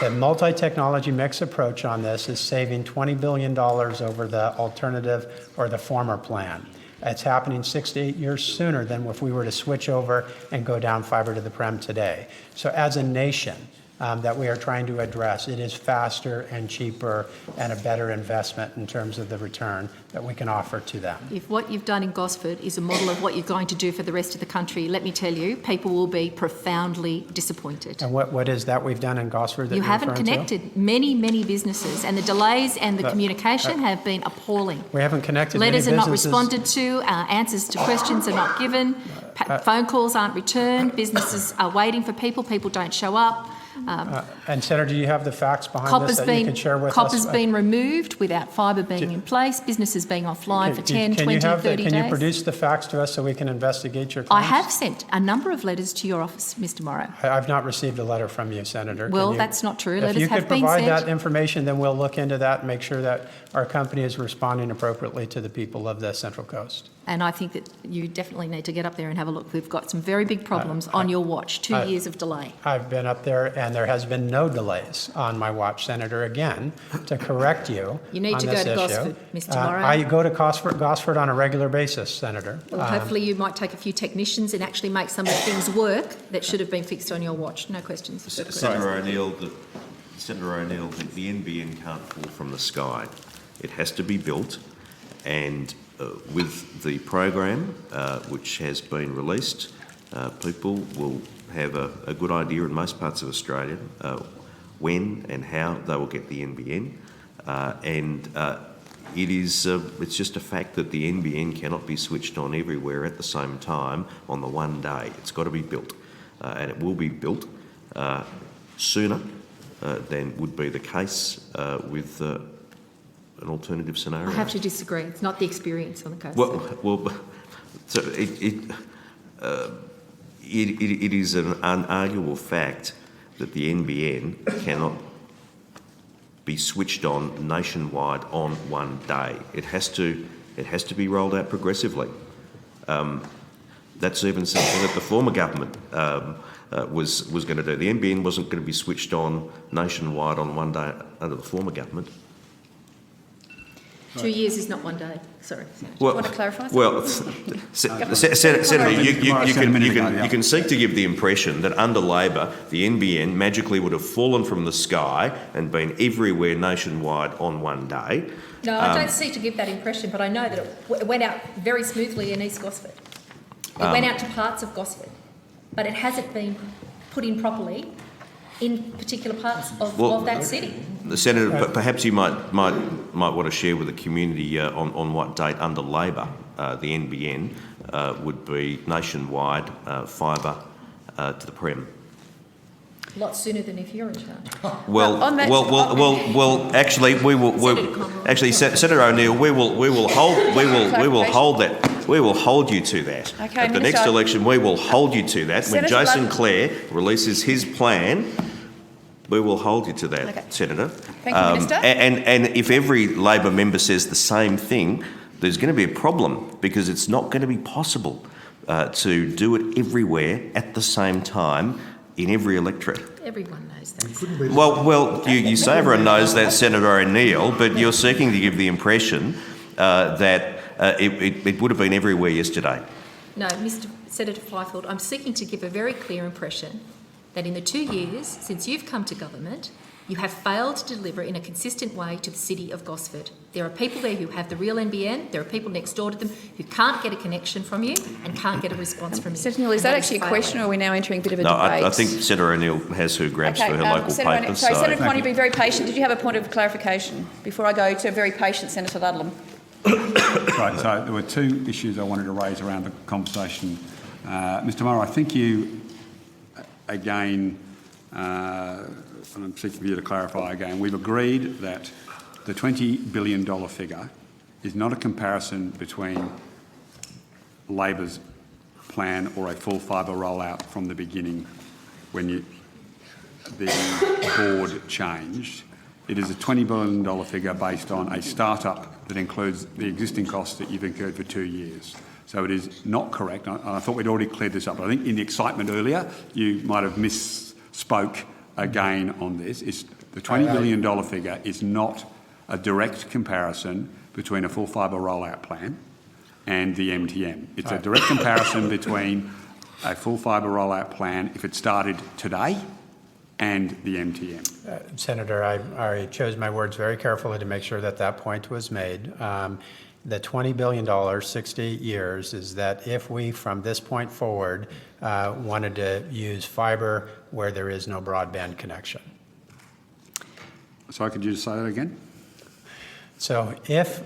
the multi-technology mix approach on this is saving $20 billion over the alternative or the former plan. It's happening 6 to 8 years sooner than if we were to switch over and go down fibre to the prem today. So as a nation, that we are trying to address. It is faster and cheaper and a better investment in terms of the return that we can offer to them. If what you've done in Gosford is a model of what you're going to do for the rest of the country, let me tell you, people will be profoundly disappointed. And what is that we've done in Gosford that You you're haven't referring to? connected many businesses, and the delays and the communication have been appalling. We haven't connected many Letters are not businesses. responded to, answers to questions are not given, phone calls aren't returned, businesses are waiting for people don't show up. And Senator, do you have the facts behind this that you can share with us? Copper's been removed without fibre being in place, businesses being offline for 10, 20, 30 days. Can you produce the facts to us so we can investigate your claims? I have sent a number of letters to your office, Mr Morrow. I've not received a letter from you, Senator. Well, that's not true. Letters have been If you could provide sent. that information, then we'll look into that and make sure that our company is responding appropriately to the people of the Central Coast. And I think that you definitely need to get up there and have a look. We've got some very big problems on your watch, 2 years of delay. I've been up there, and there has been no delays on my watch, Senator, again, to correct you You need on to go this to issue. Gosford, Mr Morrow. I go to Gosford on a regular basis, Senator. Well, hopefully you might take a few technicians and actually make some of the things work that should have been fixed on your watch. No questions. Senator O'Neill, the NBN can't fall from the sky. It has to be built, and with the program which has been released, people will have a good idea in most parts of Australia when and how they will get the NBN, and it's just a fact that the NBN cannot be switched on everywhere at the same time on the one day. It's got to be built, and it will be built sooner than would be the case with an alternative scenario. I have to disagree. It's not the experience on the coast. So it is an unarguable fact that the NBN cannot be switched on nationwide on one day. It has to be rolled out progressively. That's even something that the former government was going to do. The NBN wasn't going to be switched on nationwide on one day under the former government. 2 years is not one day. Sorry. Do you want to clarify? Well, Senator, you can seek to give the impression that under Labor, the NBN magically would have fallen from the sky and been everywhere nationwide on one day. No, I don't seek to give that impression, but I know that it went out very smoothly in East Gosford. It went out to parts of Gosford, but it hasn't been put in properly in particular parts of that city. Senator, but perhaps you might want to share with the community on what date under Labor the NBN would be nationwide fibre to the Prem. A lot sooner than if you're in charge. Actually, we will. Actually, Senator O'Neill, we will hold you to that. Okay, At the next election, we will hold you to that. When Jason Clare releases his plan, we will hold you to that, okay. Senator. Thank you, Minister. And if every Labor member says the same thing, there's going to be a problem because it's not going to be possible to do it everywhere at the same time in every electorate. Everyone knows that. Well, you say everyone knows that, Senator O'Neill, but you're seeking to give the impression that it would have been everywhere yesterday. No, Mr Senator Fifield, I'm seeking to give a very clear impression that in the 2 years since you've come to government, you have failed to deliver in a consistent way to the city of Gosford. There are people there who have the real NBN, there are people next door to them who can't get a connection from you and can't get a response from you. Senator O'Neill, is that actually a question, or are we now entering a bit of a No, debate? I think Senator O'Neill has her grabs for her local papers. Sorry, Senator Connie, be very patient. Did you have a point of clarification before I go to a very patient Senator Ludlam? Right, so there were two issues I wanted to raise around the conversation. Mr Morrow, I think you, again, and I'm seeking for you to clarify again, we've agreed that the $20 billion figure is not a comparison between Labor's plan or a full fibre rollout from the beginning when the board changed. It is a $20 billion figure based on a start-up that includes the existing costs that you've incurred for 2 years. So it is not correct. I thought we'd already cleared this up. I think in the excitement earlier, you might have misspoke again on this. The $20 billion figure is not a direct comparison between a full fibre rollout plan and the MTM. It's a direct comparison between a full fibre rollout plan if it started today and the MTM. Senator, I chose my words very carefully to make sure that that point was made. The $20 billion, 60 years, is that if we, from this point forward, wanted to use fibre where there is no broadband connection. So could you just say that again? So if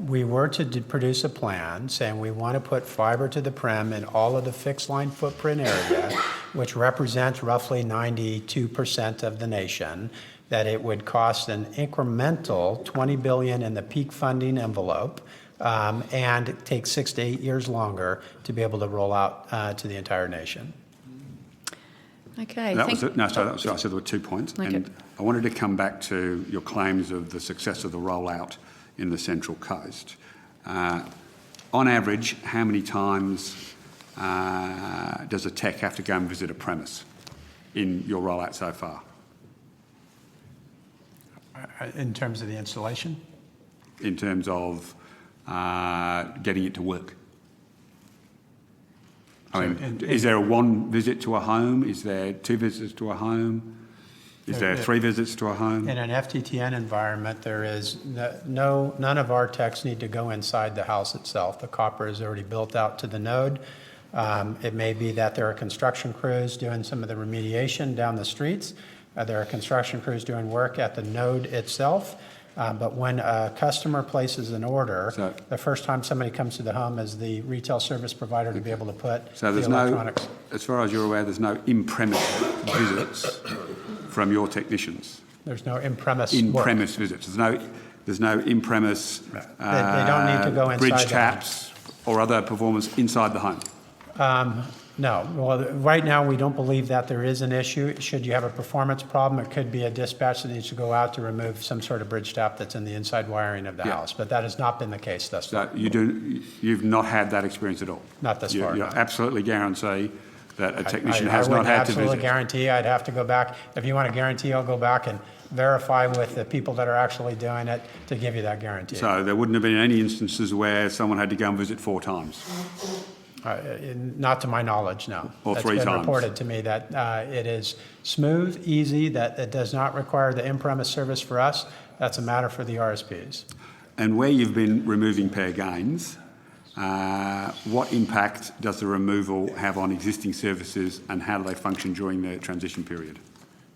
we were to produce a plan saying we want to put fibre to the prem in all of the fixed line footprint area, which represents roughly 92% of the nation, that it would cost an incremental $20 billion in the peak funding envelope, and take 6 to 8 years longer to be able to roll out to the entire nation. Okay. That was it. No, sorry, I said there were 2 points. Okay. And I wanted to come back to your claims of the success of the rollout in the Central Coast. On average, how many times does a tech have to go and visit a premise in your rollout so far? In terms of the installation? In terms of getting it to work? I mean, is there one visit to a home? Is there 2 visits to a home? Is there 3 visits to a home? In an FTTN environment, there is none of our techs need to go inside the house itself. The copper is already built out to the node. It may be that there are construction crews doing some of the remediation down the streets. There are construction crews doing work at the node itself. But when a customer places an order, the first time somebody comes to the home is the retail service provider to be able to put so the electronics. As far as you're aware, there's no in-premise visits from your technicians? There's no in-premise in-premise visits. There's no in-premise they don't need to go inside bridge the taps or other performance inside the home? No. Well, right now, we don't believe that there is an issue. Should you have a performance problem, it could be a dispatch that needs to go out to remove some sort of bridge tap that's in the inside wiring of the house. But that has not been the case thus far. So you've not had that experience at all? Not thus far, You no. absolutely guarantee that a technician I has not had to visit? I would absolutely guarantee. I'd have to go back. If you want a guarantee, I'll go back and verify with the people that are actually doing it to give you that guarantee. So there wouldn't have been any instances where someone had to go and visit 4 times? Not to my knowledge, no. Or 3 It's been times? reported to me that it is smooth, easy, that it does not require the in-premise service for us. That's a matter for the RSPs. And where you've been removing pair gains, what impact does the removal have on existing services and how do they function during the transition period?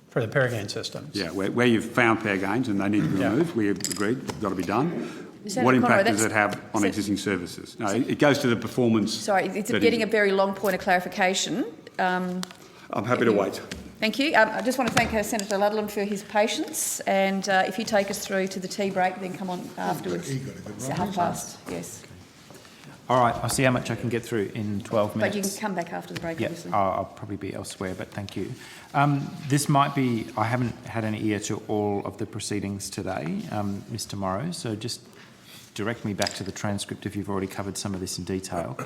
For the pair gain systems. Yeah, where you've found pair gains and they need to be removed, we have agreed, got to be done. What impact does it have on existing services? No, it goes to the performance. Sorry, it's getting a very long point of clarification. I'm happy to wait. Thank you. I just want to thank Senator Ludlam for his patience, and if you take us through to the tea break, then come on afterwards. It's 1:30, yes. All right, I'll see how much I can get through in 12 minutes. But you can come back after the break, obviously. I'll probably be elsewhere, but thank you. This might be, I haven't had an ear to all of the proceedings today, Mr. Morrow, so just direct me back to the transcript if you've already covered some of this in detail.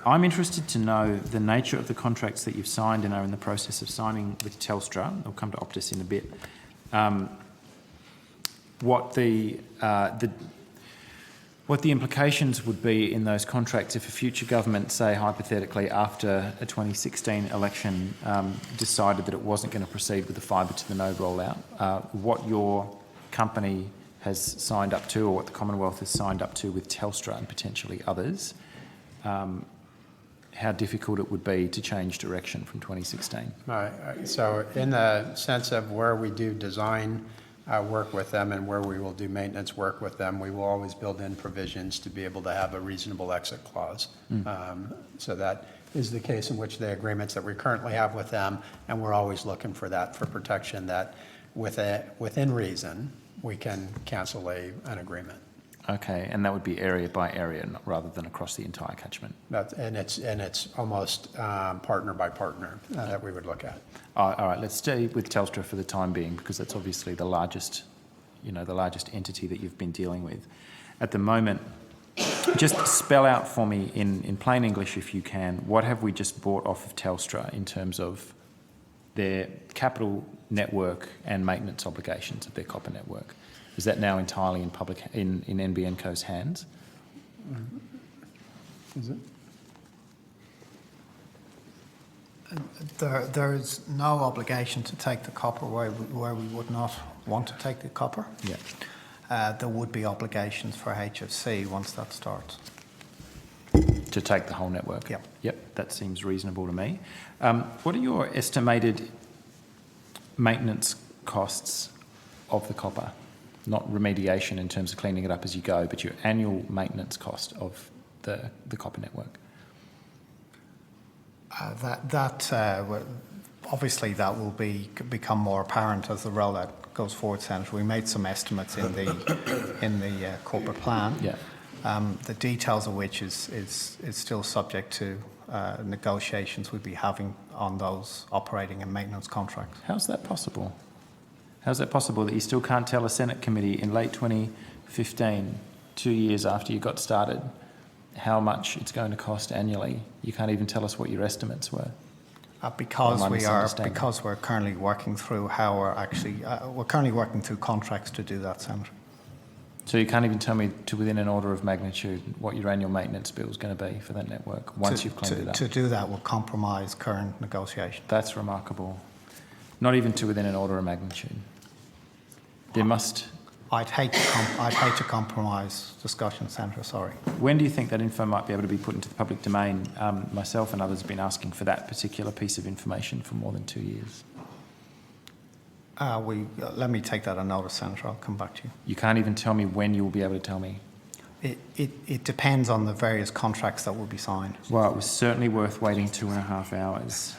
I'm interested to know the nature of the contracts that you've signed and are in the process of signing with Telstra. I'll come to Optus in a bit. What the implications would be in those contracts if a future government, say hypothetically after a 2016 election, decided that it wasn't going to proceed with the fibre to the node rollout, what your company has signed up to, or what the Commonwealth has signed up to with Telstra and potentially others, how difficult it would be to change direction from 2016. So in the sense of where we do design work with them and where we will do maintenance work with them, we will always build in provisions to be able to have a reasonable exit clause. So that is the case in which the agreements that we currently have with them, and we're always looking for that for protection, that within reason, we can cancel an agreement. Okay, and that would be area by area, rather than across the entire catchment. And it's almost partner by partner that we would look at. All right, let's stay with Telstra for the time being, because that's obviously the largest entity that you've been dealing with at the moment. Just spell out for me in plain English, if you can, what have we just bought off of Telstra in terms of their capital network and maintenance obligations of their copper network? Is that now entirely in NBN Co's hands? Is it? There is no obligation to take the copper where we would not want to take the copper. Yeah. There would be obligations for HFC once that starts. To take the whole network? Yep. Yep, that seems reasonable to me. What are your estimated maintenance costs of the copper? Not remediation in terms of cleaning it up as you go, but your annual maintenance cost of the copper network? Obviously that will become more apparent as the rollout goes forward, Senator. We made some estimates in the corporate plan. Yeah. The details of which is still subject to negotiations we'd be having on those operating and maintenance contracts. How's that possible? How's that possible that you still can't tell a Senate committee in late 2015, 2 years after you got started, how much it's going to cost annually? You can't even tell us what your estimates were. Because we're currently working through how we're currently working through contracts to do that, Senator. So you can't even tell me to within an order of magnitude what your annual maintenance bill is going to be for that network once you've cleaned it up? To do that will compromise current negotiations. That's remarkable. Not even to within an order of magnitude. There must... I'd hate to compromise discussion, Senator, sorry. When do you think that info might be able to be put into the public domain? Myself and others have been asking for that particular piece of information for more than 2 years. Let me take that on notice, Senator. I'll come back to you. You can't even tell me when you will be able to tell me? It depends on the various contracts that will be signed. Well, it was certainly worth waiting 2.5 hours.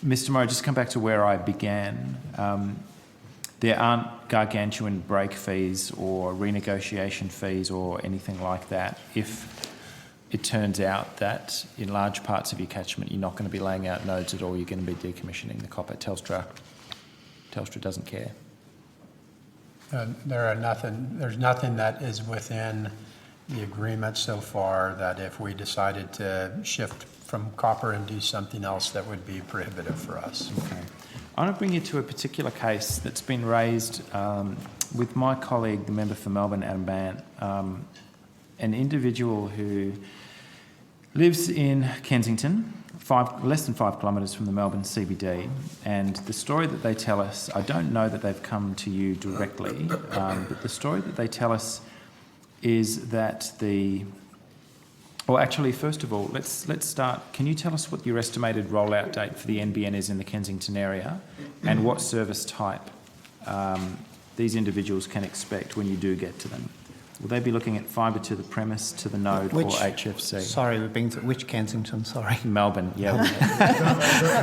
Mr. Morrow, just come back to where I began. There aren't gargantuan break fees or renegotiation fees or anything like that if it turns out that in large parts of your catchment you're not going to be laying out nodes at all, you're going to be decommissioning the copper. Telstra doesn't care. There's nothing that is within the agreement so far that if we decided to shift from copper and do something else that would be prohibitive for us. Okay. I want to bring you to a particular case that's been raised with my colleague, the member for Melbourne, Adam Bant, an individual who lives in Kensington, less than 5 kilometres from the Melbourne CBD, and the story that they tell us, I don't know that they've come to you directly, but the story that they tell us is that well, actually, first of all, let's start. Can you tell us what your estimated rollout date for the NBN is in the Kensington area and what service type these individuals can expect when you do get to them? Will they be looking at fibre to the premise, to the node, or HFC? Sorry, we've been through which Kensington? Sorry, Melbourne. Yeah.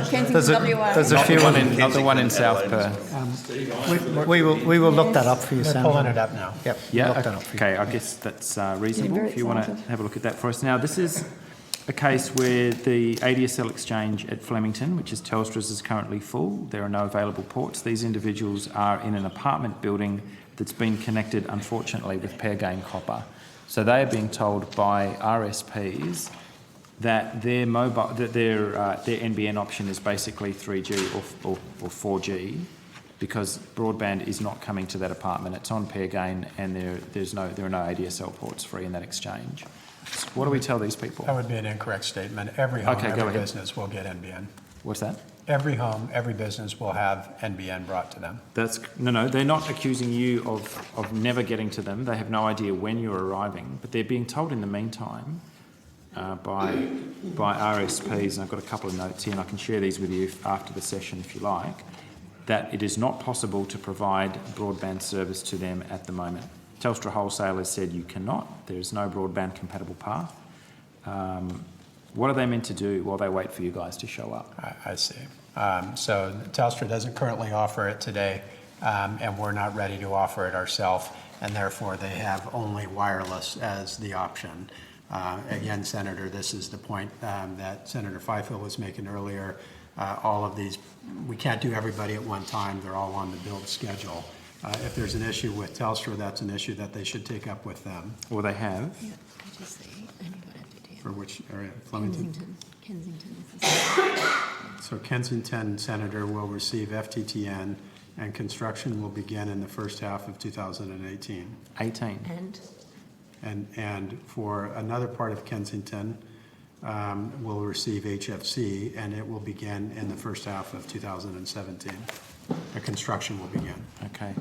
Kensington, WA. There's a few. Not the one in South Perth. we will look that up for you, Senator. They're pulling it up now. Yep. Yeah. Look that up for you. Okay. I guess that's reasonable. If you want to have a look at that for us now, this is a case where the ADSL exchange at Flemington, which is Telstra's, is currently full. There are no available ports. These individuals are in an apartment building that's been connected, unfortunately, with pair gain copper. So they are being told by RSPs that their NBN option is basically 3G or 4G because broadband is not coming to that apartment. It's on pair gain, and there are no ADSL ports free in that exchange. So what do we tell these people? That would be an incorrect statement. Every home, every business will get NBN. What's that? Every home, every business will have NBN brought to them. No, they're not accusing you of never getting to them. They have no idea when you're arriving, but they're being told in the meantime by RSPs, and I've got a couple of notes here, and I can share these with you after the session if you like, that it is not possible to provide broadband service to them at the moment. Telstra Wholesale has said you cannot. There is no broadband compatible path. What are they meant to do while they wait for you guys to show up? I see. So Telstra doesn't currently offer it today, and we're not ready to offer it ourselves, and therefore they have only wireless as the option. Again, Senator, this is the point that Senator Fifield was making earlier. All of these, we can't do everybody at one time. They're all on the build schedule. If there's an issue with Telstra, that's an issue that they should take up with them. Well, they have. Yeah, I just say, For which area? Flemington? Kensington. So Kensington, Senator, will receive FTTN, and construction will begin in the first half of 2018. And And for another part of Kensington, will receive HFC, and it will begin in the first half of 2017. The construction will begin. Okay.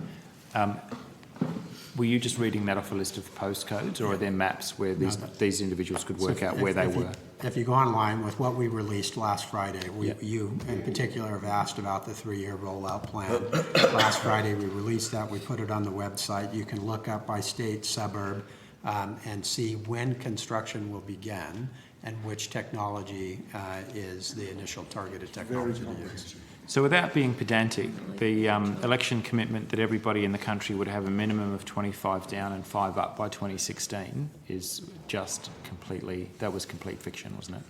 Were you just reading that off a list of postcodes, or are there maps where these individuals could work out where they were? If you go online with what we released last Friday, you in particular have asked about the 3-year rollout plan. Last Friday we released that, we put it on the website. You can look up by state, suburb, and see when construction will begin and which technology is the initial targeted technology to use. So without being pedantic, the election commitment that everybody in the country would have a minimum of 25 down and 5 up by 2016 is just completely, that was complete fiction, wasn't it?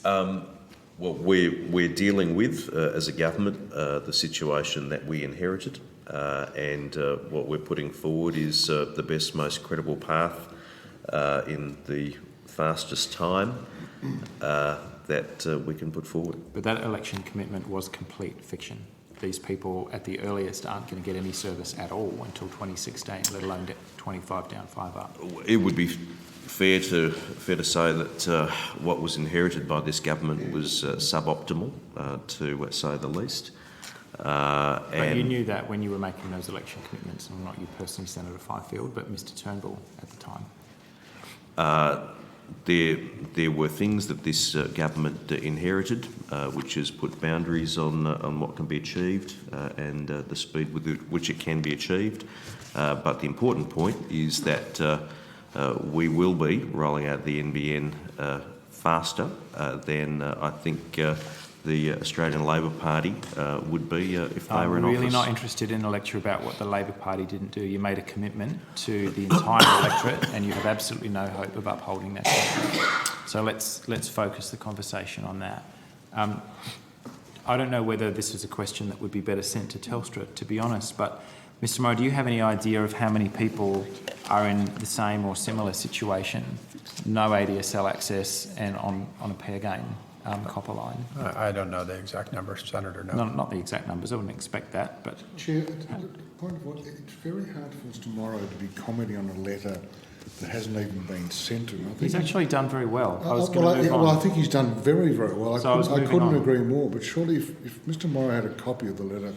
Well, we're dealing with, as a government, the situation that we inherited, and what we're putting forward is the best, most credible path in the fastest time that we can put forward. But that election commitment was complete fiction. These people at the earliest aren't going to get any service at all until 2016, let alone get 25 down, 5 up. It would be fair to say that what was inherited by this government was suboptimal, to say the least. But you knew that when you were making those election commitments, and not you personally, Senator Fifield, but Mr Turnbull at the time. There were things that this government inherited, which has put boundaries on what can be achieved and the speed with which it can be achieved. But the important point is that we will be rolling out the NBN faster than I think the Australian Labor Party would be if they were in office. I'm really not interested in a lecture about what the Labor Party didn't do. You made a commitment to the entire electorate, and you have absolutely no hope of upholding that commitment. So let's focus the conversation on that. I don't know whether this is a question that would be better sent to Telstra, to be honest, but Mr Morrow, do you have any idea of how many people are in the same or similar situation, no ADSL access and on a pair gain? Copper line. I don't know the exact numbers, Senator. No. Not the exact numbers. I wouldn't expect that. But Chair, point of order, it's very hard for us tomorrow to be commenting on a letter that hasn't even been sent to him. He's actually done very well. I think he's done very, very well. I couldn't on. agree more. But surely, if Mr Morrow had a copy of the letter,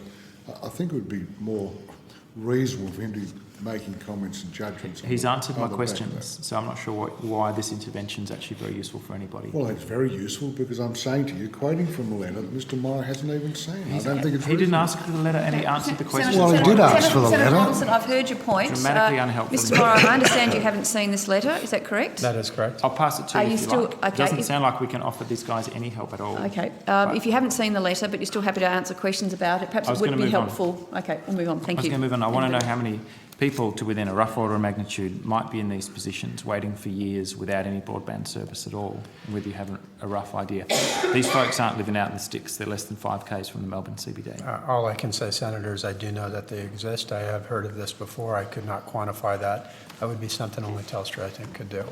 I think it would be more reasonable for him to be making comments and judgments. He's answered my questions, so I'm not sure why this intervention is actually very useful for anybody. Well, it's very useful because I'm saying to you, quoting from a letter that Mr Morrow hasn't even seen. I don't think it's He didn't ask for the letter and he answered the question. Well, he did ask for the letter. Senator Robertson, I've heard your point. Dramatically unhelpful. Mr Morrow, I understand you haven't seen this letter. Is that correct? That is correct. I'll pass it to you if you like. Okay. It doesn't sound like we can offer these guys any help at all. Okay. If you haven't seen the letter, but you're still happy to answer questions about it, perhaps it would be helpful. Okay, we'll move on. Thank you. I was going to move on. I want to know how many people, to within a rough order of magnitude, might be in these positions waiting for years without any broadband service at all, and whether you have a rough idea. These folks aren't living out in the sticks. They're less than 5 k's from the Melbourne CBD. All I can say, Senator, is I do know that they exist. I have heard of this before. I could not quantify that. That would be something only Telstra, I think, could do.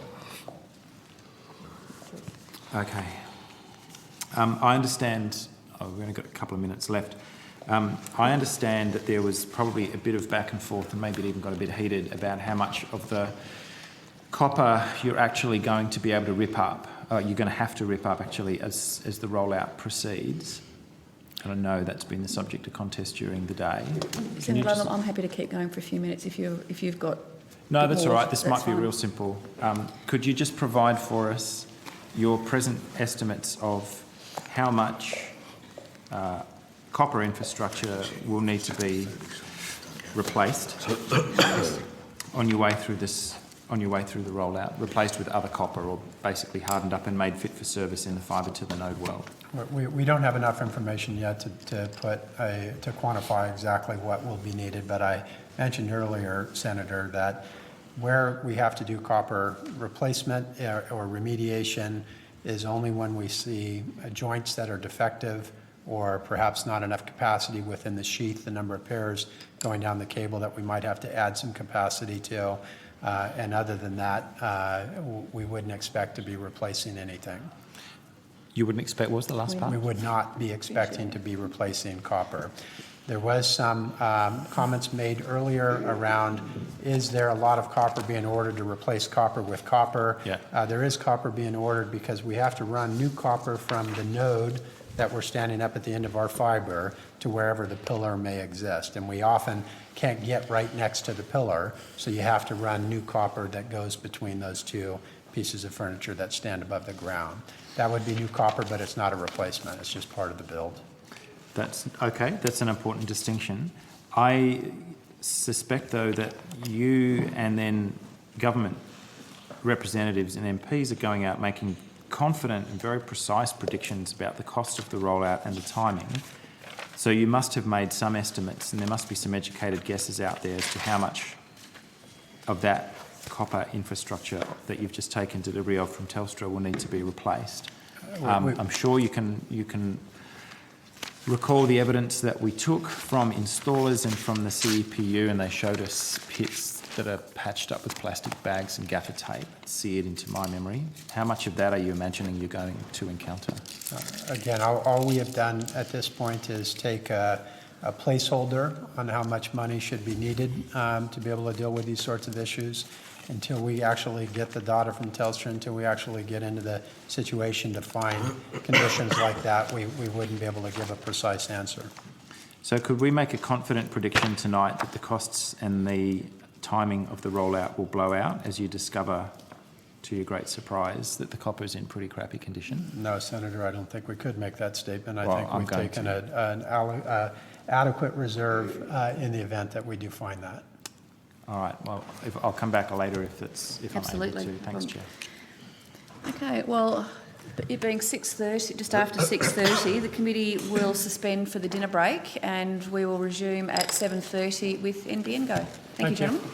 Okay. I understand... we've only got a couple of minutes left. I understand that there was probably a bit of back and forth, and maybe it even got a bit heated, about how much of the copper you're actually going to be able to rip up, you're going to have to rip up actually as the rollout proceeds. And I know that's been the subject of contest during the day. Senator, I'm happy to keep going for a few minutes if you've got... No, that's all right. This might be fine. real simple. Could you just provide for us your present estimates of how much copper infrastructure will need to be replaced on your way through the rollout, replaced with other copper, or basically hardened up and made fit for service in the fibre to the node world? We don't have enough information yet to quantify exactly what will be needed, but I mentioned earlier, Senator, that where we have to do copper replacement or remediation is only when we see joints that are defective, or perhaps not enough capacity within the sheath, the number of pairs going down the cable that we might have to add some capacity to. And other than that, we wouldn't expect to be replacing anything. You wouldn't expect, what was the last part? We would not be expecting to be replacing copper. There was some comments made earlier around, is there a lot of copper being ordered to replace copper with copper? Yeah. There is copper being ordered because we have to run new copper from the node that we're standing up at the end of our fiber to wherever the pillar may exist. And we often can't get right next to the pillar, so you have to run new copper that goes between those two pieces of furniture that stand above the ground. That would be new copper, but it's not a replacement. It's just part of the build. That's okay. That's an important distinction. I suspect, though, that you and then government representatives and MPs are going out making confident and very precise predictions about the cost of the rollout and the timing. So you must have made some estimates, and there must be some educated guesses out there as to how much of that copper infrastructure that you've just taken delivery of from Telstra will need to be replaced. I'm sure you can recall the evidence that we took from installers and from the CEPU, and they showed us pits that are patched up with plastic bags and gaffer tape, seared into my memory. How much of that are you imagining you're going to encounter? Again, all we have done at this point is take a placeholder on how much money should be needed to be able to deal with these sorts of issues. Until we actually get the data from Telstra, until we actually get into the situation to find conditions like that, we wouldn't be able to give a precise answer. So could we make a confident prediction tonight that the costs and the timing of the rollout will blow out as you discover, to your great surprise, that the copper is in pretty crappy condition? No, Senator, I don't think we could make that statement. I Well, think I'm we've going taken an adequate reserve in the event that we do find that. All right. Well, I'll come back later if Absolutely. I'm able to. Thanks, Chair. Okay, well, it being 6:30, just after 6:30, the committee will suspend for the dinner break and we will resume at 7:30 with NBN Go. Thank you, gentlemen.